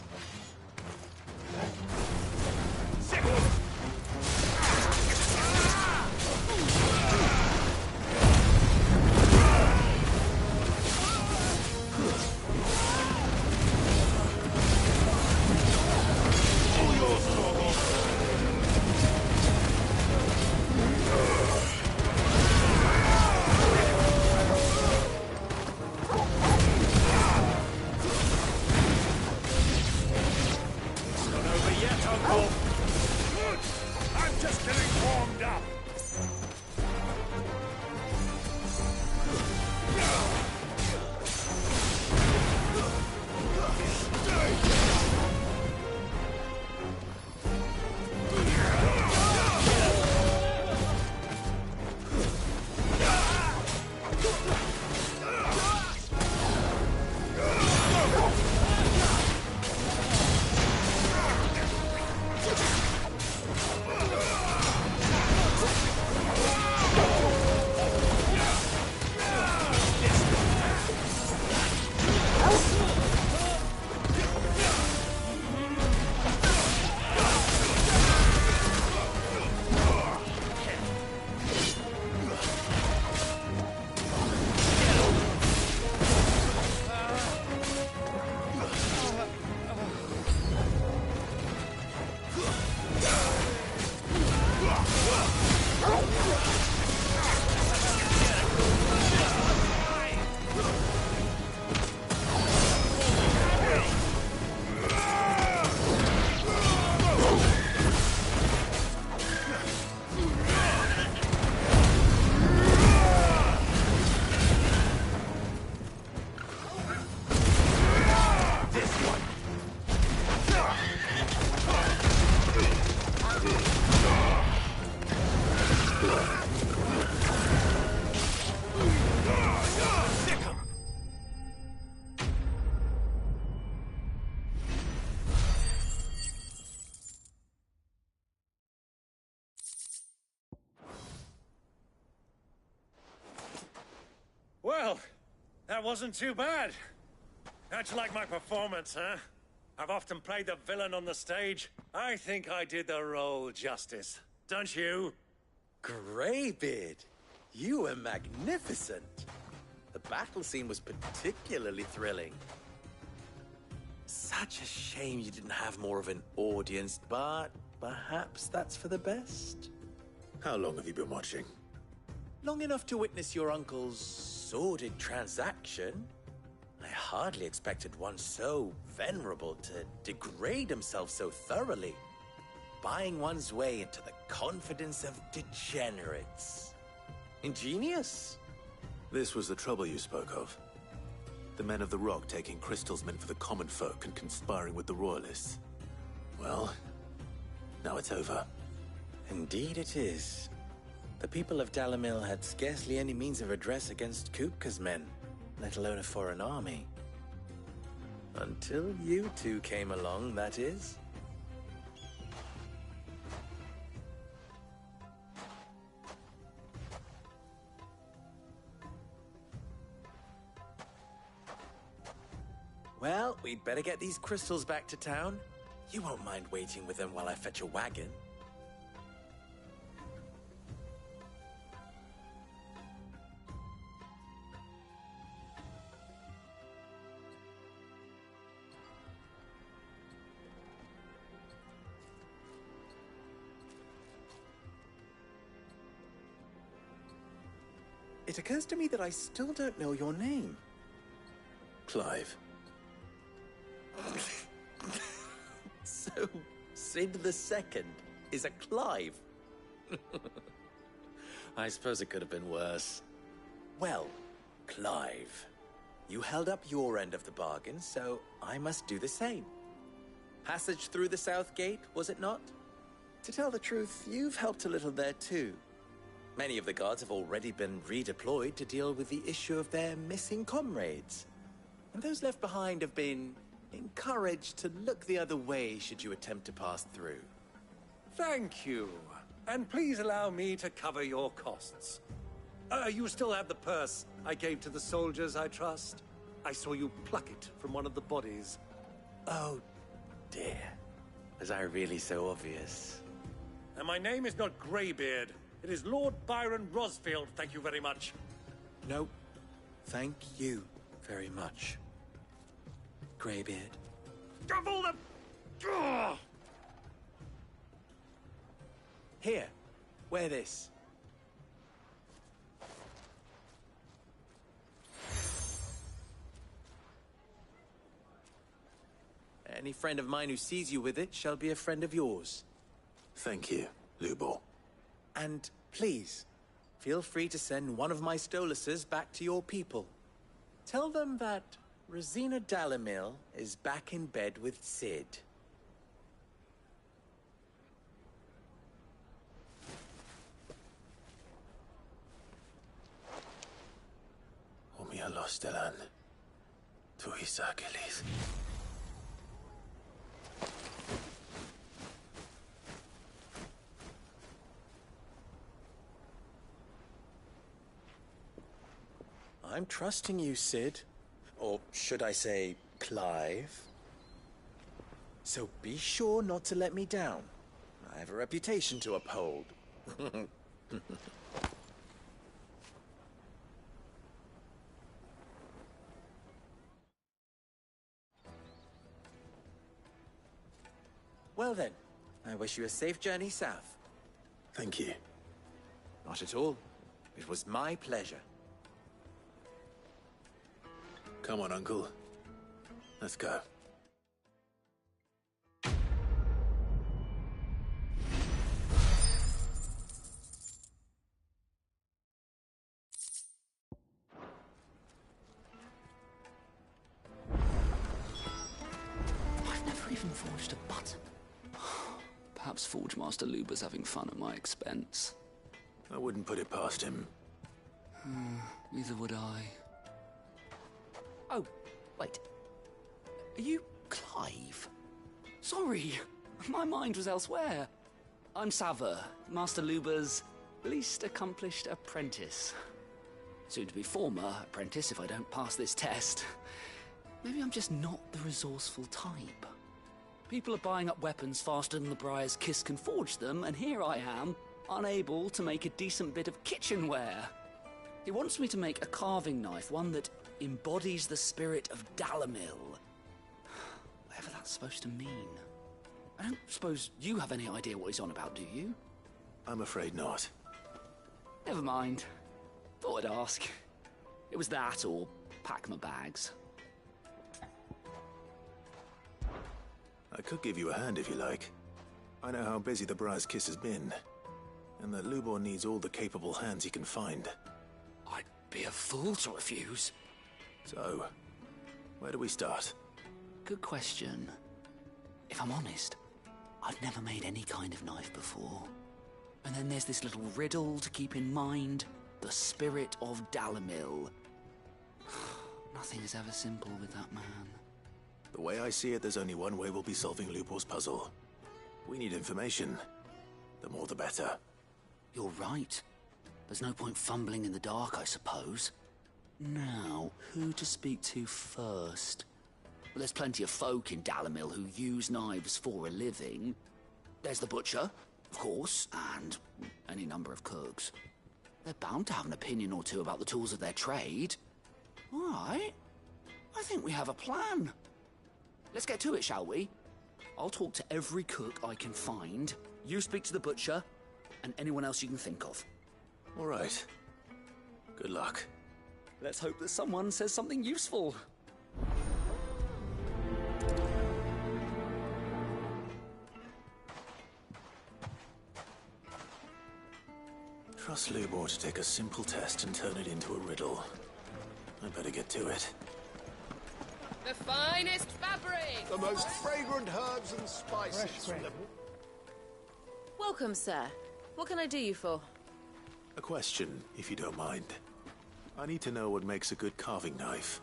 Well, that wasn't too bad. How'd you like my performance, huh? I've often played the villain on the stage. I think I did the role justice. Don't you? Greybeard, you were magnificent. The battle scene was particularly thrilling. Such a shame you didn't have more of an audience, but perhaps that's for the best. How long have you been watching? Long enough to witness your uncle's sordid transaction. I hardly expected one so venerable to degrade himself so thoroughly, buying one's way into the confidence of degenerates. Ingenious. This was the trouble you spoke of. The men of the Rock taking crystals meant for the common folk and conspiring with the Royalists. Well, now it's over. Indeed it is. The people of Dalamil had scarcely any means of redress against Kupka's men, let alone a foreign army. Until you two came along, that is. Well, we'd better get these crystals back to town. You won't mind waiting with them while I fetch a wagon. it occurs to me that I still don't know your name. Clive. So, Sid the Second is a Clive? I suppose it could have been worse. Well, Clive, you held up your end of the bargain, so I must do the same. Passage through the South Gate, was it not? To tell the truth, you've helped a little there too. Many of the guards have already been redeployed to deal with the issue of their missing comrades. And those left behind have been encouraged to look the other way should you attempt to pass through. Thank you. And please allow me to cover your costs. You still have the purse I gave to the soldiers, I trust? I saw you pluck it from one of the bodies. Oh, dear. Was I really so obvious? And my name is not Greybeard. It is Lord Byron Rosfield, thank you very much. No, thank you very much, Greybeard. Of all the... Ugh! Here, wear this. Any friend of mine who sees you with it shall be a friend of yours. Thank you, Lubor. And please, feel free to send one of my Stoluses back to your people. Tell them that Rosina Dalamil is back in bed with Sid. Omia los Delan. Tuis Achilles. I'm trusting you, Sid. Or should I say, Clive? So be sure not to let me down. I have a reputation to uphold. Well then, I wish you a safe journey south. Thank you. Not at all. It was my pleasure. Come on, Uncle. Let's go. I've never even forged a button. Perhaps Forge Master Luber's having fun at my expense. I wouldn't put it past him. Neither would I. Oh, wait. Are you Clive? Sorry, my mind was elsewhere. I'm Sava, Master Luber's least accomplished apprentice. Soon to be former apprentice if I don't pass this test. Maybe I'm just not the resourceful type. People are buying up weapons faster than the Briar's Kiss can forge them, and here I am, unable to make a decent bit of kitchenware. He wants me to make a carving knife, one that embodies the spirit of Dalamil. Whatever that's supposed to mean. I don't suppose you have any idea what he's on about, do you? I'm afraid not. Never mind. Thought I'd ask. It was that or pack my bags. I could give you a hand if you like. I know how busy the Briar's Kiss has been, and that Lubor needs all the capable hands he can find. I'd be a fool to refuse. So, where do we start? Good question. If I'm honest, I've never made any kind of knife before. And then there's this little riddle to keep in mind. The spirit of Dalamil. Nothing is ever simple with that man. The way I see it, there's only one way we'll be solving Lubor's puzzle. We need information. The more the better. You're right. There's no point fumbling in the dark, I suppose. Now, who to speak to first? Well, there's plenty of folk in Dalamil who use knives for a living. There's the butcher, of course, and any number of cooks. They're bound to have an opinion or two about the tools of their trade. All right. I think we have a plan. Let's get to it, shall we? I'll talk to every cook I can find. You speak to the butcher, and anyone else you can think of. All right. Good luck. Let's hope that someone says something useful. Trust Lubor to take a simple test and turn it into a riddle. I better get to it. The finest fabric! The most fragrant herbs and spices. Welcome, sir. What can I do you for? A question, if you don't mind. I need to know what makes a good carving knife.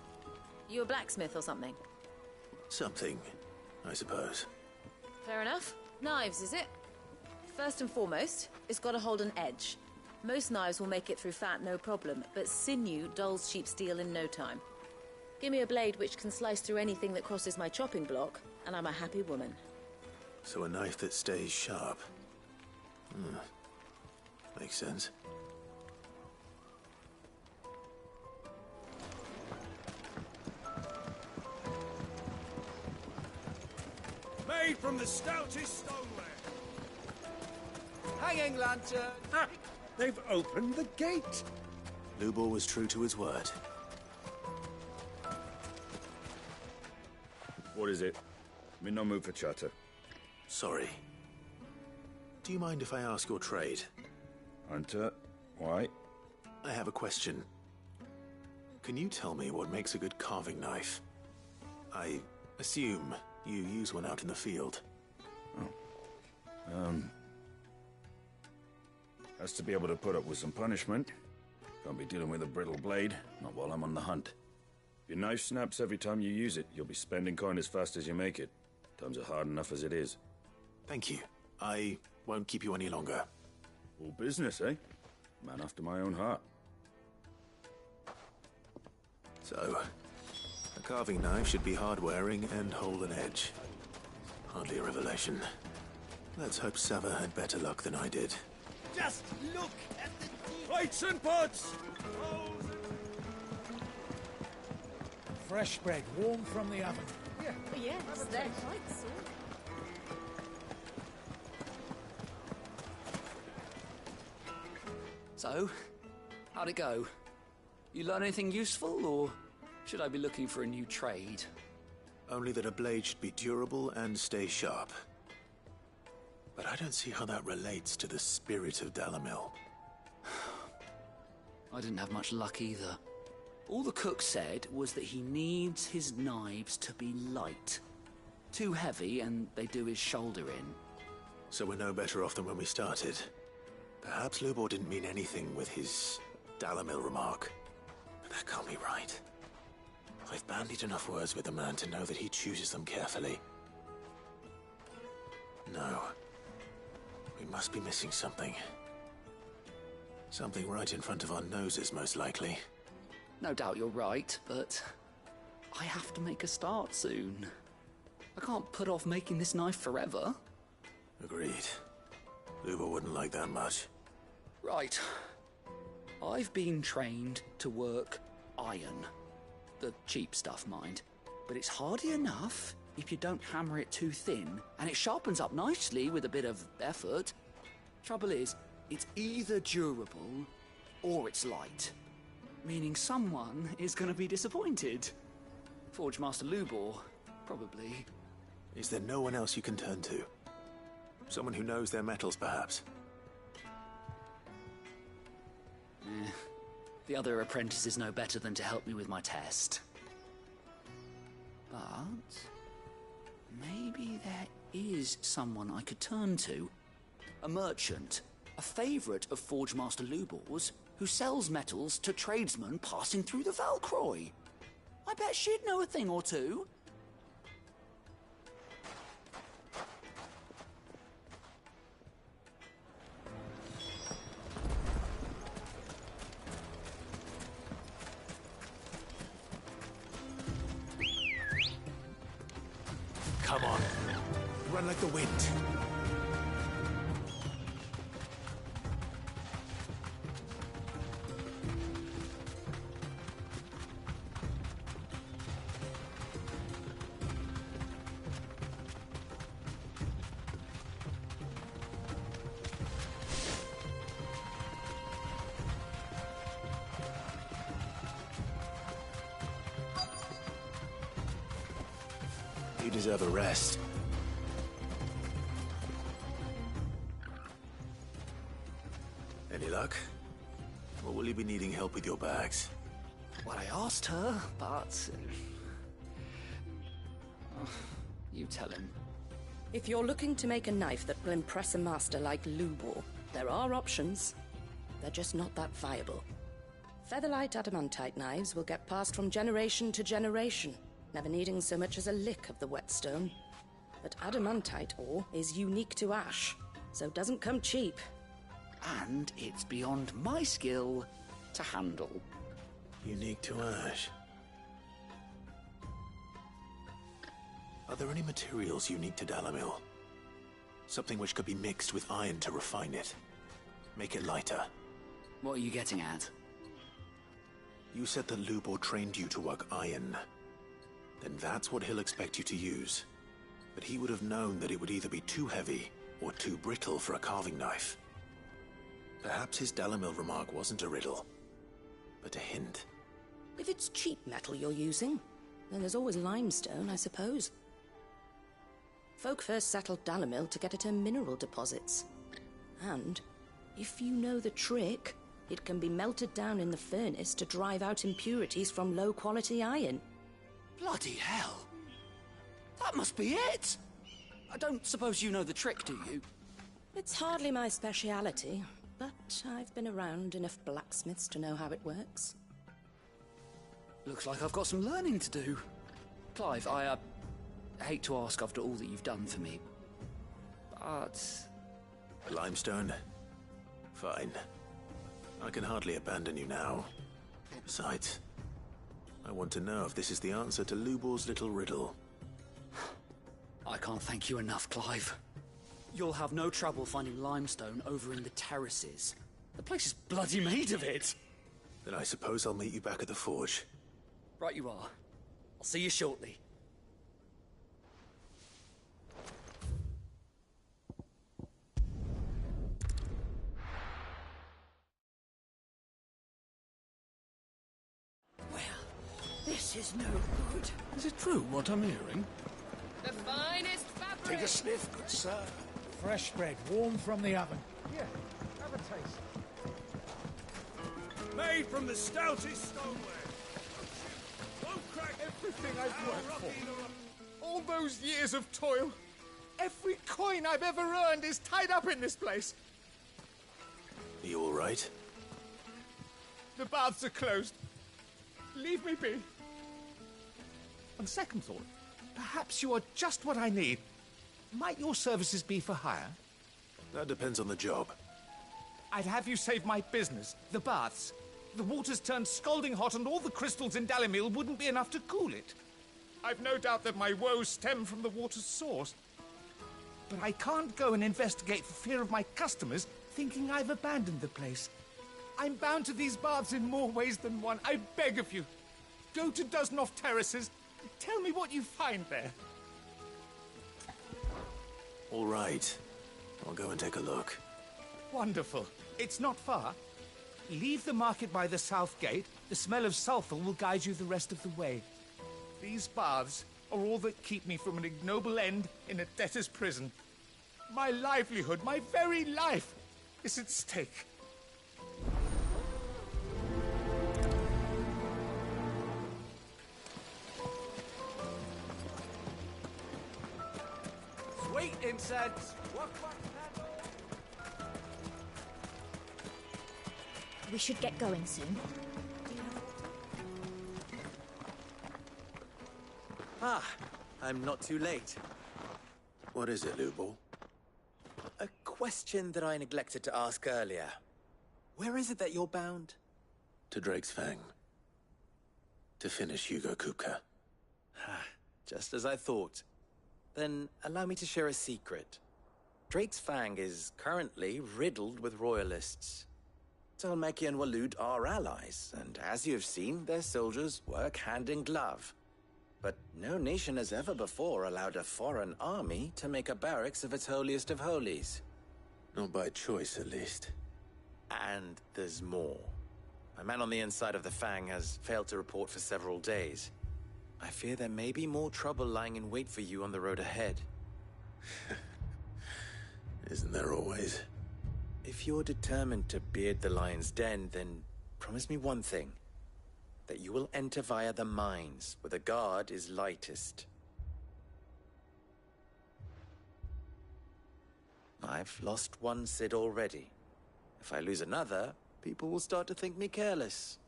You a blacksmith or something? Something, I suppose. Fair enough. Knives, is it? First and foremost, it's got to hold an edge. Most knives will make it through fat, no problem, but sinew dulls cheap steel in no time. Give me a blade which can slice through anything that crosses my chopping block, and I'm a happy woman. So a knife that stays sharp. Makes sense. Made from the stoutest stoneware. Hanging lantern! They've opened the gate! Lubor was true to his word. What is it? I'm in no mood for chatter. Sorry. Do you mind if I ask your trade? Hunter, why? I have a question. Can you tell me what makes a good carving knife? I assume you use one out in the field. Has to be able to put up with some punishment. Can't be dealing with a brittle blade, not while I'm on the hunt. If your knife snaps every time you use it, you'll be spending coin as fast as you make it. Times are hard enough as it is. Thank you. I won't keep you any longer. All business, eh? Man after my own heart. So, a carving knife should be hard-wearing and hold an edge. Hardly a revelation. Let's hope Sava had better luck than I did. Just look at the Plates and pots! fresh bread, warm from the oven. Oh, yes, they're quite soft. So, how'd it go? You learn anything useful, or should I be looking for a new trade? Only that a blade should be durable and stay sharp. But I don't see how that relates to the spirit of Dalamil. I didn't have much luck either. All the cook said was that he needs his knives to be light. Too heavy and they do his shoulder in. So we're no better off than when we started. Perhaps Lubor didn't mean anything with his Dalamil remark. But that can't be right. I've bandied enough words with the man to know that he chooses them carefully. No. We must be missing something. Something right in front of our noses, most likely. No doubt you're right, but I have to make a start soon. I can't put off making this knife forever. Agreed. Lubor wouldn't like that much. Right. I've been trained to work iron. The cheap stuff, mind. But it's hardy enough if you don't hammer it too thin, and it sharpens up nicely with a bit of effort. Trouble is, it's either durable or it's light. Meaning someone is going to be disappointed. Forge Master Lubor, probably. Is there no one else you can turn to? Someone who knows their metals, perhaps? The other apprentice is no better than to help me with my test. But maybe there is someone I could turn to. A merchant, a favourite of Forge Master Lubor's, who sells metals to tradesmen passing through the Valcroy. I bet she'd know a thing or two. Come on. Run like the wind. You deserve a rest. Any luck? Or will you be needing help with your bags? Well, I asked her, but... you tell him. If you're looking to make a knife that will impress a master like Lubor, there are options. They're just not that viable. Featherlight adamantite knives will get passed from generation to generation, never needing so much as a lick of the whetstone. But adamantite ore is unique to ash, so it doesn't come cheap. And it's beyond my skill to handle. Unique to ash. Are there any materials unique to Dalamil? Something which could be mixed with iron to refine it. Make it lighter. What are you getting at? You said that Lubor trained you to work iron. Then that's what he'll expect you to use. But he would have known that it would either be too heavy or too brittle for a carving knife. Perhaps his Dalamil remark wasn't a riddle, but a hint. If it's cheap metal you're using, then there's always limestone, I suppose. Folk first settled Dalamil to get at her mineral deposits. And, if you know the trick, it can be melted down in the furnace to drive out impurities from low-quality iron. Bloody hell! That must be it! I don't suppose you know the trick, do you? It's hardly my speciality, but I've been around enough blacksmiths to know how it works. Looks like I've got some learning to do. Clive, I hate to ask after all that you've done for me, but... Limestone? Fine. I can hardly abandon you now. Besides, I want to know if this is the answer to Lubor's little riddle. I can't thank you enough, Clive. You'll have no trouble finding limestone over in the terraces. The place is bloody made of it. Then I suppose I'll meet you back at the forge. Right you are. I'll see you shortly. This is no good. Is it true what I'm hearing? The finest fabric! Take a sniff, good sir. Fresh bread, warm from the oven. Here, have a taste. Made from the stoutest stoneware. Won't crack Everything I've worked for. All those years of toil. Every coin I've ever earned is tied up in this place. Are you all right? The baths are closed. Leave me be. On second thought, perhaps you are just what I need. Might your services be for hire? That depends on the job. I'd have you save my business, the baths. The water's turned scalding hot and all the crystals in Dalamil wouldn't be enough to cool it. I've no doubt that my woes stem from the water's source. But I can't go and investigate for fear of my customers thinking I've abandoned the place. I'm bound to these baths in more ways than one. I beg of you. Go to Dusnoff Terraces. Tell me what you find there. All right. I'll go and take a look. Wonderful. It's not far. Leave the market by the south gate. The smell of sulfur will guide you the rest of the way. These baths are all that keep me from an ignoble end in a debtor's prison. My livelihood, my very life, is at stake. Sweet incense! We should get going soon. Ah, I'm not too late. What is it, Lubor? A question that I neglected to ask earlier. Where is it that you're bound? To Drake's Fang. To finish Hugo Kupka. Just as I thought. Then allow me to share a secret. Drake's Fang is currently riddled with royalists. Talmeki and Walud are allies, and as you've seen, their soldiers work hand in glove. But no nation has ever before allowed a foreign army to make a barracks of its holiest of holies. Not by choice, at least. And there's more. A man on the inside of the Fang has failed to report for several days. I fear there may be more trouble lying in wait for you on the road ahead. Isn't there always? If you're determined to beard the lion's den, then promise me one thing. That you will enter via the mines, where the guard is lightest. I've lost one Cid already. If I lose another, people will start to think me careless.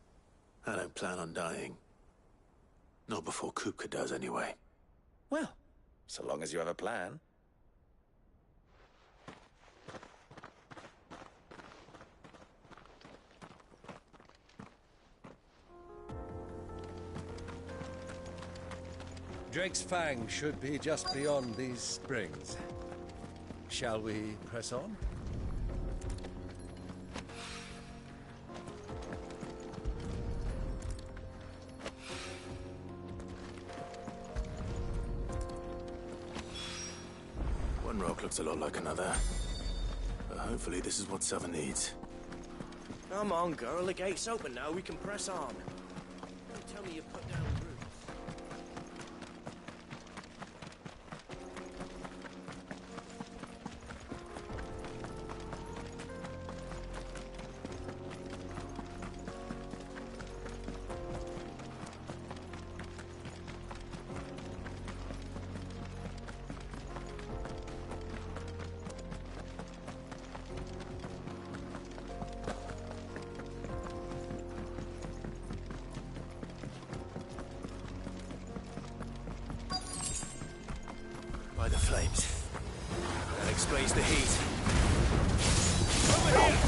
I don't plan on dying. Not before Kupka does, anyway. Well, so long as you have a plan. Drake's Fang should be just beyond these springs. Shall we press on? One rock looks a lot like another. But hopefully this is what Sava needs. Come on, girl. The gate's open now. We can press on. Don't tell me you put down roots. By the flames. That explains the heat. Over here!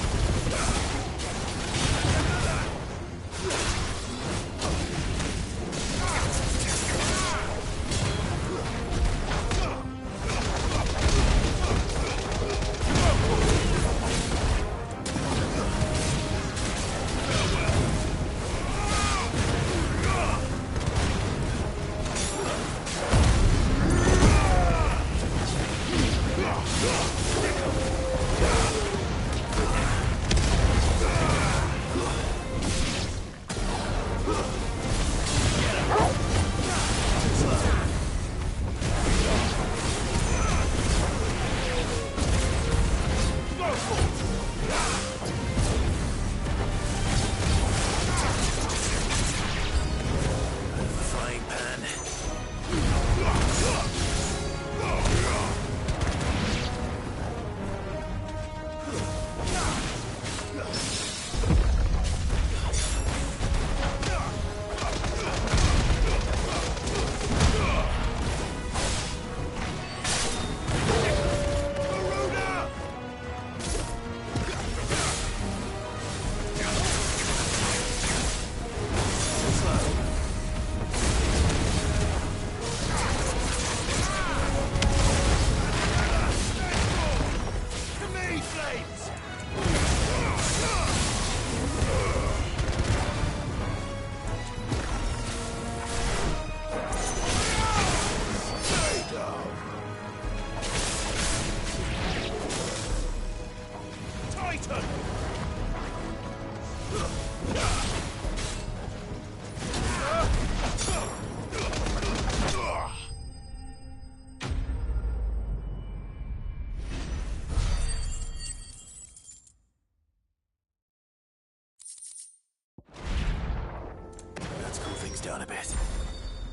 Let's cool things down a bit.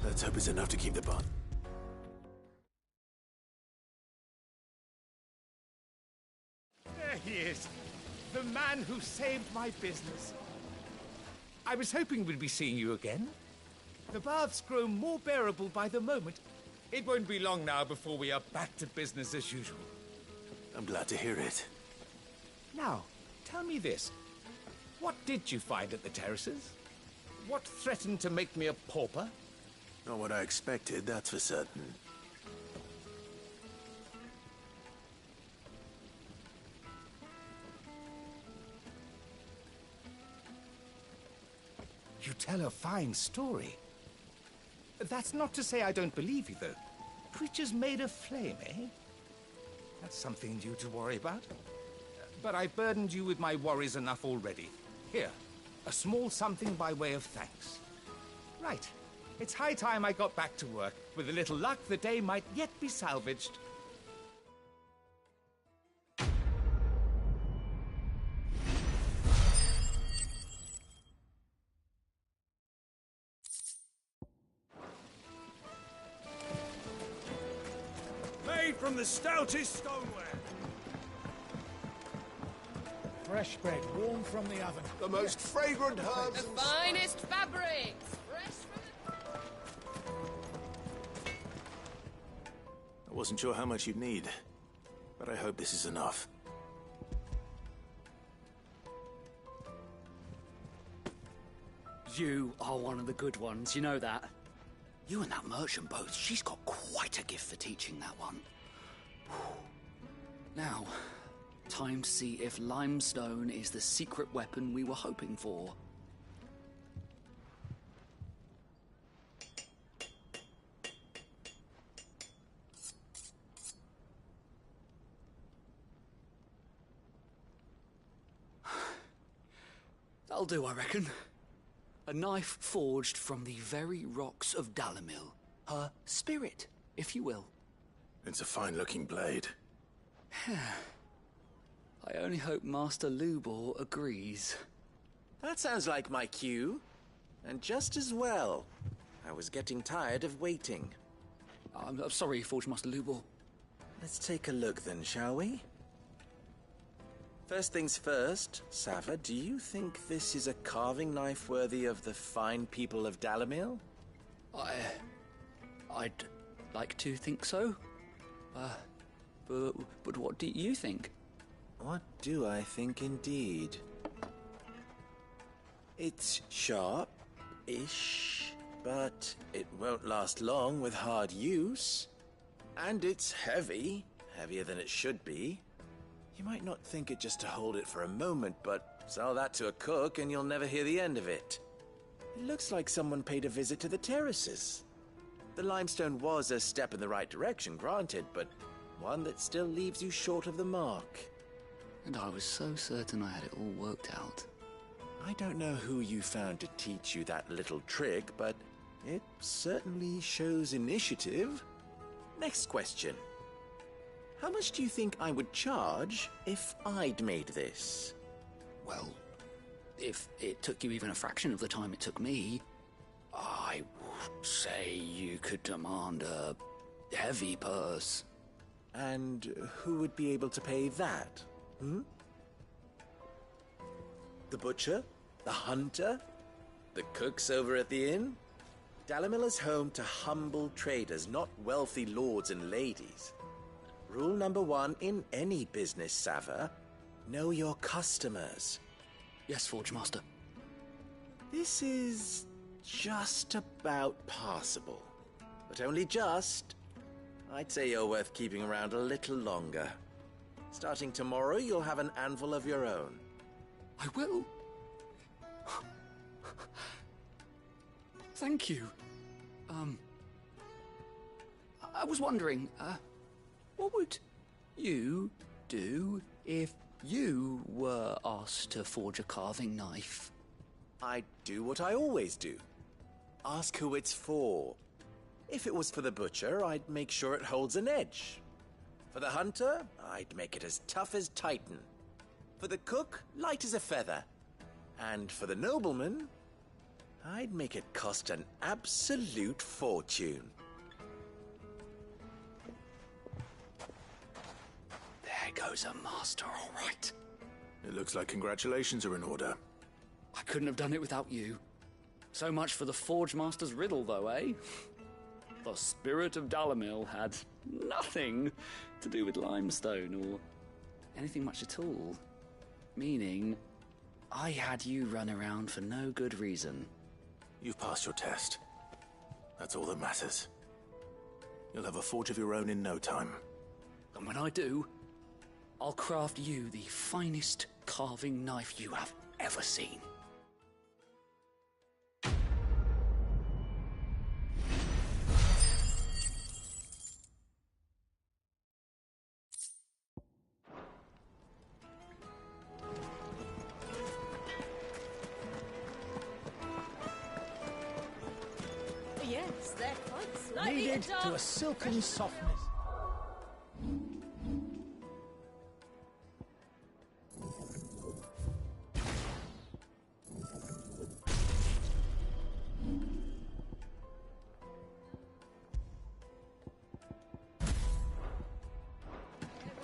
Let's hope it's enough to keep the bond. There he is. The man who saved my business. I was hoping we'd be seeing you again. The baths grow more bearable by the moment. It won't be long now before we are back to business as usual. I'm glad to hear it. Now, tell me this. What did you find at the terraces? What threatened to make me a pauper? Not what I expected, that's for certain. You tell a fine story. That's not to say I don't believe you, though. Creatures made of flame, eh? That's something new to worry about. But I burdened you with my worries enough already. Here, a small something by way of thanks. Right. It's high time I got back to work. With a little luck, the day might yet be salvaged. Made from the stoutest stoneware. Fresh bread, warm from the oven. The most fragrant herbs. The finest fabrics. Fresh I wasn't sure how much you'd need, but I hope this is enough. You are one of the good ones, you know that? You and that merchant both, she's got quite a gift for teaching that one. Now, time to see if limestone is the secret weapon we were hoping for. That'll do, I reckon. A knife forged from the very rocks of Dalimil. Her spirit, if you will. It's a fine-looking blade. I only hope Master Lubor agrees. That sounds like my cue. And just as well. I was getting tired of waiting. I'm sorry, Forge Master Lubor. Let's take a look then, shall we? First things first, Sava, do you think this is a carving knife worthy of the fine people of Dalimil? I'd like to think so. But what do you think? What do I think indeed? It's sharp-ish, but it won't last long with hard use. And it's heavy, heavier than it should be. You might not think it just to hold it for a moment, but sell that to a cook and you'll never hear the end of it. It looks like someone paid a visit to the terraces. The limestone was a step in the right direction, granted, but one that still leaves you short of the mark. And I was so certain I had it all worked out. I don't know who you found to teach you that little trick, but it certainly shows initiative. Next question. How much do you think I would charge if I'd made this? Well, if it took you even a fraction of the time it took me, I would say you could demand a heavy purse. And who would be able to pay that? The butcher? The hunter? The cooks over at the inn? Dalimil is home to humble traders, not wealthy lords and ladies. Rule number 1 in any business, Sava, know your customers. Yes, Forge Master. This is just about passable. But only just. I'd say you're worth keeping around a little longer. Starting tomorrow, you'll have an anvil of your own. I will. Thank you. I was wondering, what would you do if you were asked to forge a carving knife? I'd do what I always do. Ask who it's for. If it was for the butcher, I'd make sure it holds an edge. For the hunter, I'd make it as tough as Titan. For the cook, light as a feather. And for the nobleman, I'd make it cost an absolute fortune. There goes a master, all right. It looks like congratulations are in order. I couldn't have done it without you. So much for the Forge Master's riddle, though, eh? The spirit of Dalimil had nothing to do with limestone or anything much at all. Meaning, I had you run around for no good reason. You've passed your test. That's all that matters. You'll have a forge of your own in no time. And when I do, I'll craft you the finest carving knife you have ever seen. naked to a silken softness.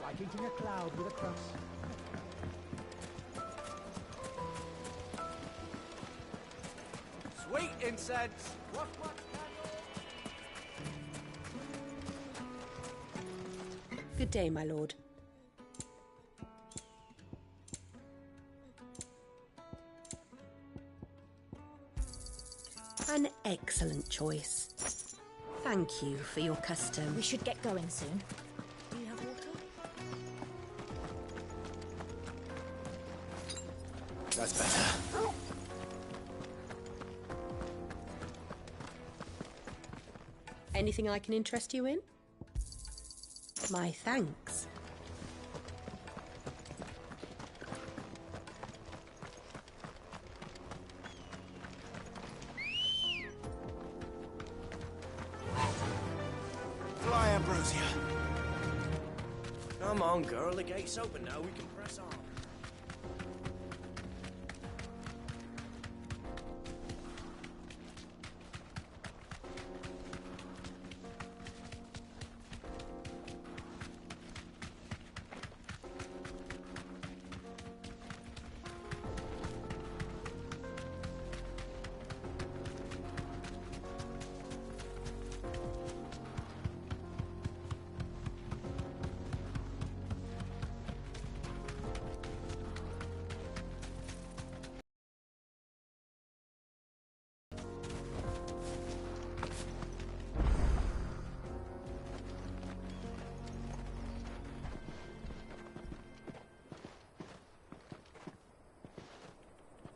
Like eating a cloud with a crust. Sweet incense! Good day, my lord. An excellent choice. Thank you for your custom. We should get going soon. Do you have water? That's better. Anything I can interest you in? My thanks. Fly, Ambrosia. Come on, girl. The gate's open now. We can press on.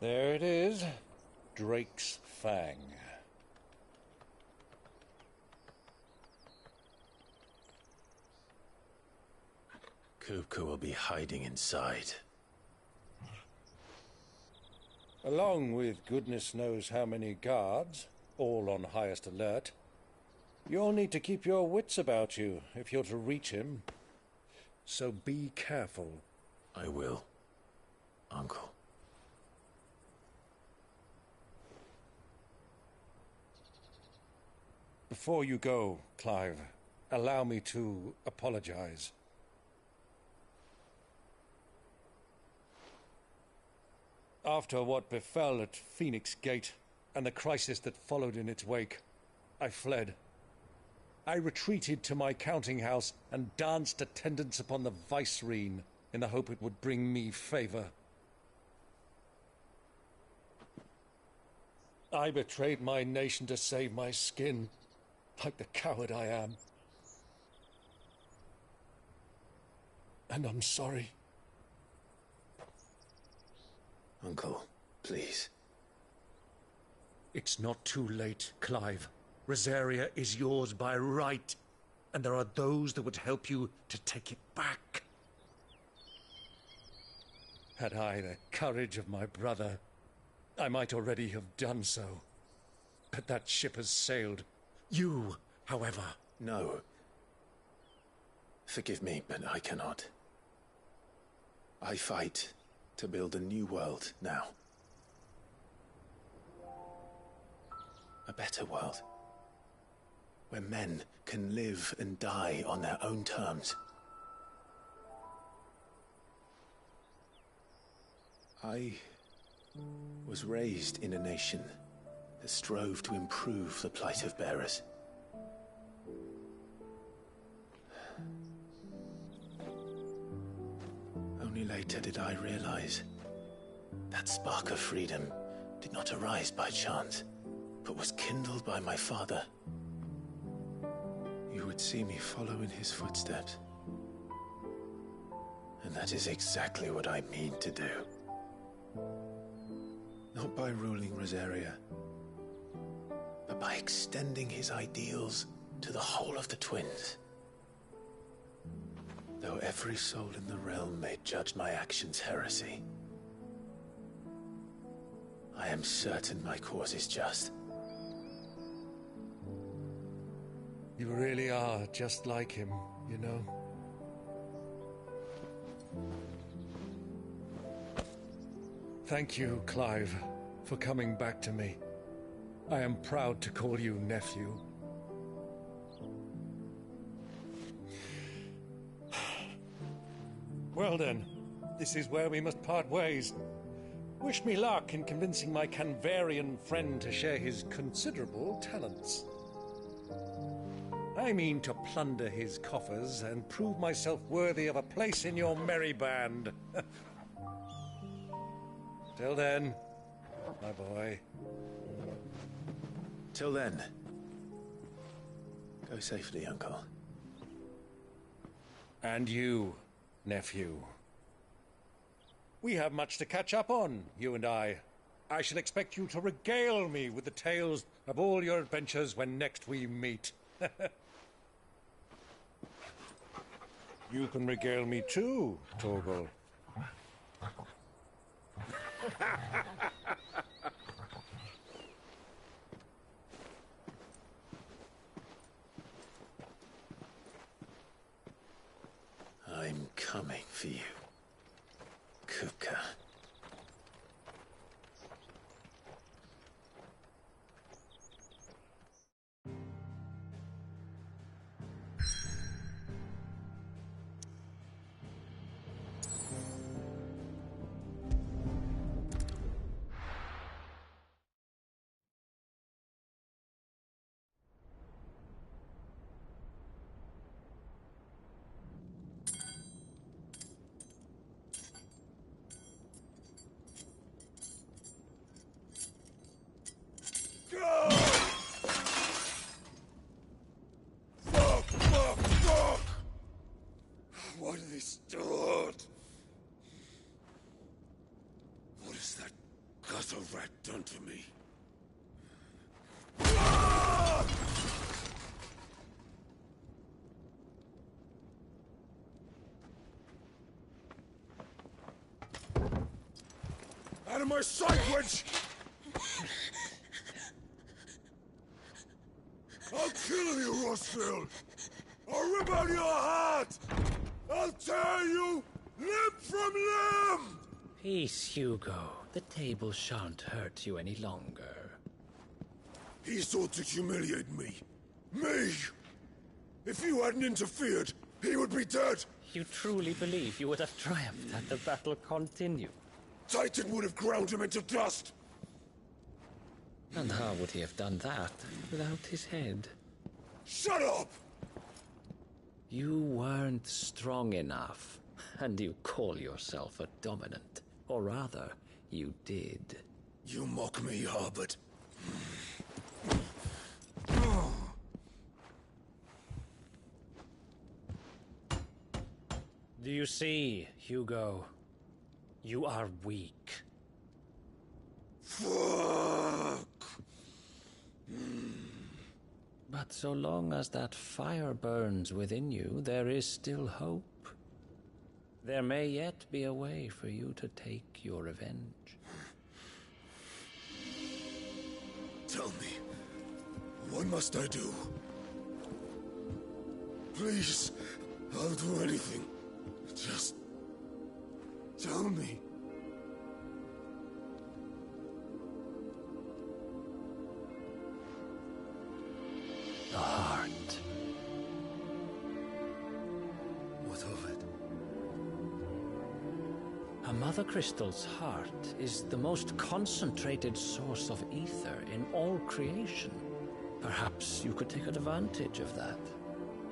There it is. Drake's Fang. Kupka will be hiding inside. Along with goodness knows how many guards, all on highest alert. You'll need to keep your wits about you if you're to reach him. So be careful. I will, Uncle. Before you go, Clive, allow me to apologize. After what befell at Phoenix Gate and the crisis that followed in its wake, I fled. I retreated to my counting house and danced attendance upon the vicereine in the hope it would bring me favor. I betrayed my nation to save my skin, like the coward I am. And I'm sorry. Uncle, please. It's not too late, Clive. Rosaria is yours by right, and there are those that would help you to take it back. Had I the courage of my brother, I might already have done so. But that ship has sailed. You, however... No. Forgive me, but I cannot. I fight to build a new world now. A better world. Where men can live and die on their own terms. I was raised in a nation that strove to improve the plight of bearers. Only later did I realize that spark of freedom did not arise by chance, but was kindled by my father. You would see me follow in his footsteps. And that is exactly what I mean to do. Not by ruling Rosaria, but by extending his ideals to the whole of the twins. Though every soul in the realm may judge my actions heresy, I am certain my cause is just. You really are just like him, you know? Thank you, Clive, for coming back to me. I am proud to call you nephew. Well then, this is where we must part ways. Wish me luck in convincing my Canvarian friend to share his considerable talents. I mean to plunder his coffers and prove myself worthy of a place in your merry band. Till then, my boy. Till then, go safely, Uncle. And you, nephew. We have much to catch up on, you and I. I shall expect you to regale me with the tales of all your adventures when next we meet. You can regale me too, Torgal. I'm coming for you, Kupka. What have they start? What has that gutter rat done to me? Out of my sight, witch! I'll kill you, Rossfield! I'll rip out your heart! I'll tear you limb from limb! Peace, Hugo. The table shan't hurt you any longer. He sought to humiliate me. Me! If you hadn't interfered, he would be dead! You truly believe you would have triumphed had the battle continued? Titan would have ground him into dust! And how would he have done that without his head? Shut up! You weren't strong enough, and you call yourself a dominant. Or rather, you did. You mock me, Harbert. Do you see, Hugo? You are weak. Fuck! But so long as that fire burns within you, there is still hope. There may yet be a way for you to take your revenge. Tell me, what must I do? Please, I'll do anything. Just tell me. The heart. What of it? A Mother Crystal's heart is the most concentrated source of ether in all creation. Perhaps you could take advantage of that.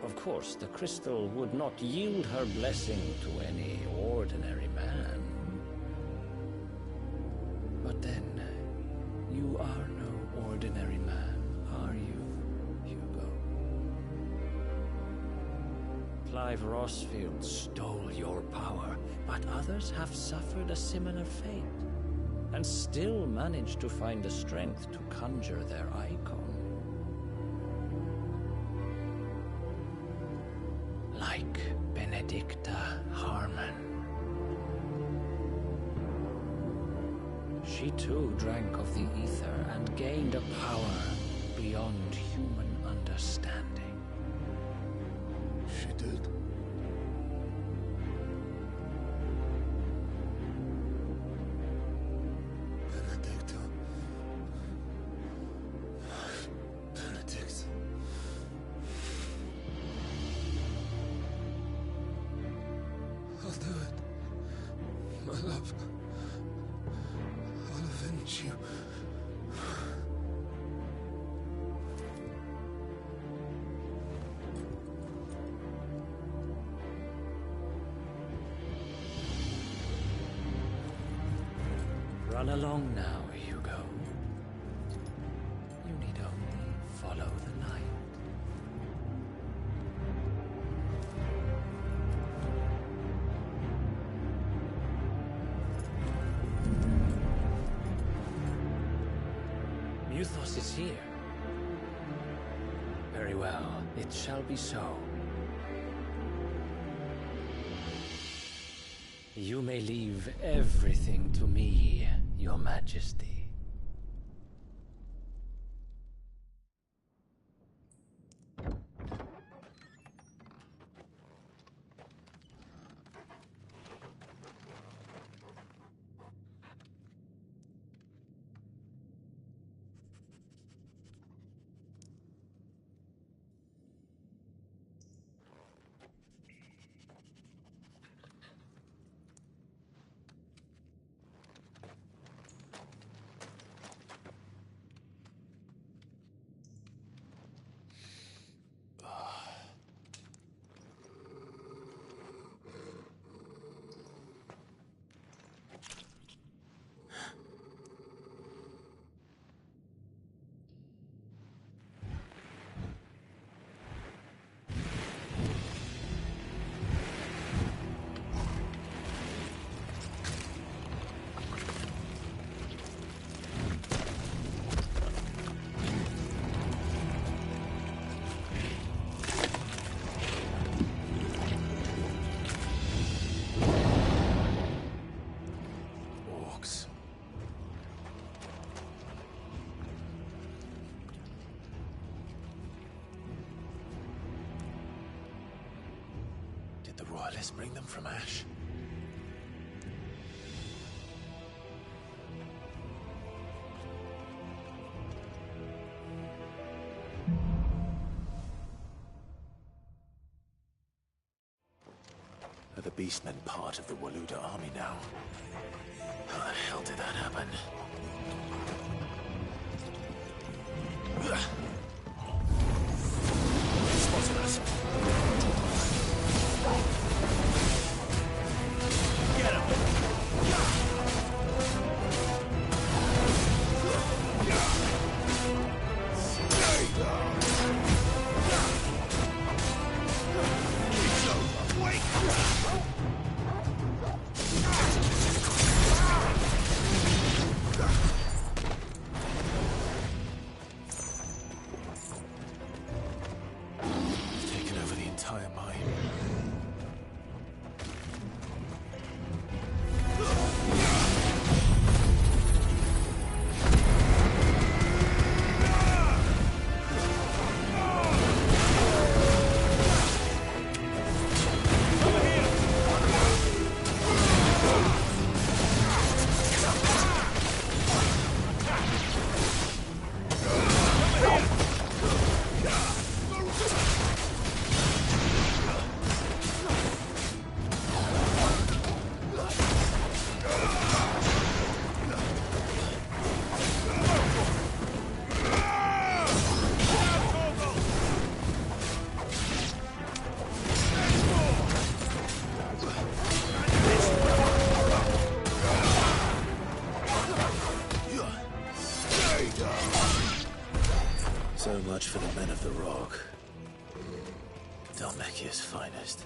Of course, the crystal would not yield her blessing to any ordinary man. But then, you are no ordinary man, are you, Hugo? Clive Rossfield stole your power, but others have suffered a similar fate, and still managed to find the strength to conjure their icon. Like Benedicta Harmon. She too drank of the ether and gained a power beyond human understanding. My love, I'll avenge you. Run along now, Hugo. You need only follow the light. Muthos is here. Very well, it shall be so. You may leave everything to me, Your Majesty. Royalists bring them from Ash? Are the Beastmen part of the Waluda army now? How the hell did that happen? Spotted us. Get him! Taken over the entire mine. So much for the men of the Rock. Dhalmekia's finest.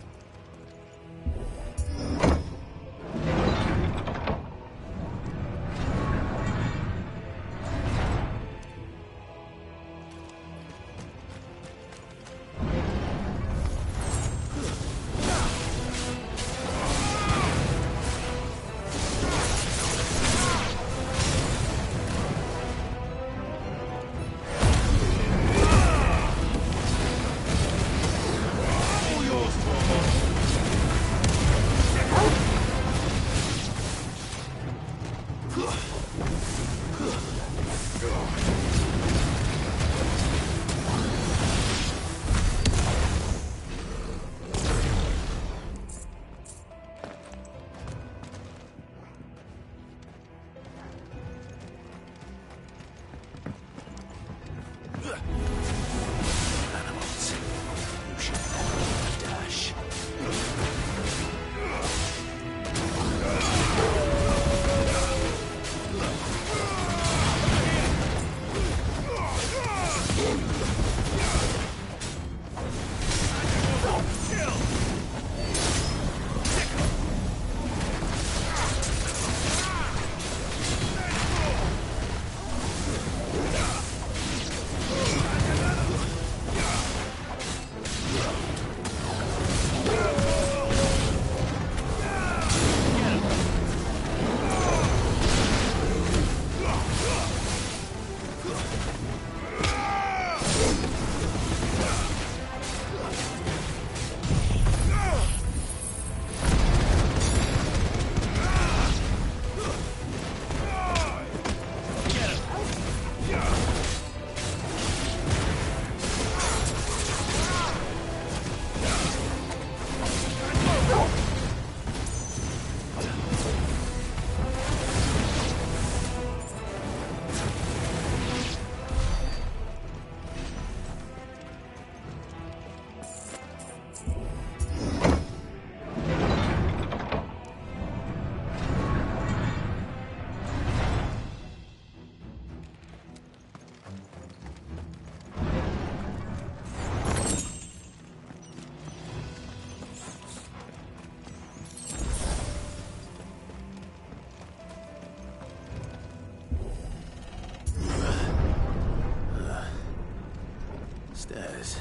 Stairs.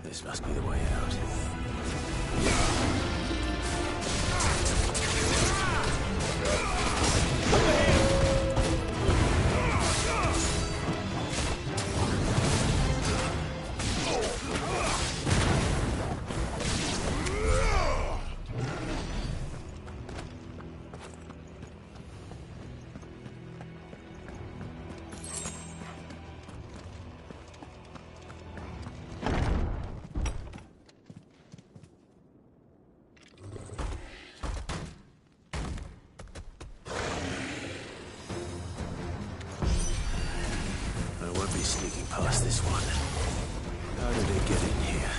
This must be the way out. Sneaking past this one. How did it get in here?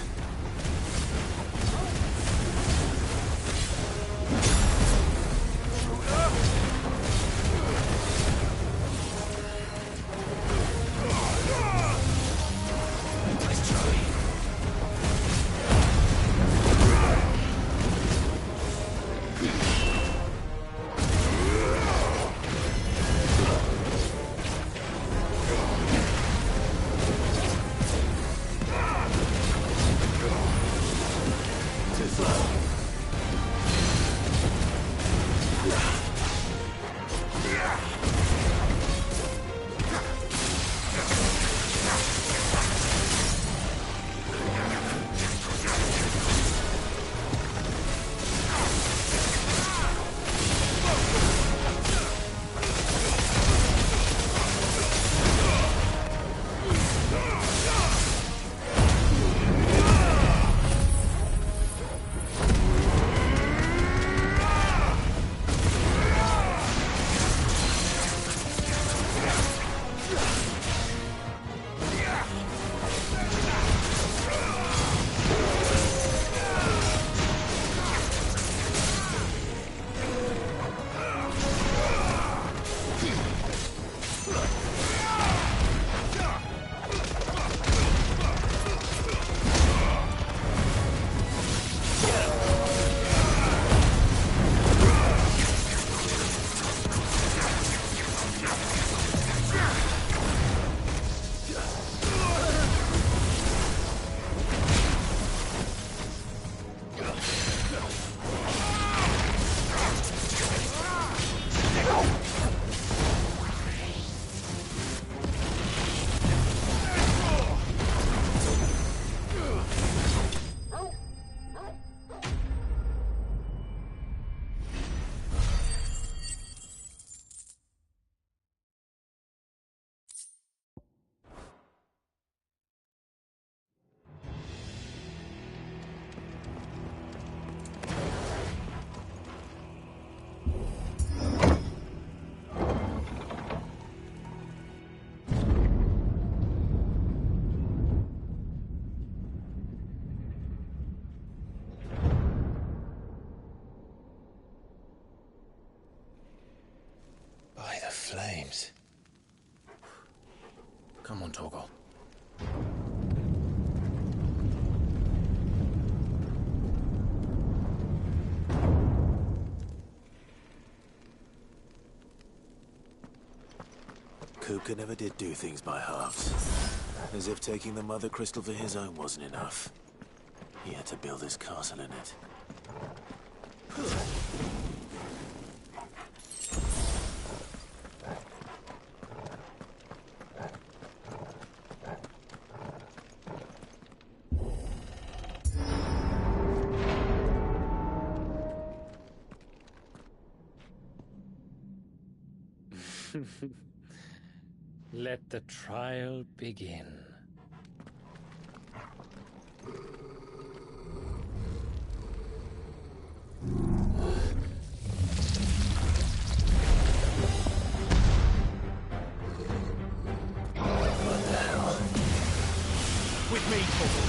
Flames. Come on, Torgal. Kupka never did do things by halves. As if taking the Mother Crystal for his own wasn't enough. He had to build his castle in it. Let the trial begin. What the hell? With me, Torgal.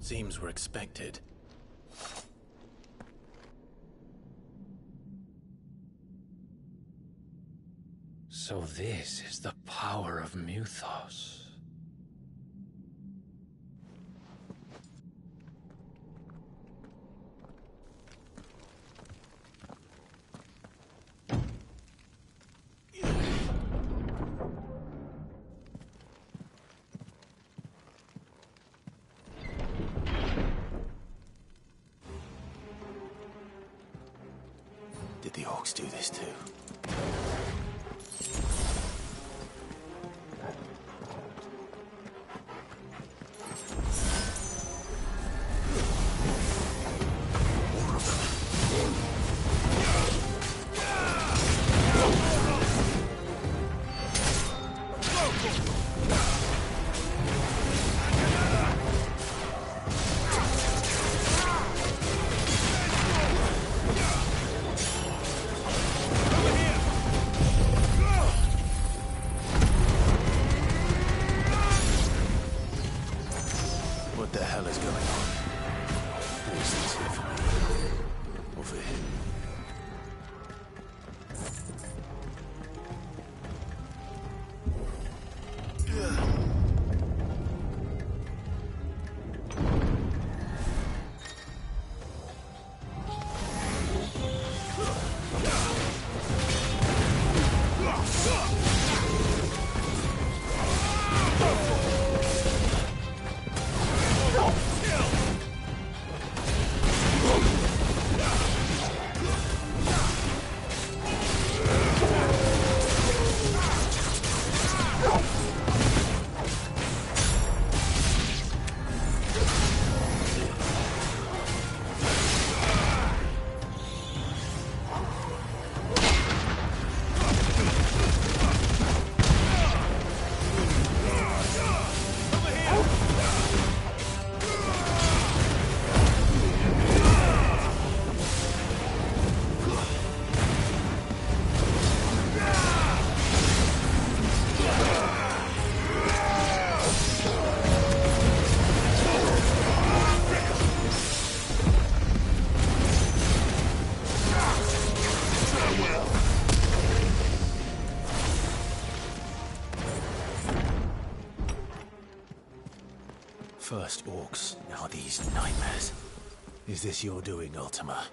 Seems we're expected. So this is the power of Muthos. Did the orcs do this too? What the hell is going on? Is this here for me? Or for him? First orcs, now these nightmares. Is this your doing, Ultima?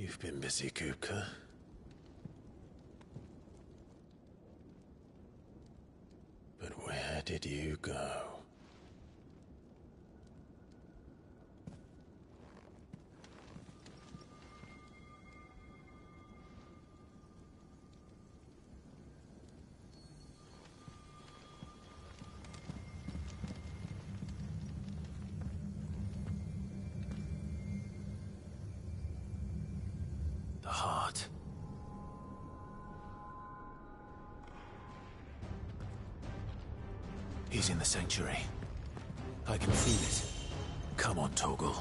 You've been busy, Kupka. But where did you go? activity in the sanctuary. I can feel it. Come on, Torgal.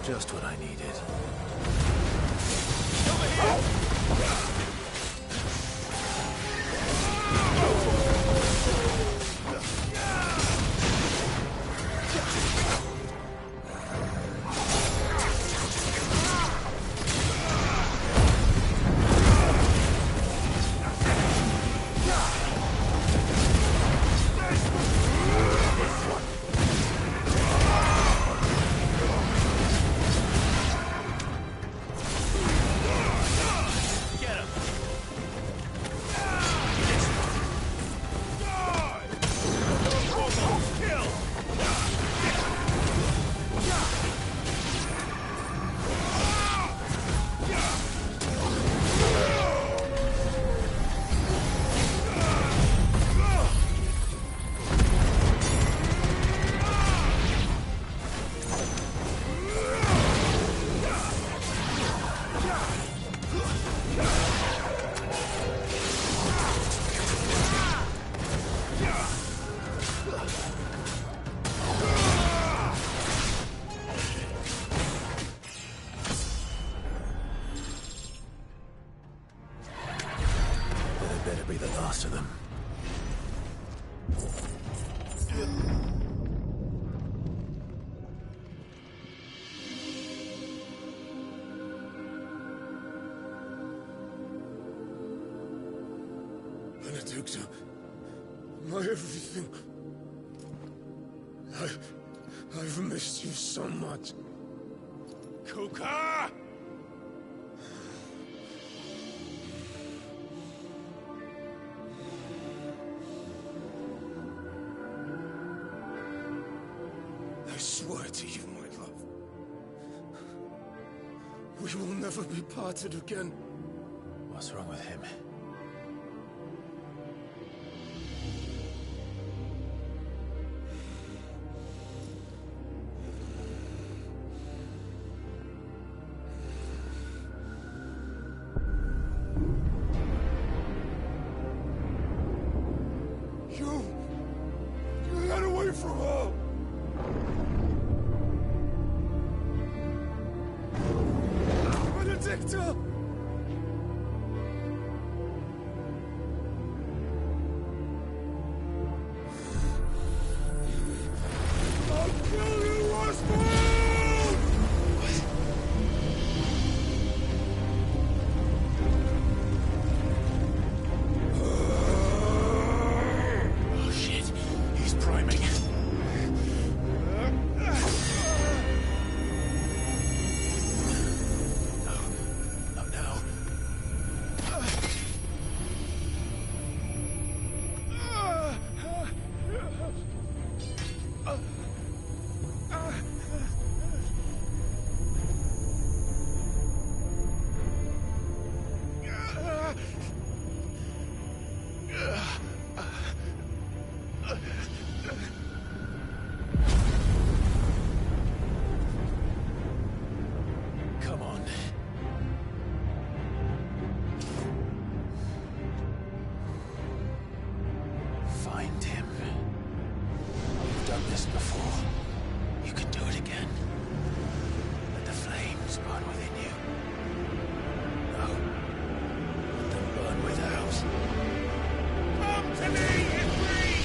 Just what I needed. Over here! Benedicta, my everything. I've missed you so much. Kuka! I swear to you, my love, we will never be parted again. What's wrong with him? You got away from her! Benedicta! I'll kill you, Roswell! Oh shit, he's priming. Not now. Come on. Find him. You've done this before. You can do it again. Let the flames burn within you. No. Let them burn without. Come to me, Ifrit!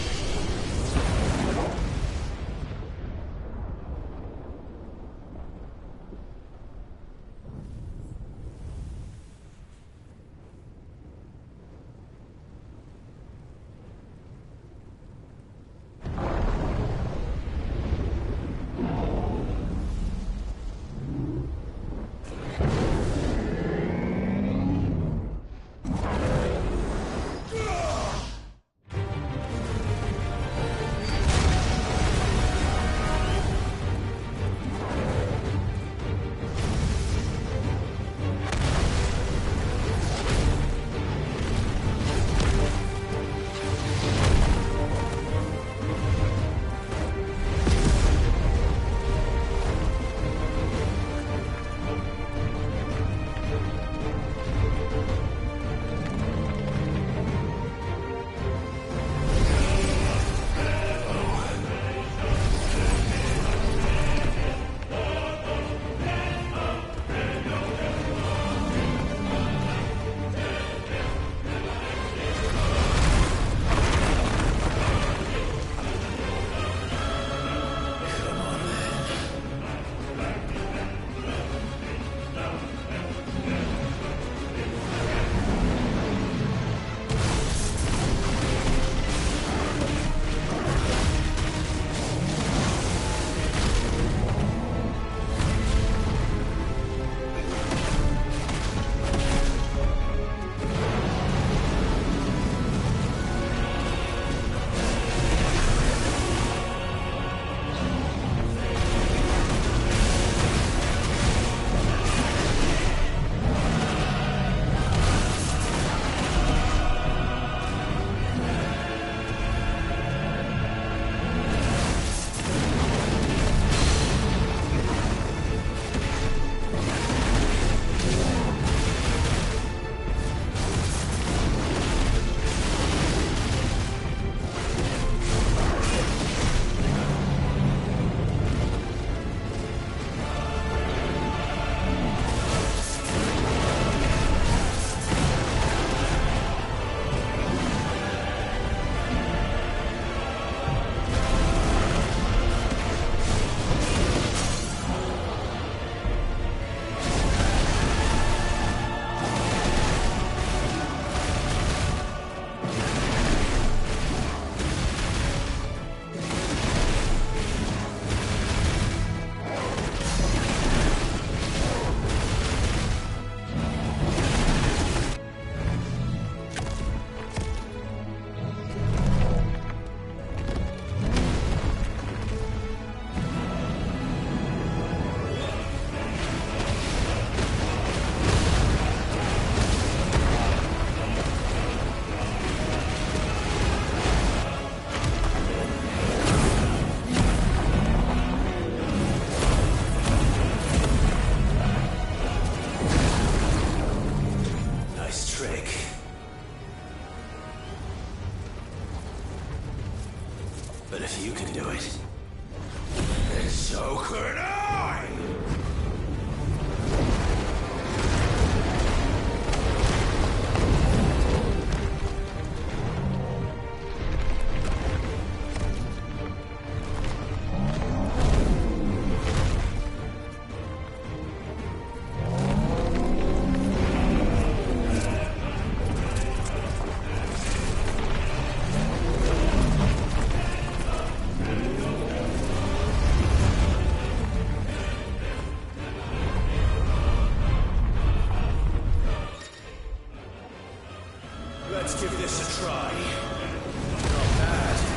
But if you can do it, then so could I! Let's give this a try. Not bad.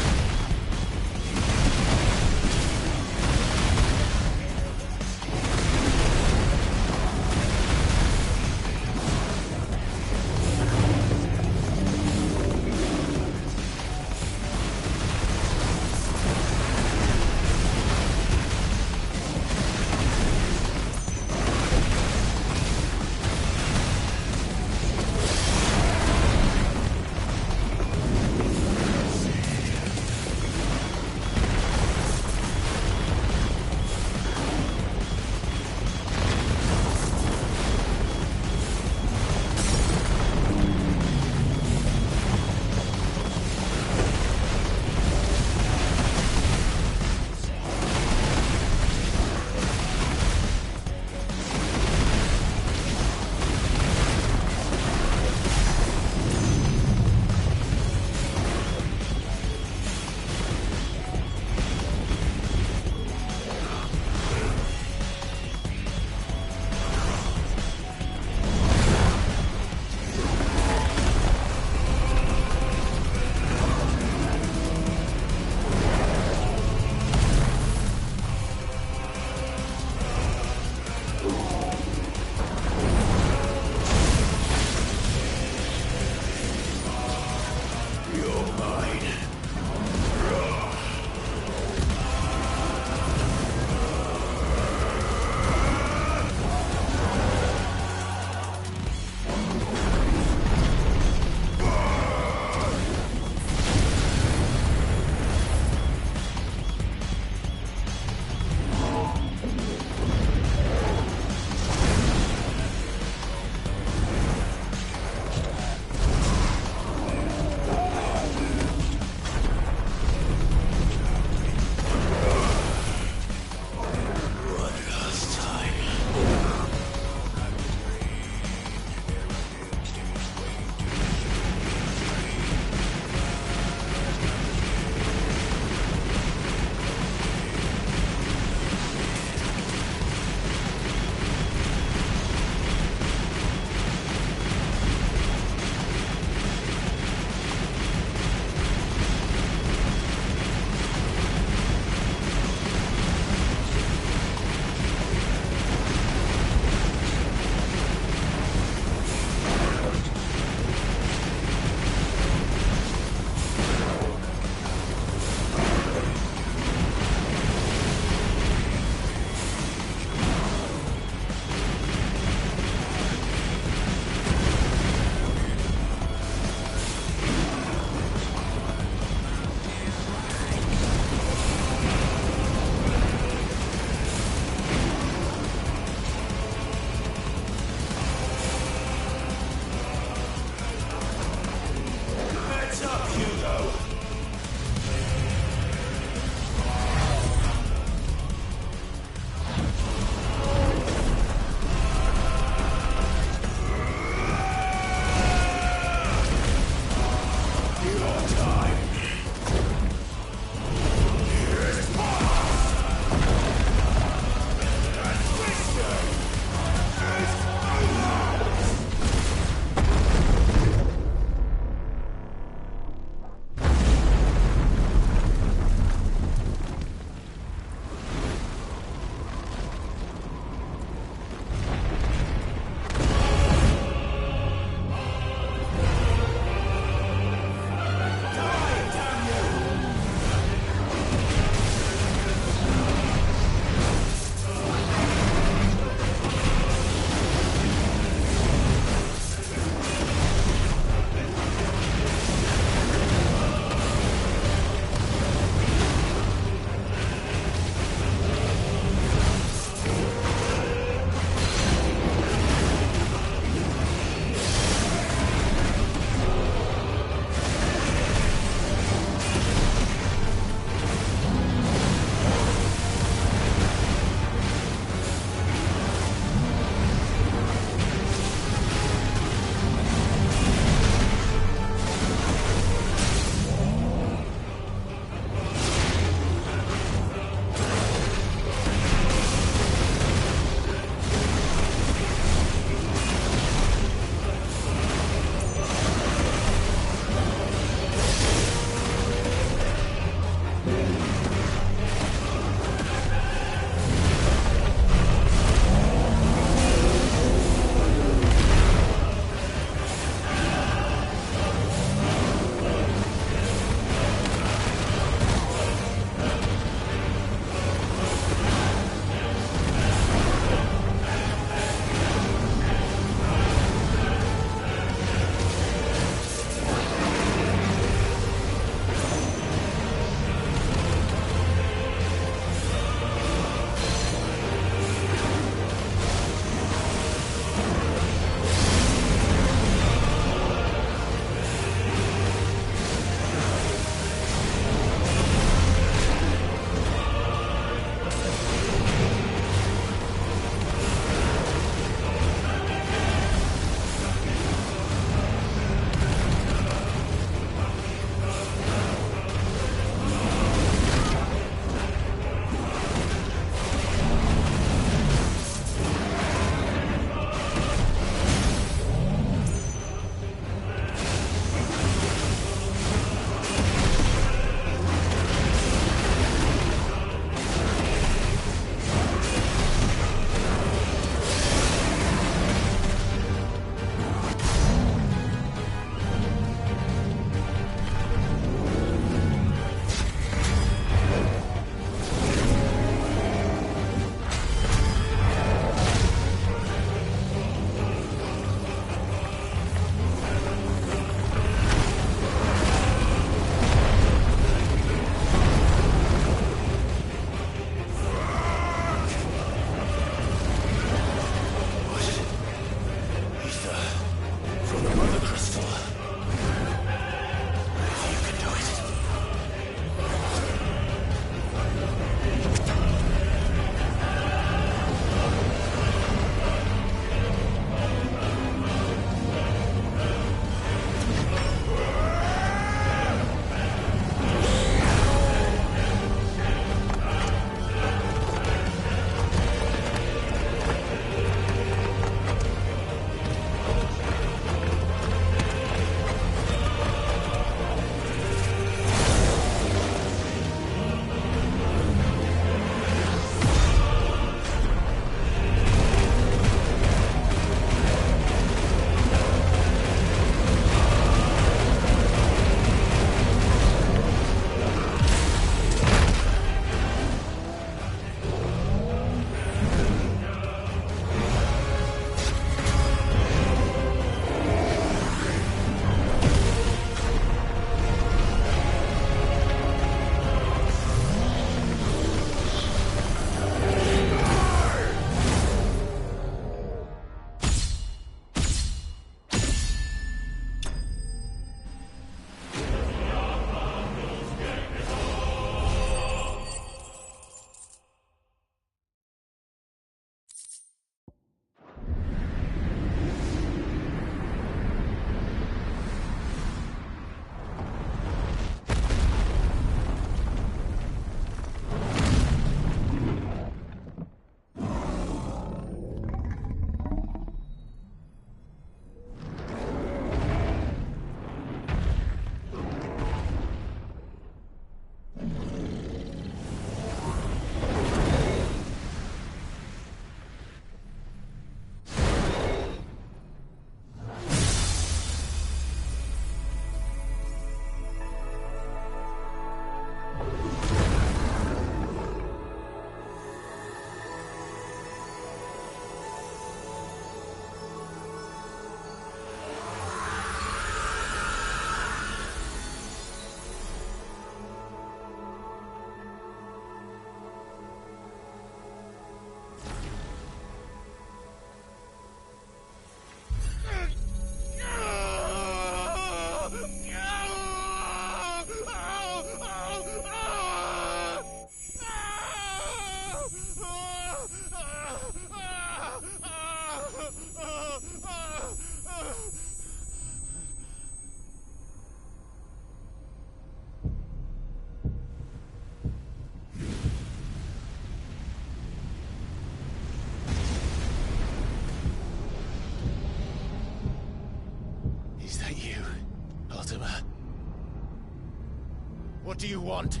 What do you want?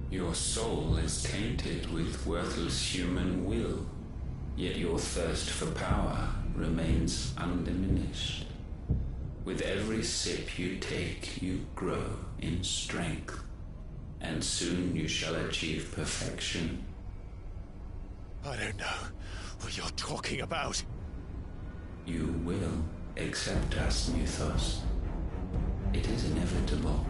Your soul is tainted with worthless human will, yet your thirst for power remains undiminished. With every sip you take, you grow in strength, and soon you shall achieve perfection. I don't know what you're talking about. You will accept us, Mythos. It is inevitable.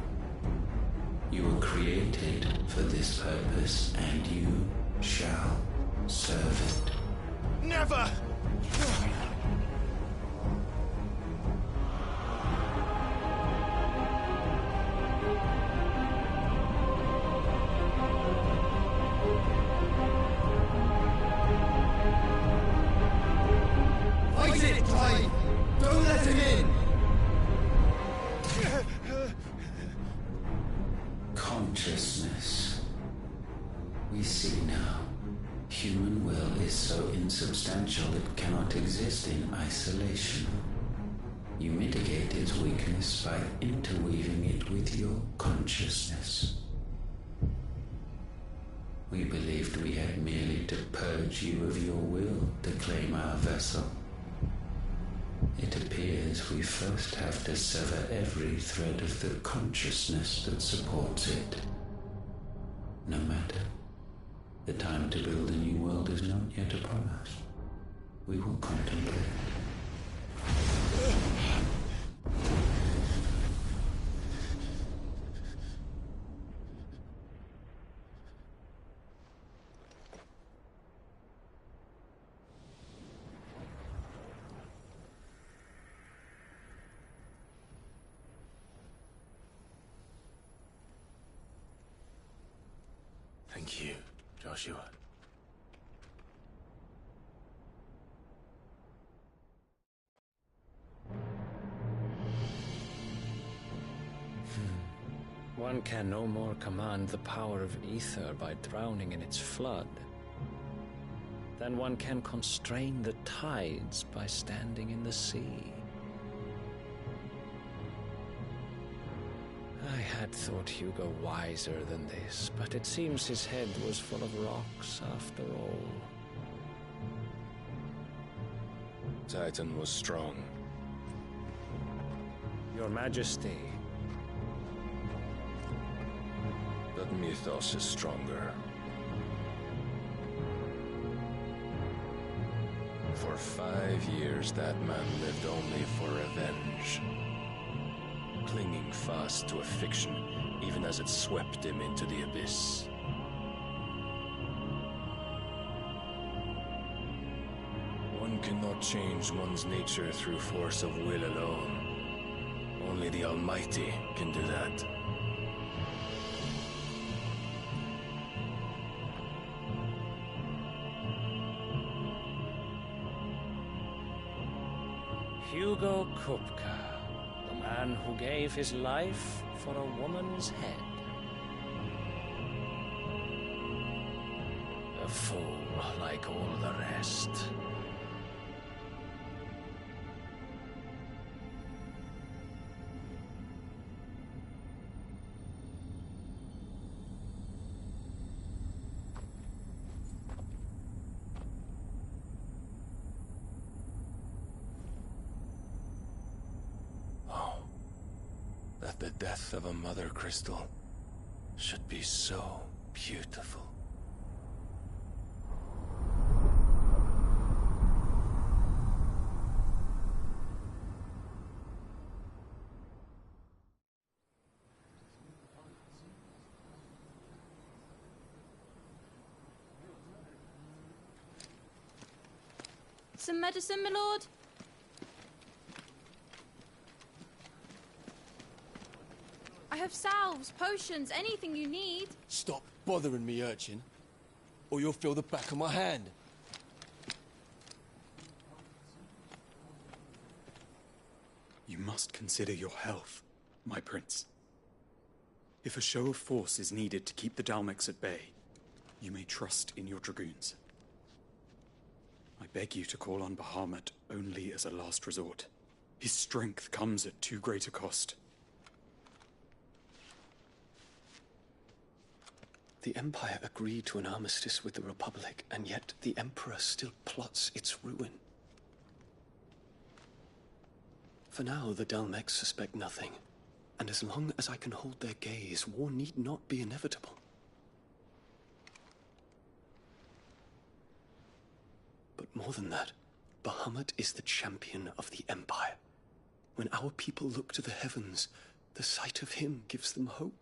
You were created for this purpose, and you shall serve it. Never! Fight it, Pride! Don't let him in! Consciousness. We see now. Human will is so insubstantial it cannot exist in isolation. You mitigate its weakness by interweaving it with your consciousness. We believed we had merely to purge you of your will to claim our vessel. It appears we first have to sever every thread of the consciousness that supports it. No matter. The time to build a new world is not yet upon us. We will contemplate. Thank you, Joshua. One can no more command the power of ether by drowning in its flood than one can constrain the tides by standing in the sea. I had thought Hugo wiser than this, but it seems his head was full of rocks after all. Titan was strong. Your Majesty. But Mythos is stronger. For 5 years, that man lived only for revenge. Clinging fast to a fiction, even as it swept him into the abyss. One cannot change one's nature through force of will alone. Only the Almighty can do that. Hugo Kupka, the man who gave his life for a woman's head. A fool like all the rest. That the death of a mother crystal should be so beautiful. Some medicine, my lord? I have salves, potions, anything you need. Stop bothering me, urchin, or you'll feel the back of my hand. You must consider your health, my prince. If a show of force is needed to keep the Dalmex at bay, you may trust in your dragoons. I beg you to call on Bahamut only as a last resort. His strength comes at too great a cost. The Empire agreed to an armistice with the Republic, and yet the Emperor still plots its ruin. For now, the Dalmex suspect nothing, and as long as I can hold their gaze, war need not be inevitable. But more than that, Bahamut is the champion of the Empire. When our people look to the heavens, the sight of him gives them hope.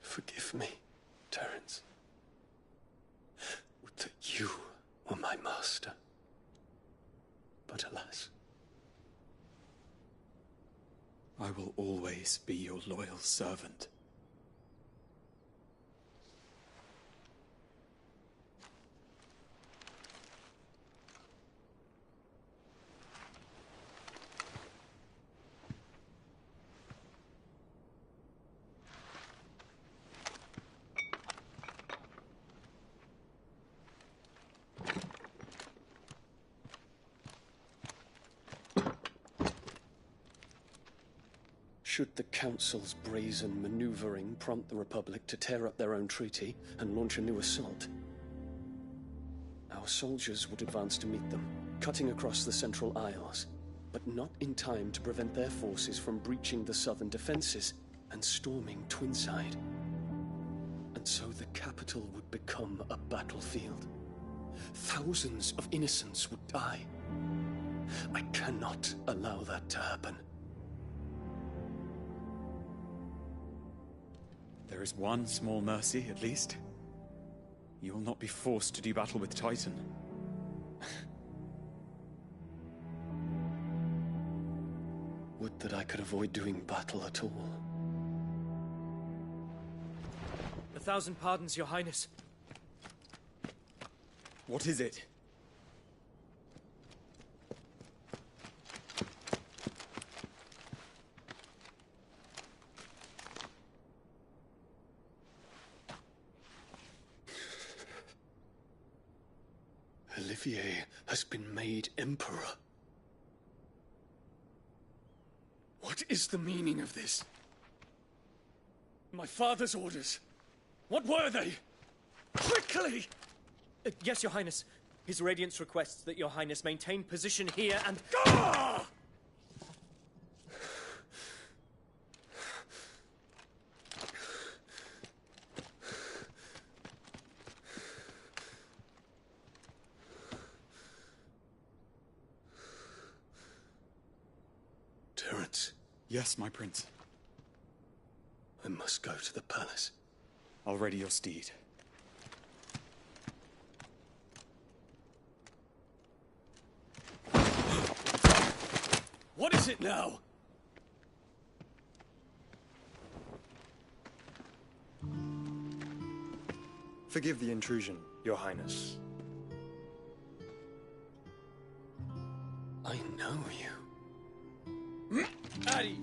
Forgive me, Terence. Would that you were my master. But alas. I will always be your loyal servant. Should the Council's brazen maneuvering prompt the Republic to tear up their own treaty and launch a new assault, our soldiers would advance to meet them, cutting across the Central Isles, but not in time to prevent their forces from breaching the southern defenses and storming Twinside. And so the capital would become a battlefield. Thousands of innocents would die. I cannot allow that to happen. There is one small mercy, at least. You will not be forced to do battle with Titan. Would that I could avoid doing battle at all. 1,000 pardons, Your Highness. What is it? Olivier has been made Emperor. What is the meaning of this? My father's orders. What were they? Quickly! Yes, Your Highness. His Radiance requests that Your Highness maintain position here and... Ah! Terence. Yes, my prince. I must go to the palace. I'll ready your steed. What is it now? Forgive the intrusion, Your Highness. I know you. At ease.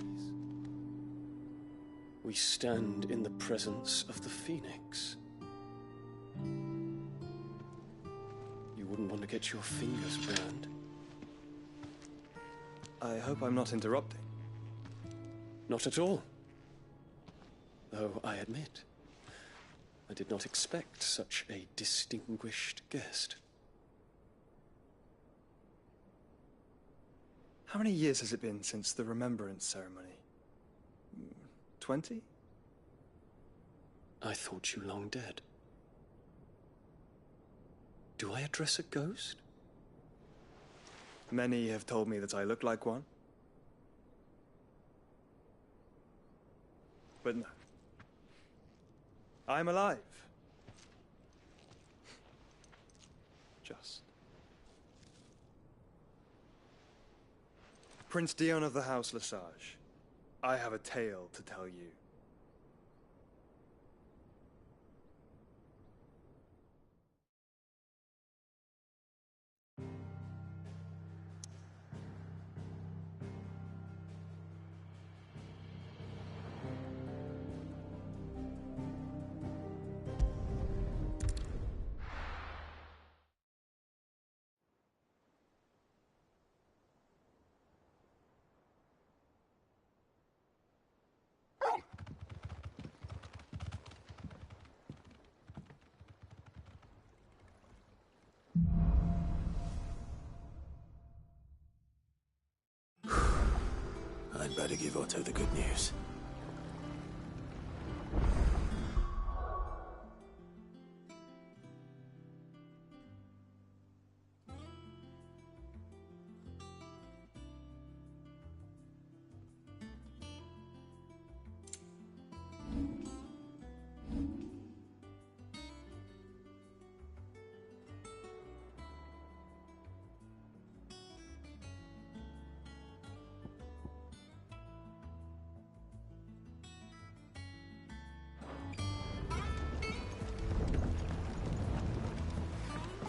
We stand in the presence of the Phoenix. You wouldn't want to get your fingers burned. I hope I'm not interrupting. Not at all. Though I admit, I did not expect such a distinguished guest. How many years has it been since the Remembrance ceremony? 20? I thought you long dead. Do I address a ghost? Many have told me that I look like one. But no. I'm alive. Just. Prince Dion of the House Lesage, I have a tale to tell you. better give Otto the good news.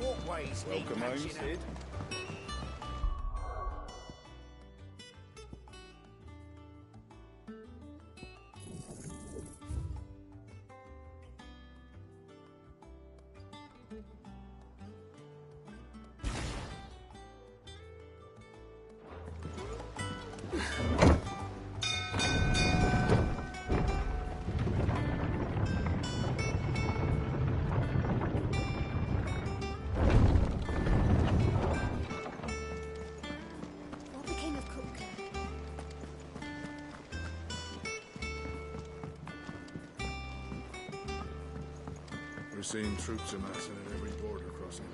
Walkways need Welcome home, patching up. Sid. What became of Kupka? We're seeing troops amassing at every border crossing.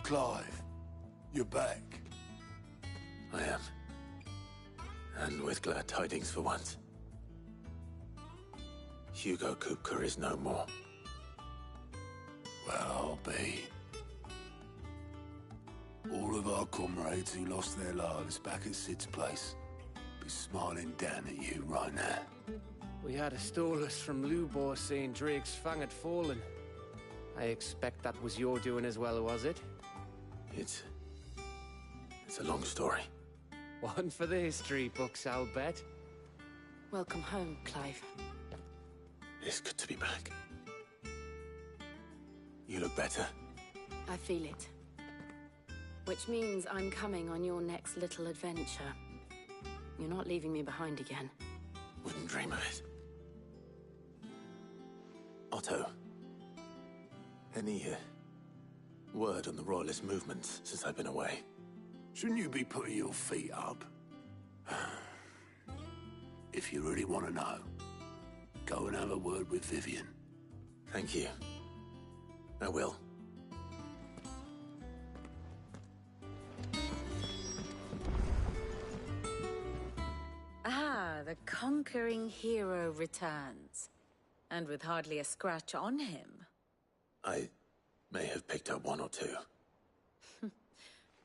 Clive, you're back. I am. And with glad tidings for once. Hugo Kupka is no more. Well, I'll be. All of our comrades who lost their lives back at Sid's place be smiling down at you right now. We had a stolus from Lubor saying Drake's fang had fallen. I expect that was your doing as well, was it? It's a long story. One for the history books, I'll bet. Welcome home, Clive. It's good to be back. You look better. I feel it. Which means I'm coming on your next little adventure. You're not leaving me behind again. Wouldn't dream of it. Otto. Any word on the Royalist movements since I've been away? Shouldn't you be putting your feet up? If you really want to know, go and have a word with Vivian. Thank you. I will. Ah, the conquering hero returns. And with hardly a scratch on him. I may have picked up one or two.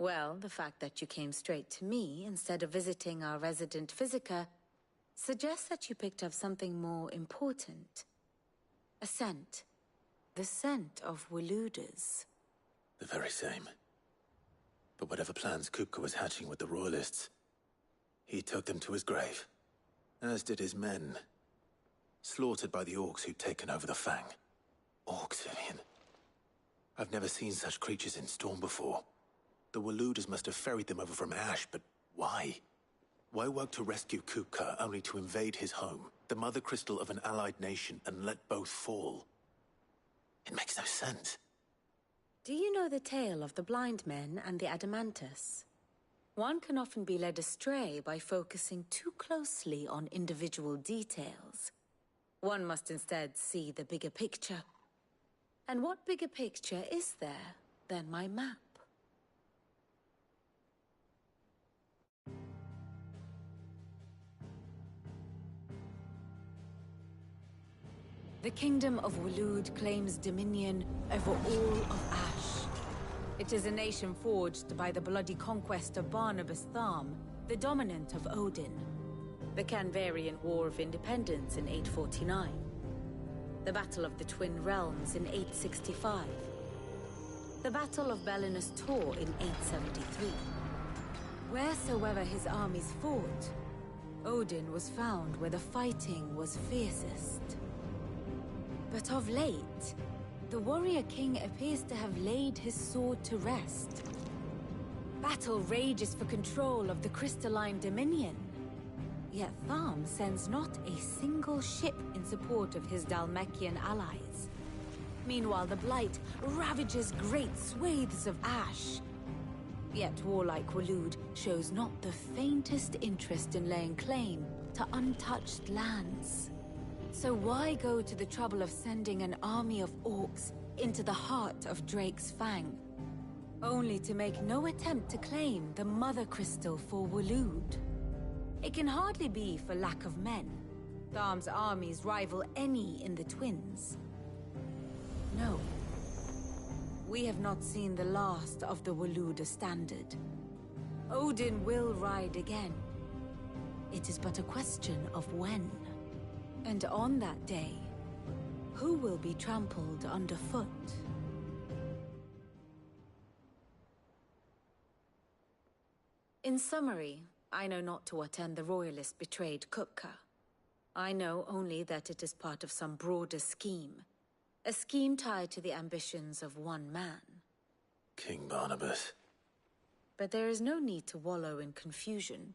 Well, the fact that you came straight to me instead of visiting our resident physiker suggests that you picked up something more important. A scent. The scent of Waludas. The very same. But whatever plans Kupka was hatching with the Royalists, he took them to his grave. As did his men. Slaughtered by the orcs who'd taken over the Fang. Orcs, Vivian. I've never seen such creatures in Storm before. The Waludas must have ferried them over from Ash, but why? Why work to rescue Kupka only to invade his home, the mother crystal of an allied nation, and let both fall? It makes no sense. Do you know the tale of the blind men and the Adamantus? One can often be led astray by focusing too closely on individual details. One must instead see the bigger picture. And what bigger picture is there than my map? The Kingdom of Waloed claims dominion over all of Ash. It is a nation forged by the bloody conquest of Barnabas Tharm, the dominant of Odin. The Canvarian War of Independence in 849. The Battle of the Twin Realms in 865. The Battle of Belinus Tor in 873. Wheresoever his armies fought, Odin was found where the fighting was fiercest. But of late, the warrior king appears to have laid his sword to rest. Battle rages for control of the crystalline dominion. Yet Tharm sends not a single ship in support of his Dhalmekian allies. Meanwhile, the Blight ravages great swathes of ash. Yet warlike Waloed shows not the faintest interest in laying claim to untouched lands. So why go to the trouble of sending an army of orcs into the heart of Drake's Fang, only to make no attempt to claim the Mother Crystal for Waloed? It can hardly be for lack of men. Tharm's armies rival any in the Twins. No. We have not seen the last of the Waloed standard. Odin will ride again. It is but a question of when. And on that day, who will be trampled underfoot? In summary, I know not to what end the Royalists betrayed Kupka. I know only that it is part of some broader scheme. A scheme tied to the ambitions of one man. King Barnabas. But there is no need to wallow in confusion.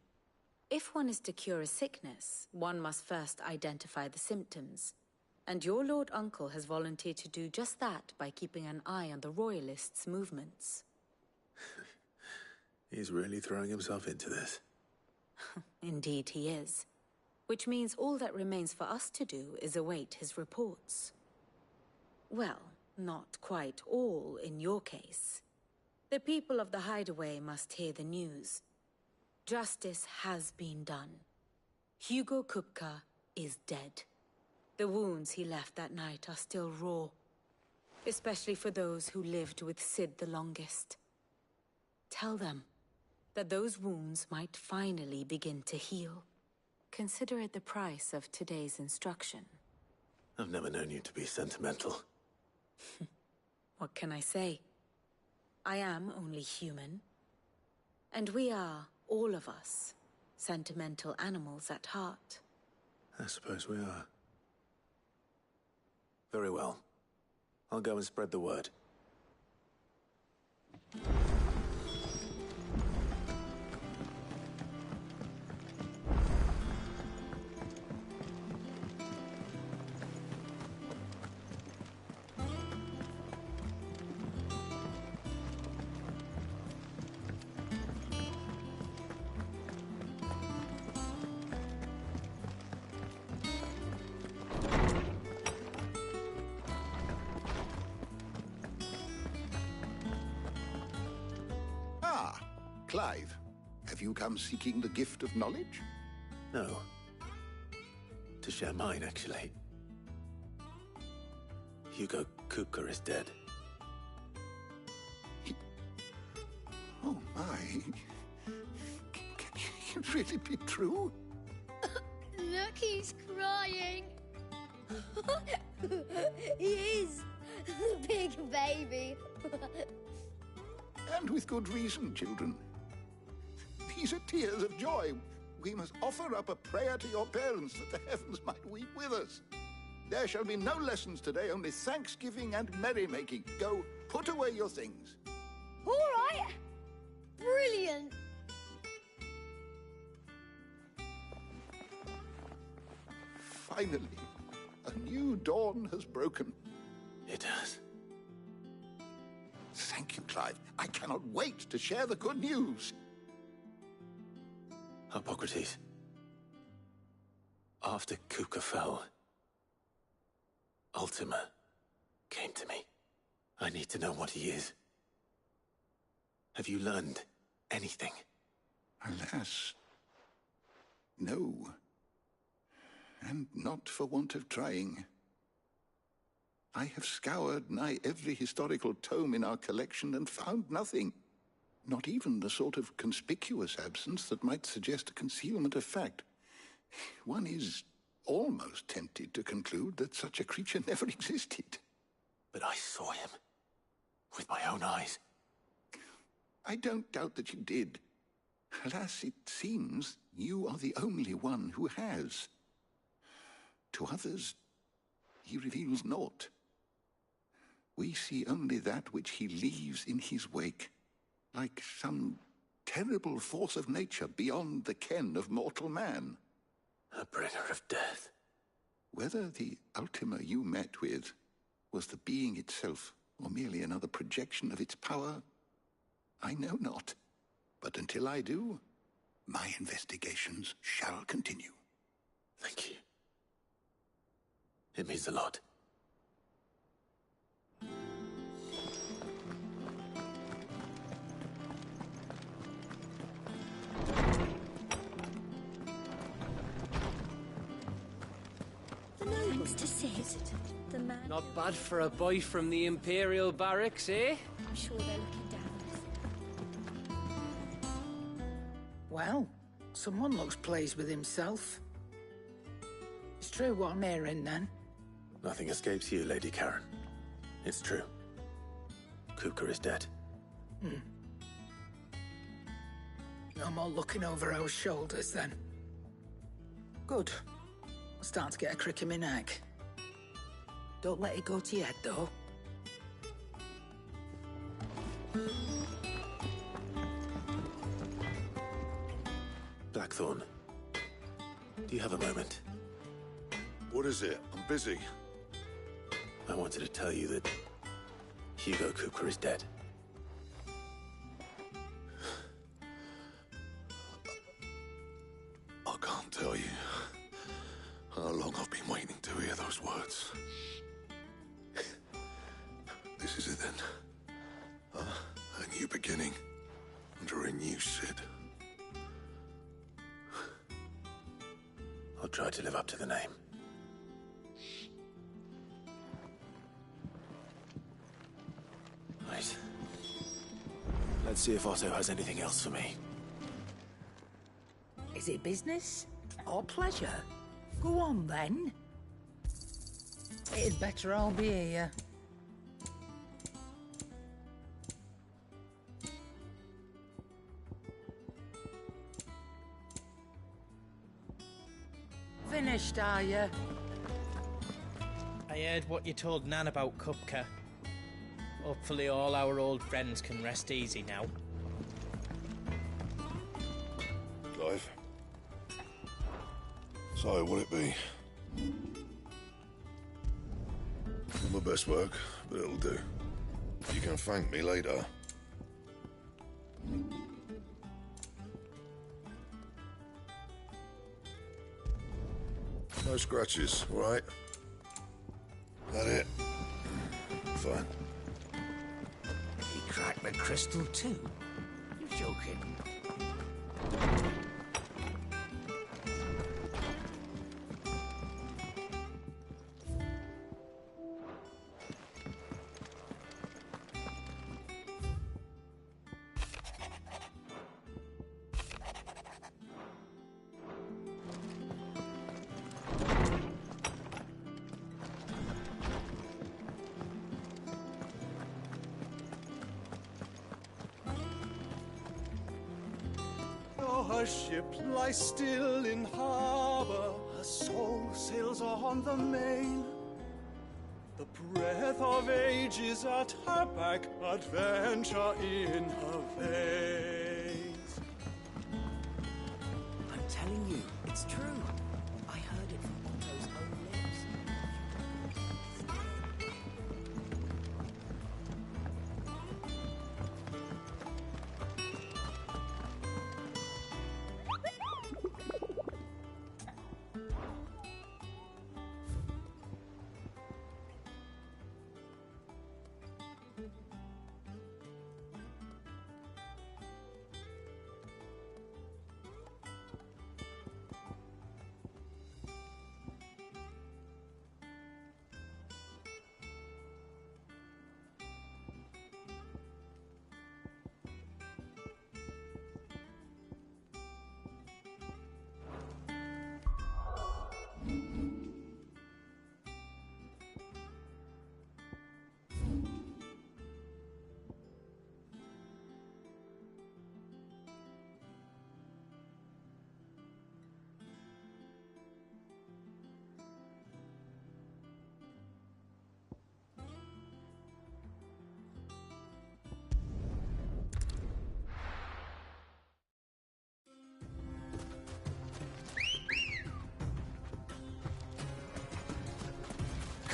If one is to cure a sickness, one must first identify the symptoms. And your Lord Uncle has volunteered to do just that by keeping an eye on the Royalists' movements. He's really throwing himself into this. Indeed he is. Which means all that remains for us to do is await his reports. Well, not quite all in your case. The people of the Hideaway must hear the news. Justice has been done. Hugo Kupka is dead. The wounds he left that night are still raw, especially for those who lived with Sid the longest. Tell them that those wounds might finally begin to heal. Consider it the price of today's instruction. I've never known you to be sentimental. What can I say? I am only human. And we are, all of us, sentimental animals at heart. I suppose we are. Very well. I'll go and spread the word. Clive, have you come seeking the gift of knowledge? No. To share mine, actually. Hugo Kupka is dead. Oh my. Can it really be true? Look, he's crying. He is. Big baby. And with good reason, children. These are tears of joy. We must offer up a prayer to your parents that the heavens might weep with us. There shall be no lessons today, only thanksgiving and merrymaking. Go, put away your things. All right. Brilliant. Finally, a new dawn has broken. It has. Thank you, Clive. I cannot wait to share the good news. Hippocrates. After Kupka fell, Ultima came to me. I need to know what he is. Have you learned anything? Alas, no. And not for want of trying. I have scoured nigh every historical tome in our collection and found nothing. Not even the sort of conspicuous absence that might suggest a concealment of fact. One is almost tempted to conclude that such a creature never existed. But I saw him. With my own eyes. I don't doubt that you did. Alas, it seems you are the only one who has. To others, he reveals naught. We see only that which he leaves in his wake, like some terrible force of nature beyond the ken of mortal man. A bringer of death. Whether the Ultima you met with was the being itself, or merely another projection of its power, I know not. But until I do, my investigations shall continue. Thank you. It means a lot. Thanks to Sid, the man. Not bad for a boy from the Imperial Barracks, eh? I'm sure they're looking down on us. Well, someone looks pleased with himself. It's true what I'm hearing, then. Nothing escapes you, Lady Karen. It's true. Kupka is dead. No more looking over our shoulders, then. Good. I'm starting to get a crick in my neck. Don't let it go to your head, though. Blackthorn, do you have a moment? What is it? I'm busy. I wanted to tell you that Hugo Kupka is dead. I can't tell you how long I've been waiting to hear those words. This is it then. A new beginning under a new Sid. I'll try to live up to the name. Right. Let's see if Otto has anything else for me. Is it business or pleasure? Go on, then. It'd better all be here. Finished, are you? I heard what you told Nan about Kupka. Hopefully all our old friends can rest easy now. Clive. So, will it be? Not my best work, but it'll do. You can thank me later. No scratches, all right? That it? Fine. He cracked the crystal too? You're joking. Her ship lies still in harbor, her soul sails on the main. The breath of age is at her back, adventure in her veins. I'm telling you, it's true. I heard it from Otto's own lips.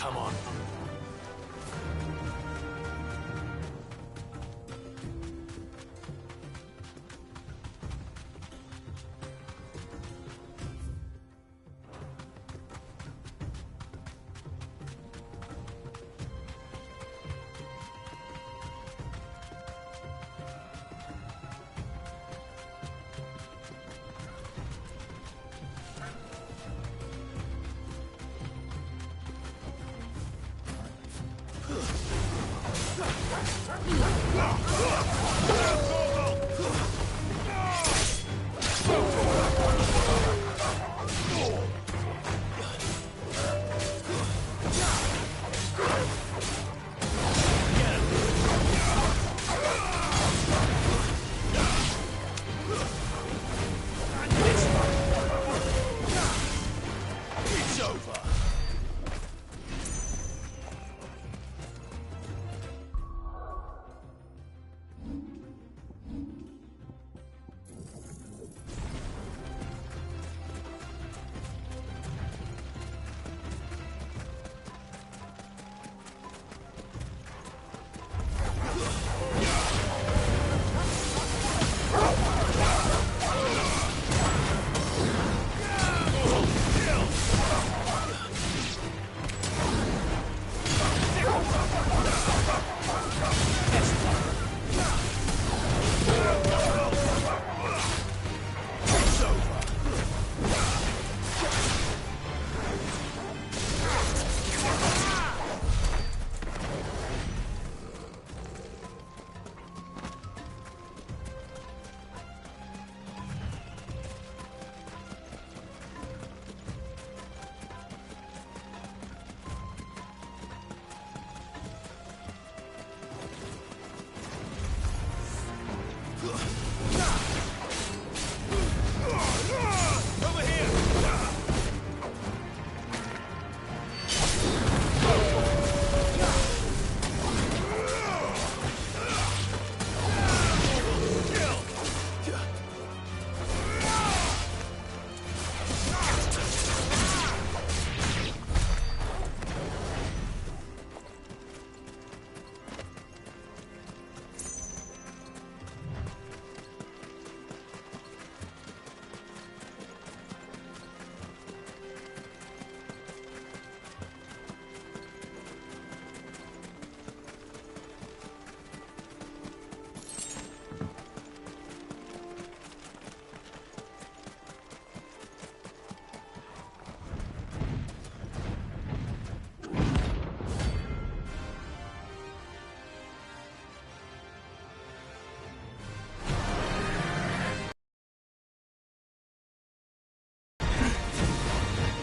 Come on.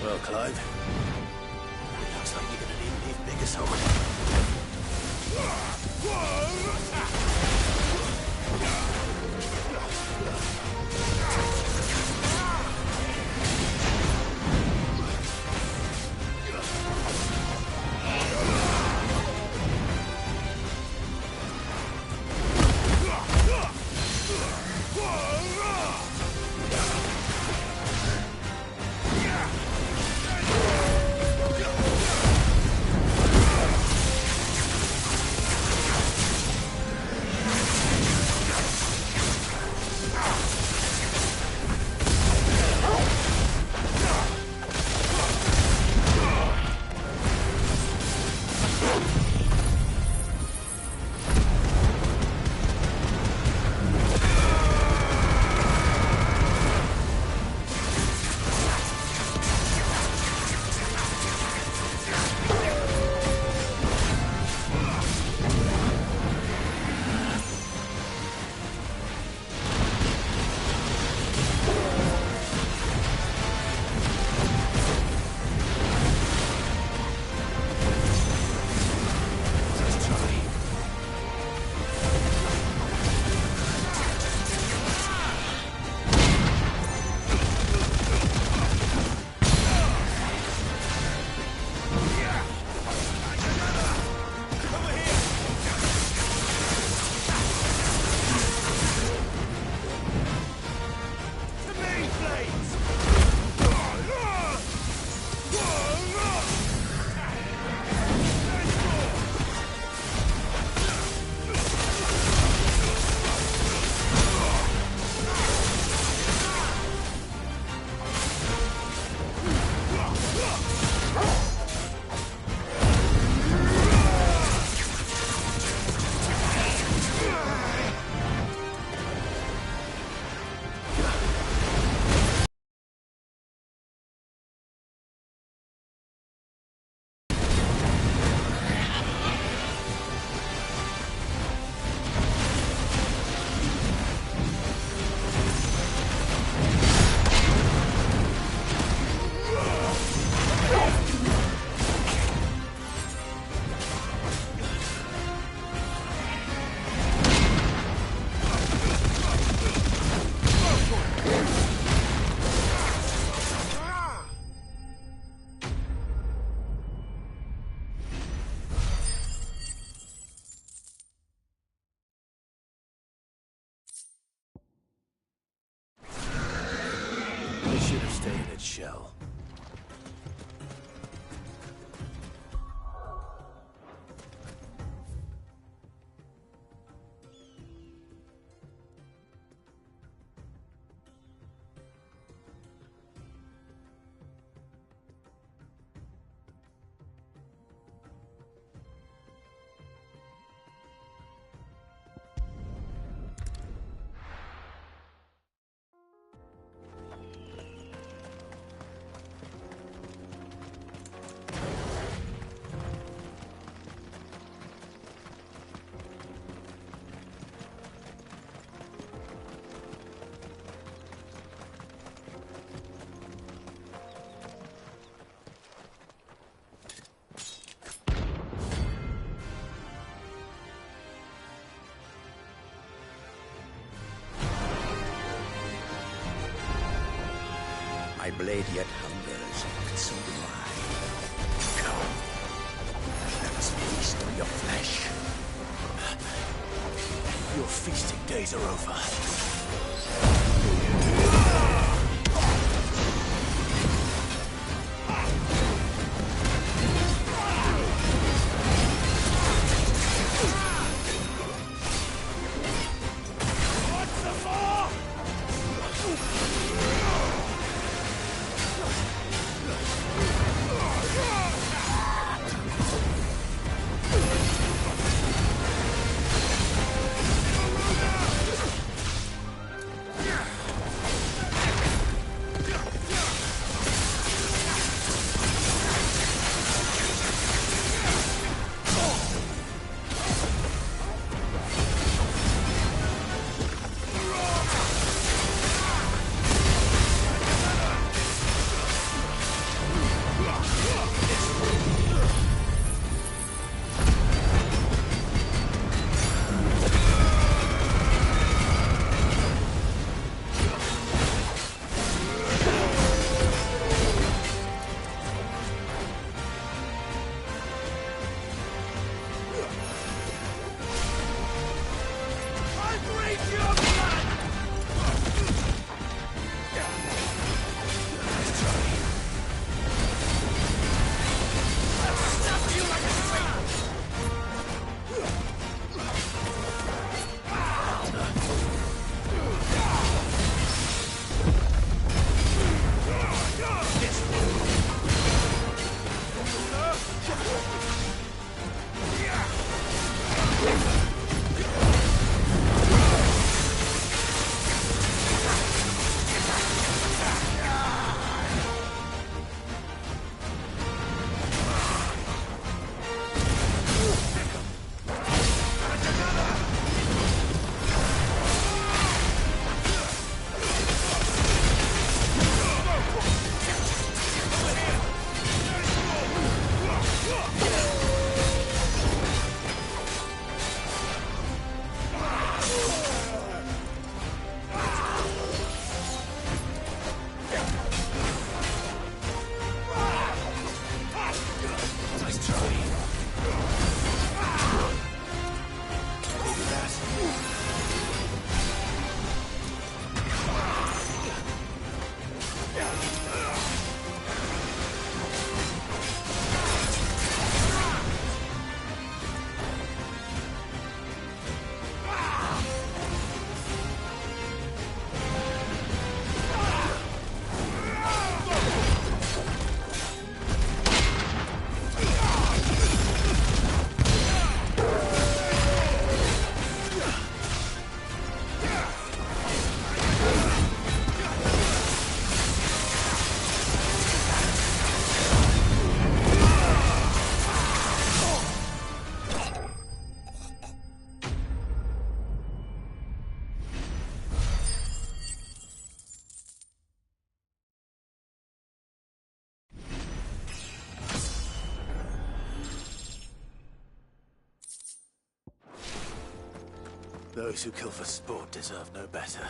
Well, Clive, it looks like you're gonna need an even bigger sword. blade yet hungers, and so do I. Come, let us feast on your flesh. Your feasting days are over. Those who kill for sport deserve no better.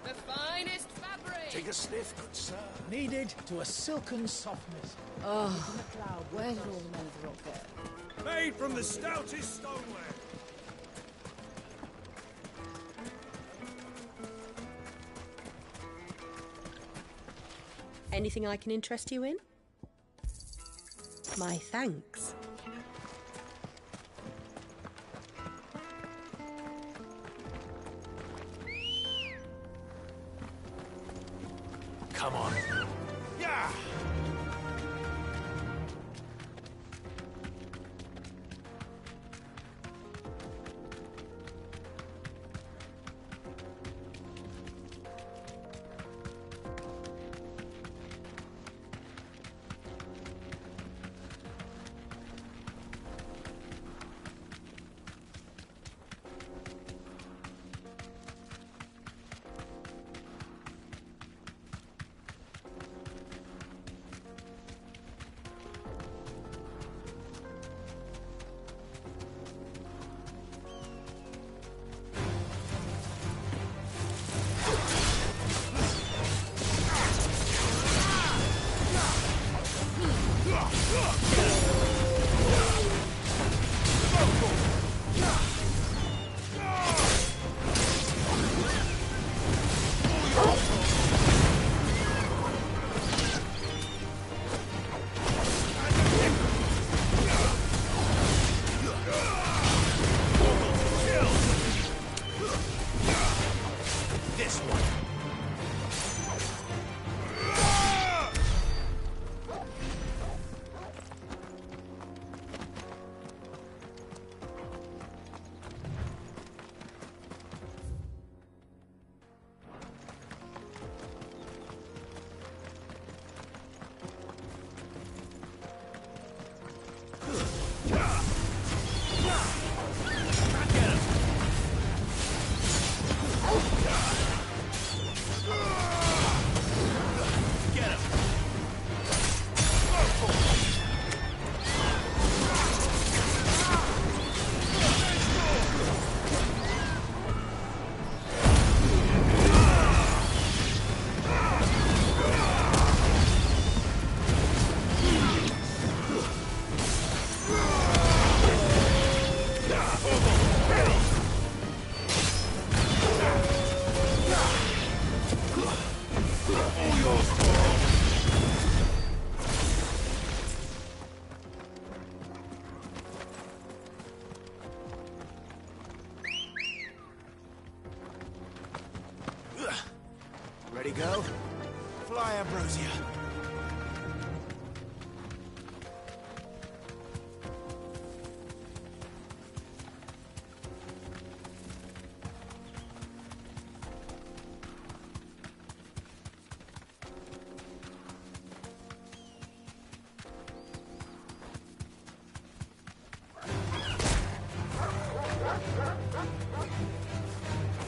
The finest fabric! Take a sniff, good sir. Kneaded to a silken softness. Oh, where's all the rocket? Made from the stoutest stoneware. Anything I can interest you in? My thanks. Come on. Yeah! Ready, go? Fly, Ambrosia.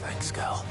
Thanks, Gal.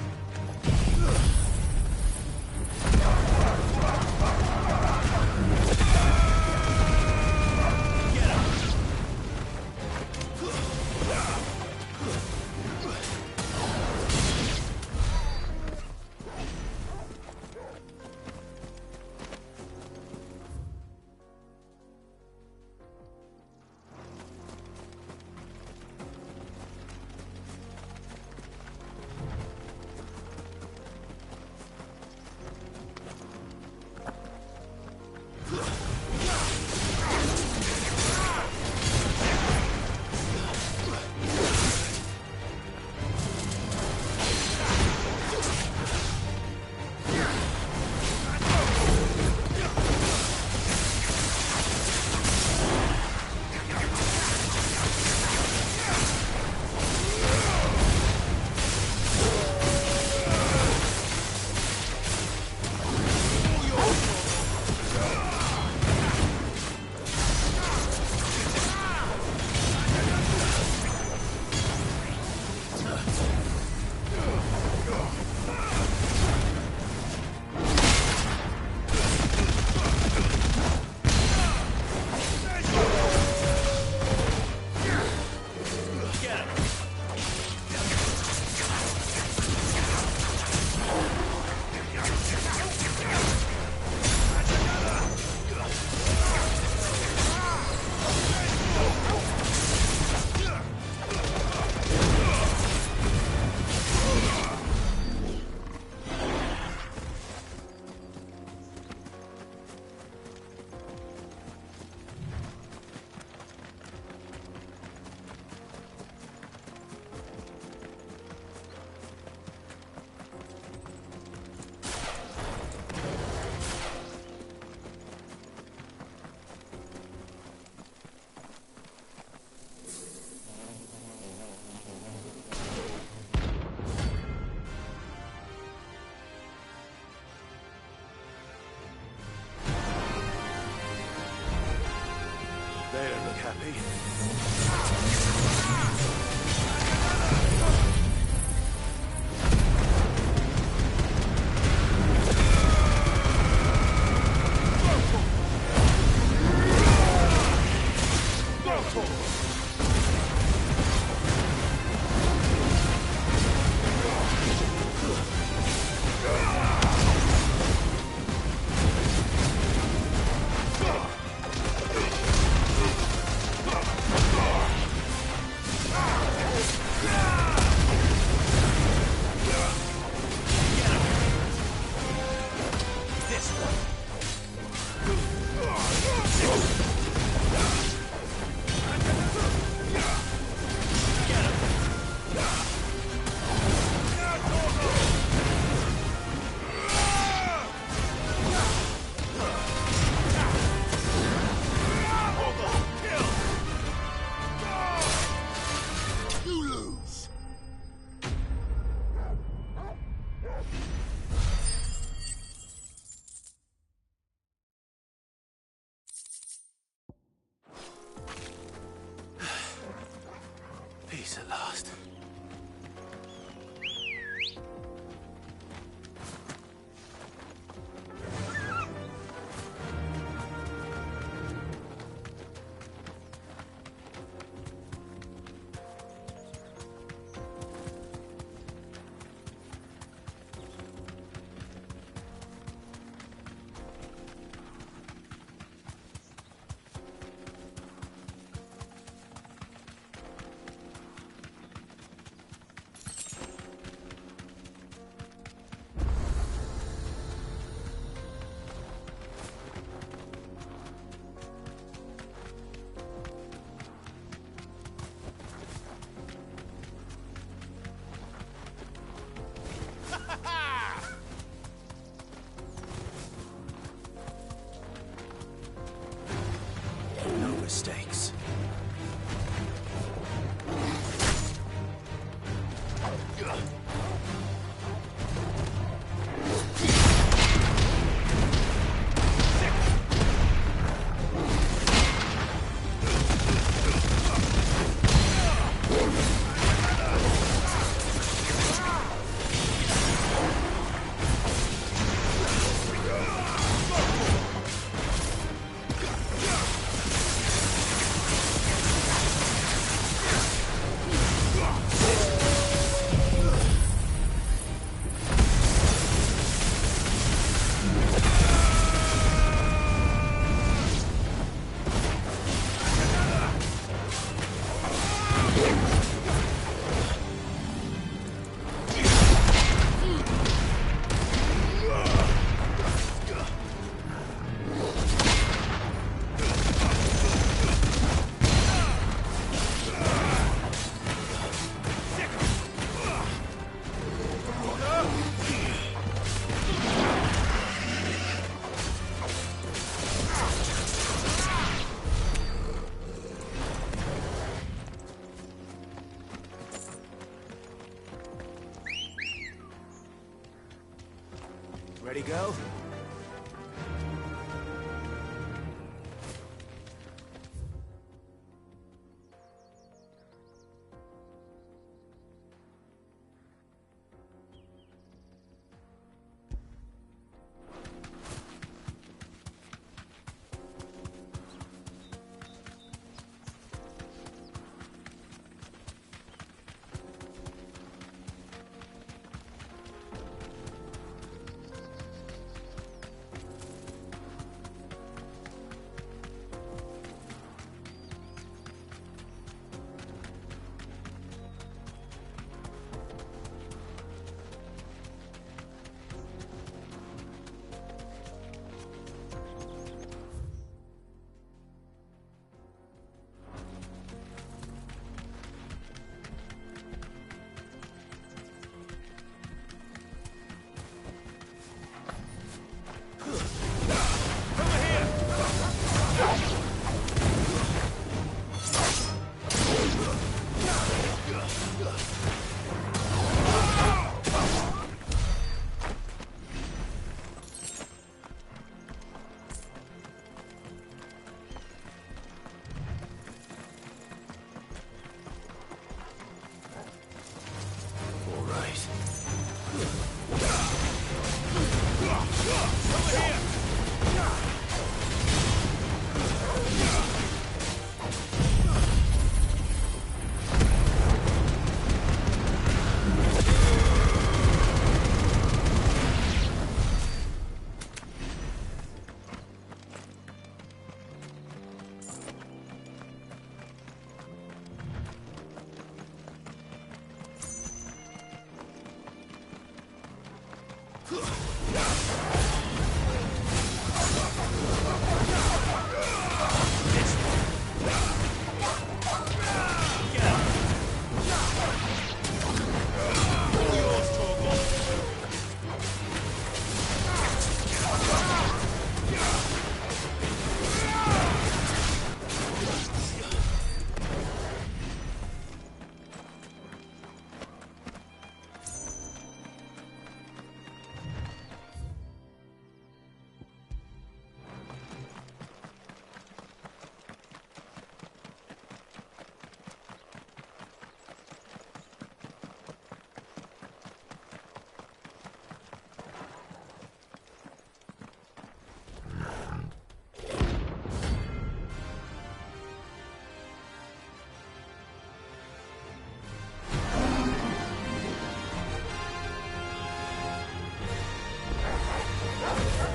They don't look happy. Peace at last. Ready, girl?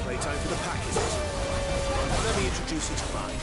Playtime for the pack, is it? Let me introduce you to mine.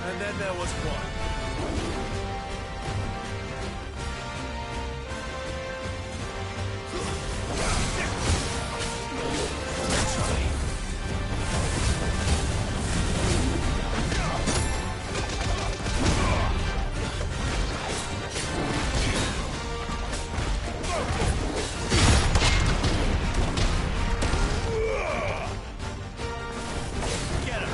And then there was one. Get him!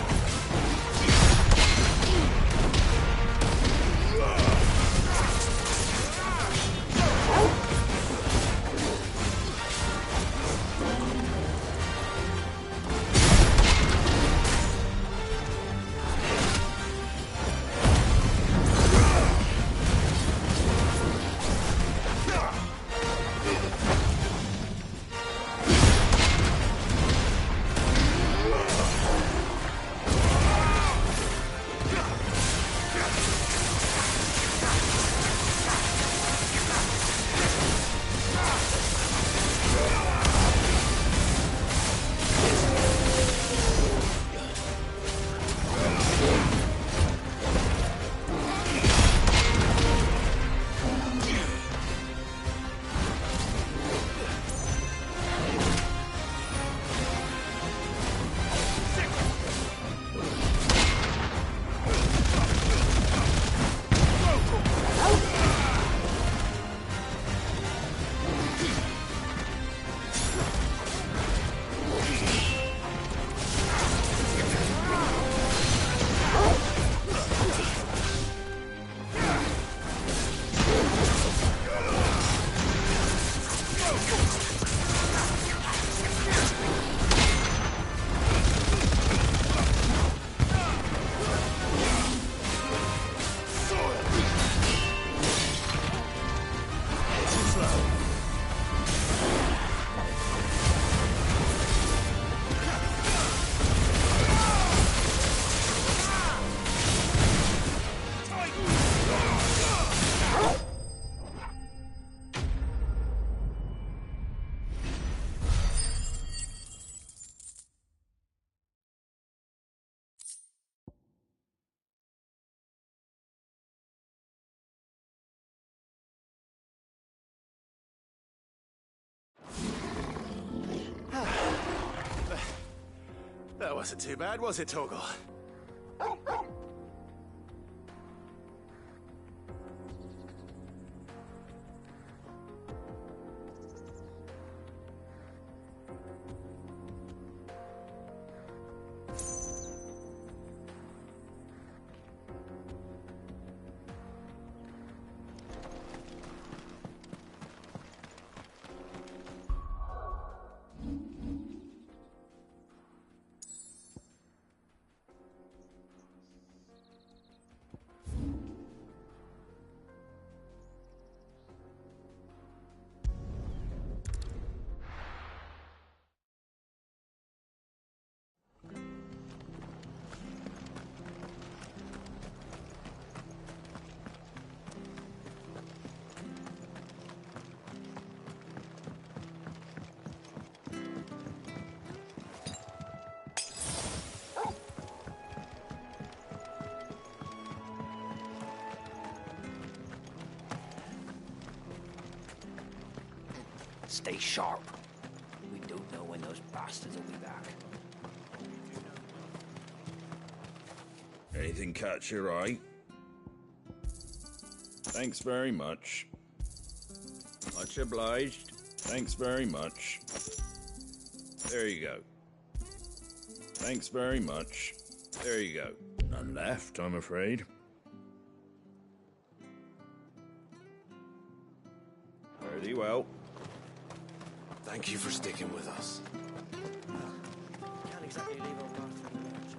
Wasn't too bad, was it, Torgal? Stay sharp. We don't know when those bastards will be back. Anything catch your eye? Thanks very much. Much obliged. Thanks very much. There you go. Thanks very much. There you go. None left, I'm afraid. Fairly well. Thank you for sticking with us. Can't exactly leave old Martha in the lurch.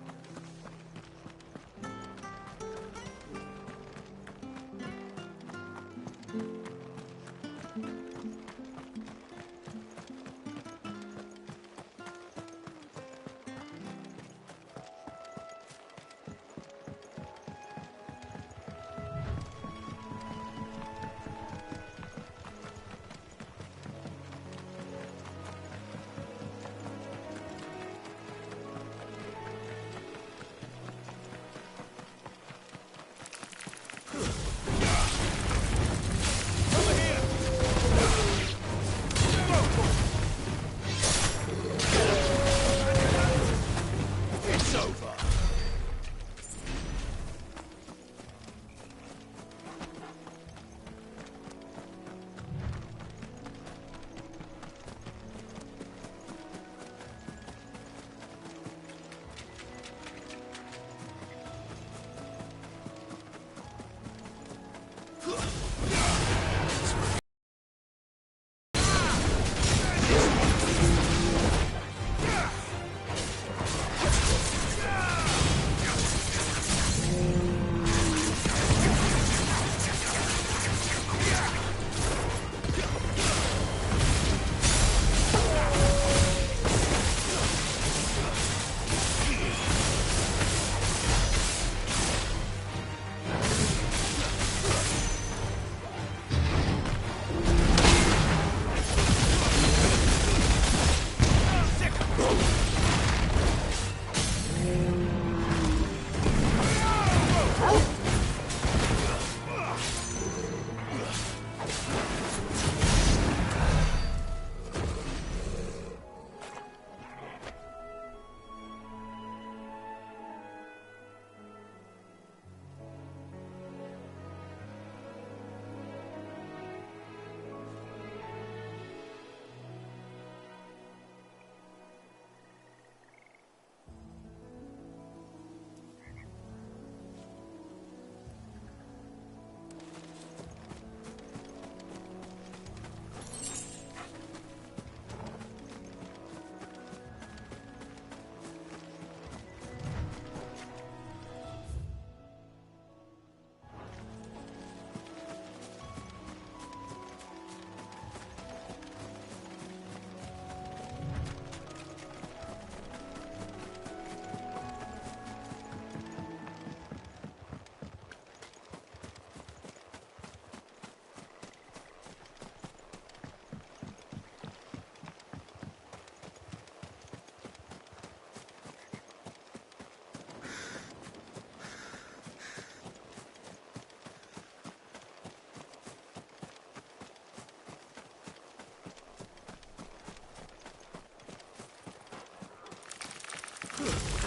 Ugh.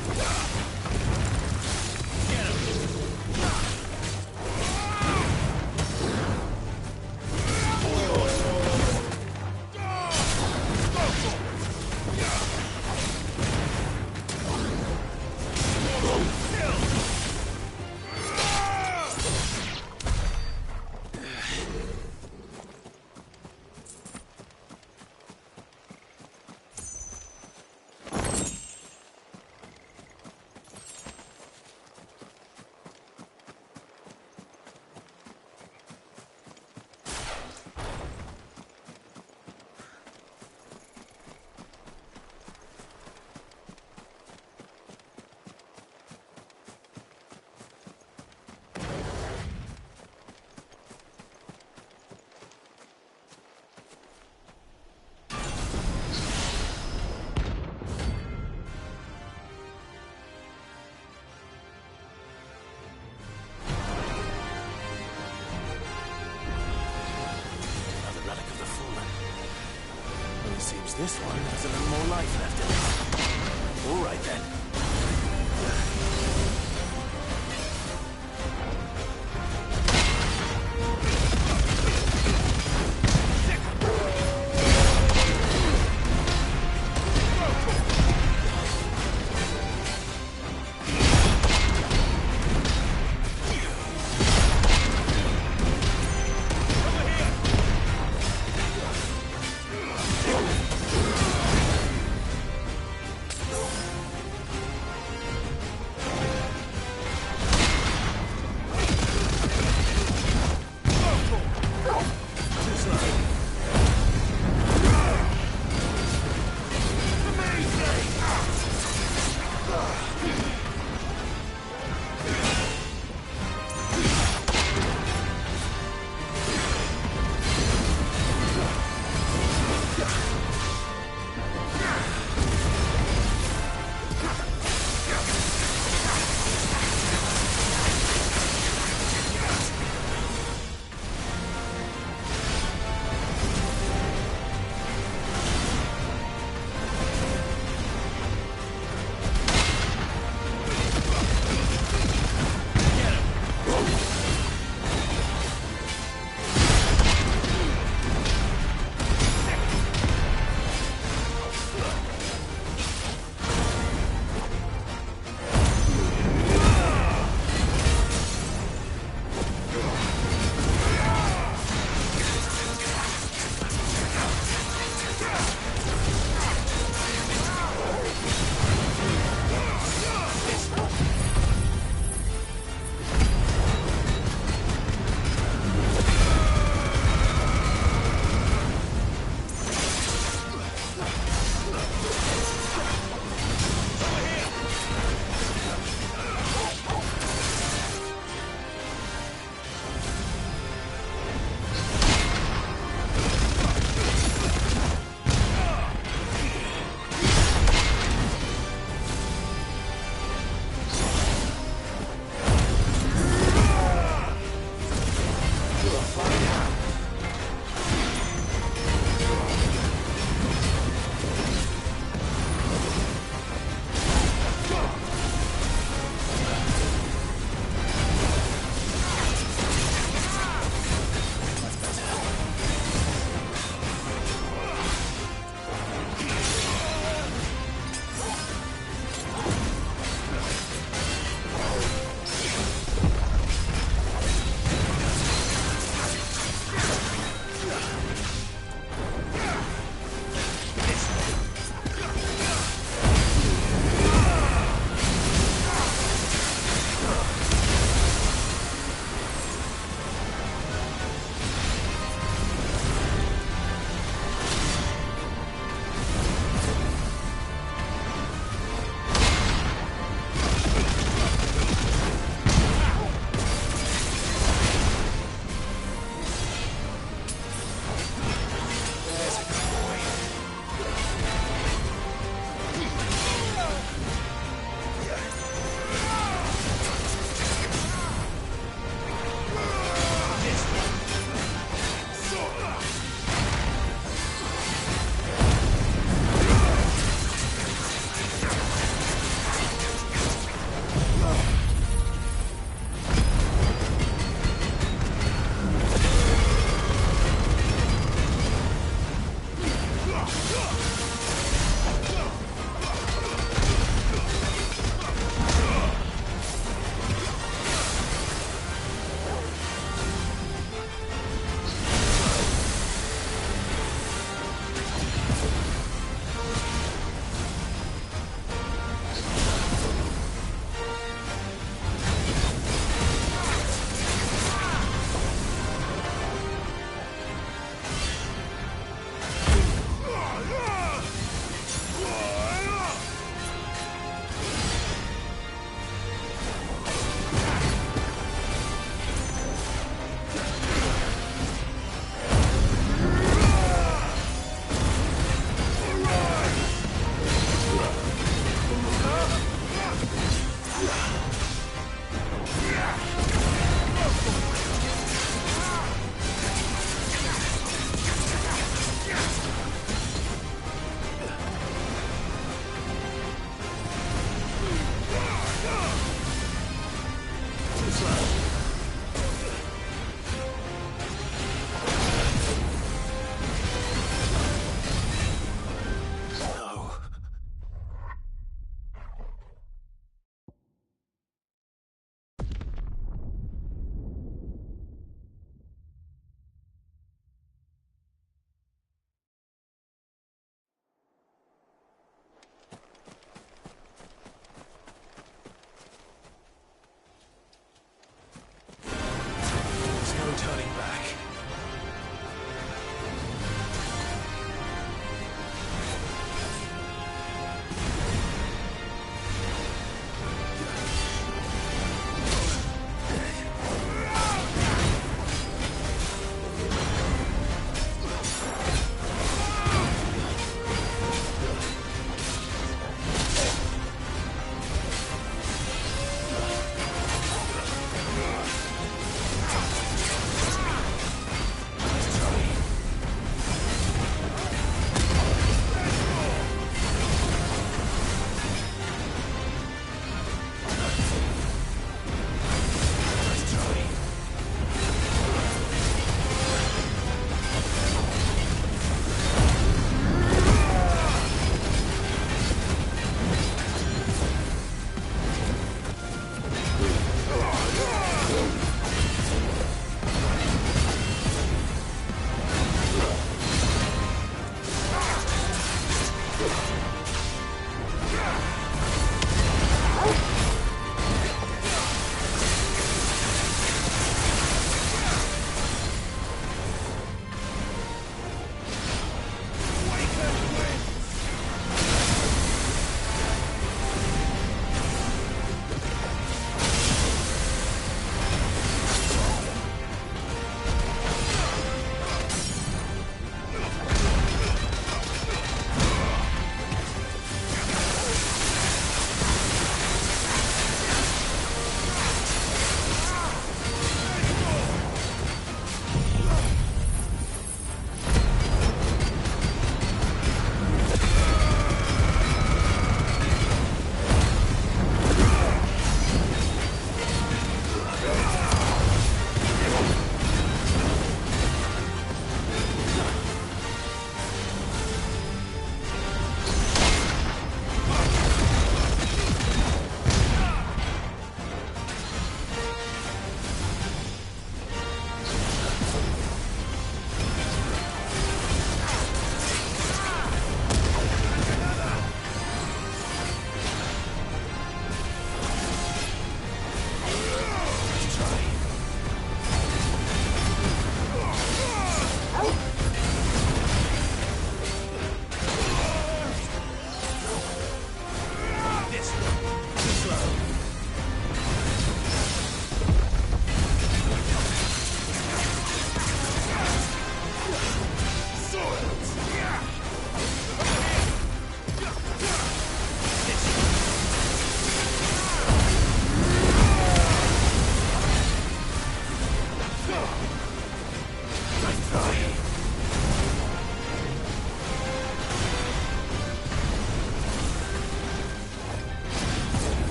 This one has a little more life left in it. All right, then.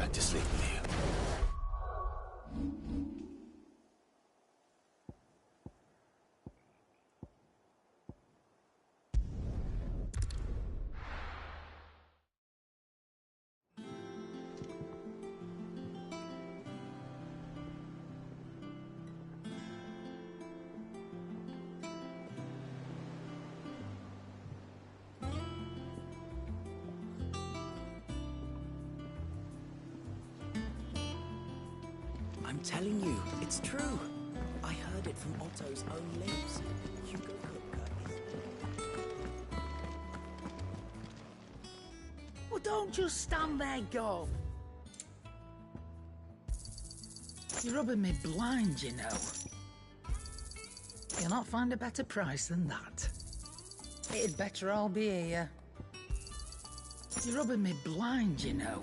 back to sleep with you. I'm telling you, it's true. I heard it from Otto's own lips. Hugo Kupka is... Well, don't just stand there, go. You're rubbing me blind, you know. You'll not find a better price than that. It'd better all be here. You're rubbing me blind, you know.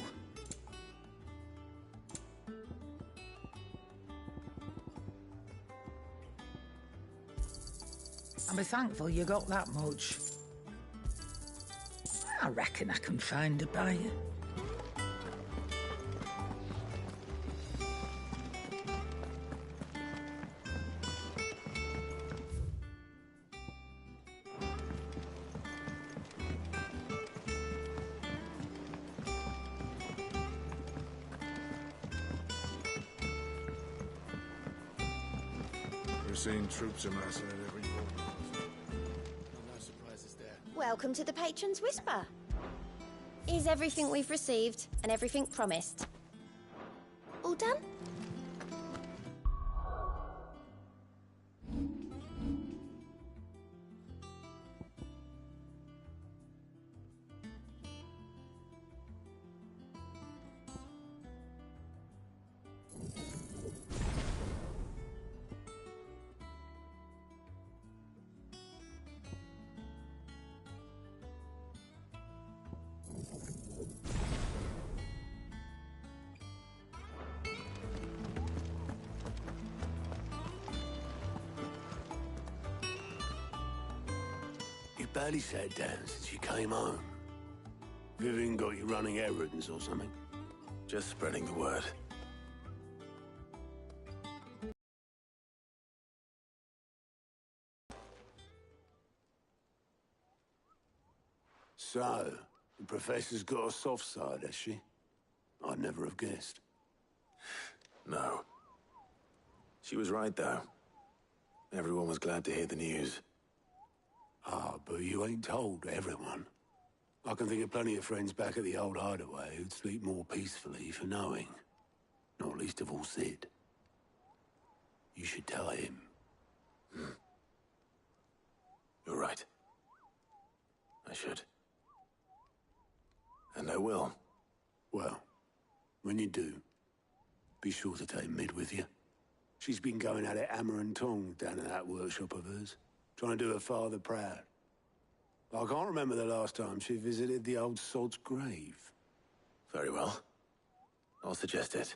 I'll be thankful you got that much. I reckon I can find a buyer. We're seeing troops amassing at every moment. No surprises there. Welcome to the Patron's Whisper. Is everything we've received and everything promised all done? You barely sat down since you came home. Vivian got you running errands or something? Just spreading the word. So, the Professor's got a soft side, has she? I'd never have guessed. No. She was right, though. Everyone was glad to hear the news. Ah, but you ain't told everyone. I can think of plenty of friends back at the old hideaway who'd sleep more peacefully for knowing. Not least of all Sid. You should tell him. You're right. I should. And I will. Well, when you do, be sure to take Mid with you. She's been going at it hammer and tong down in that workshop of hers, trying to do her father proud. I can't remember the last time she visited the old sod's grave. Very well. I'll suggest it.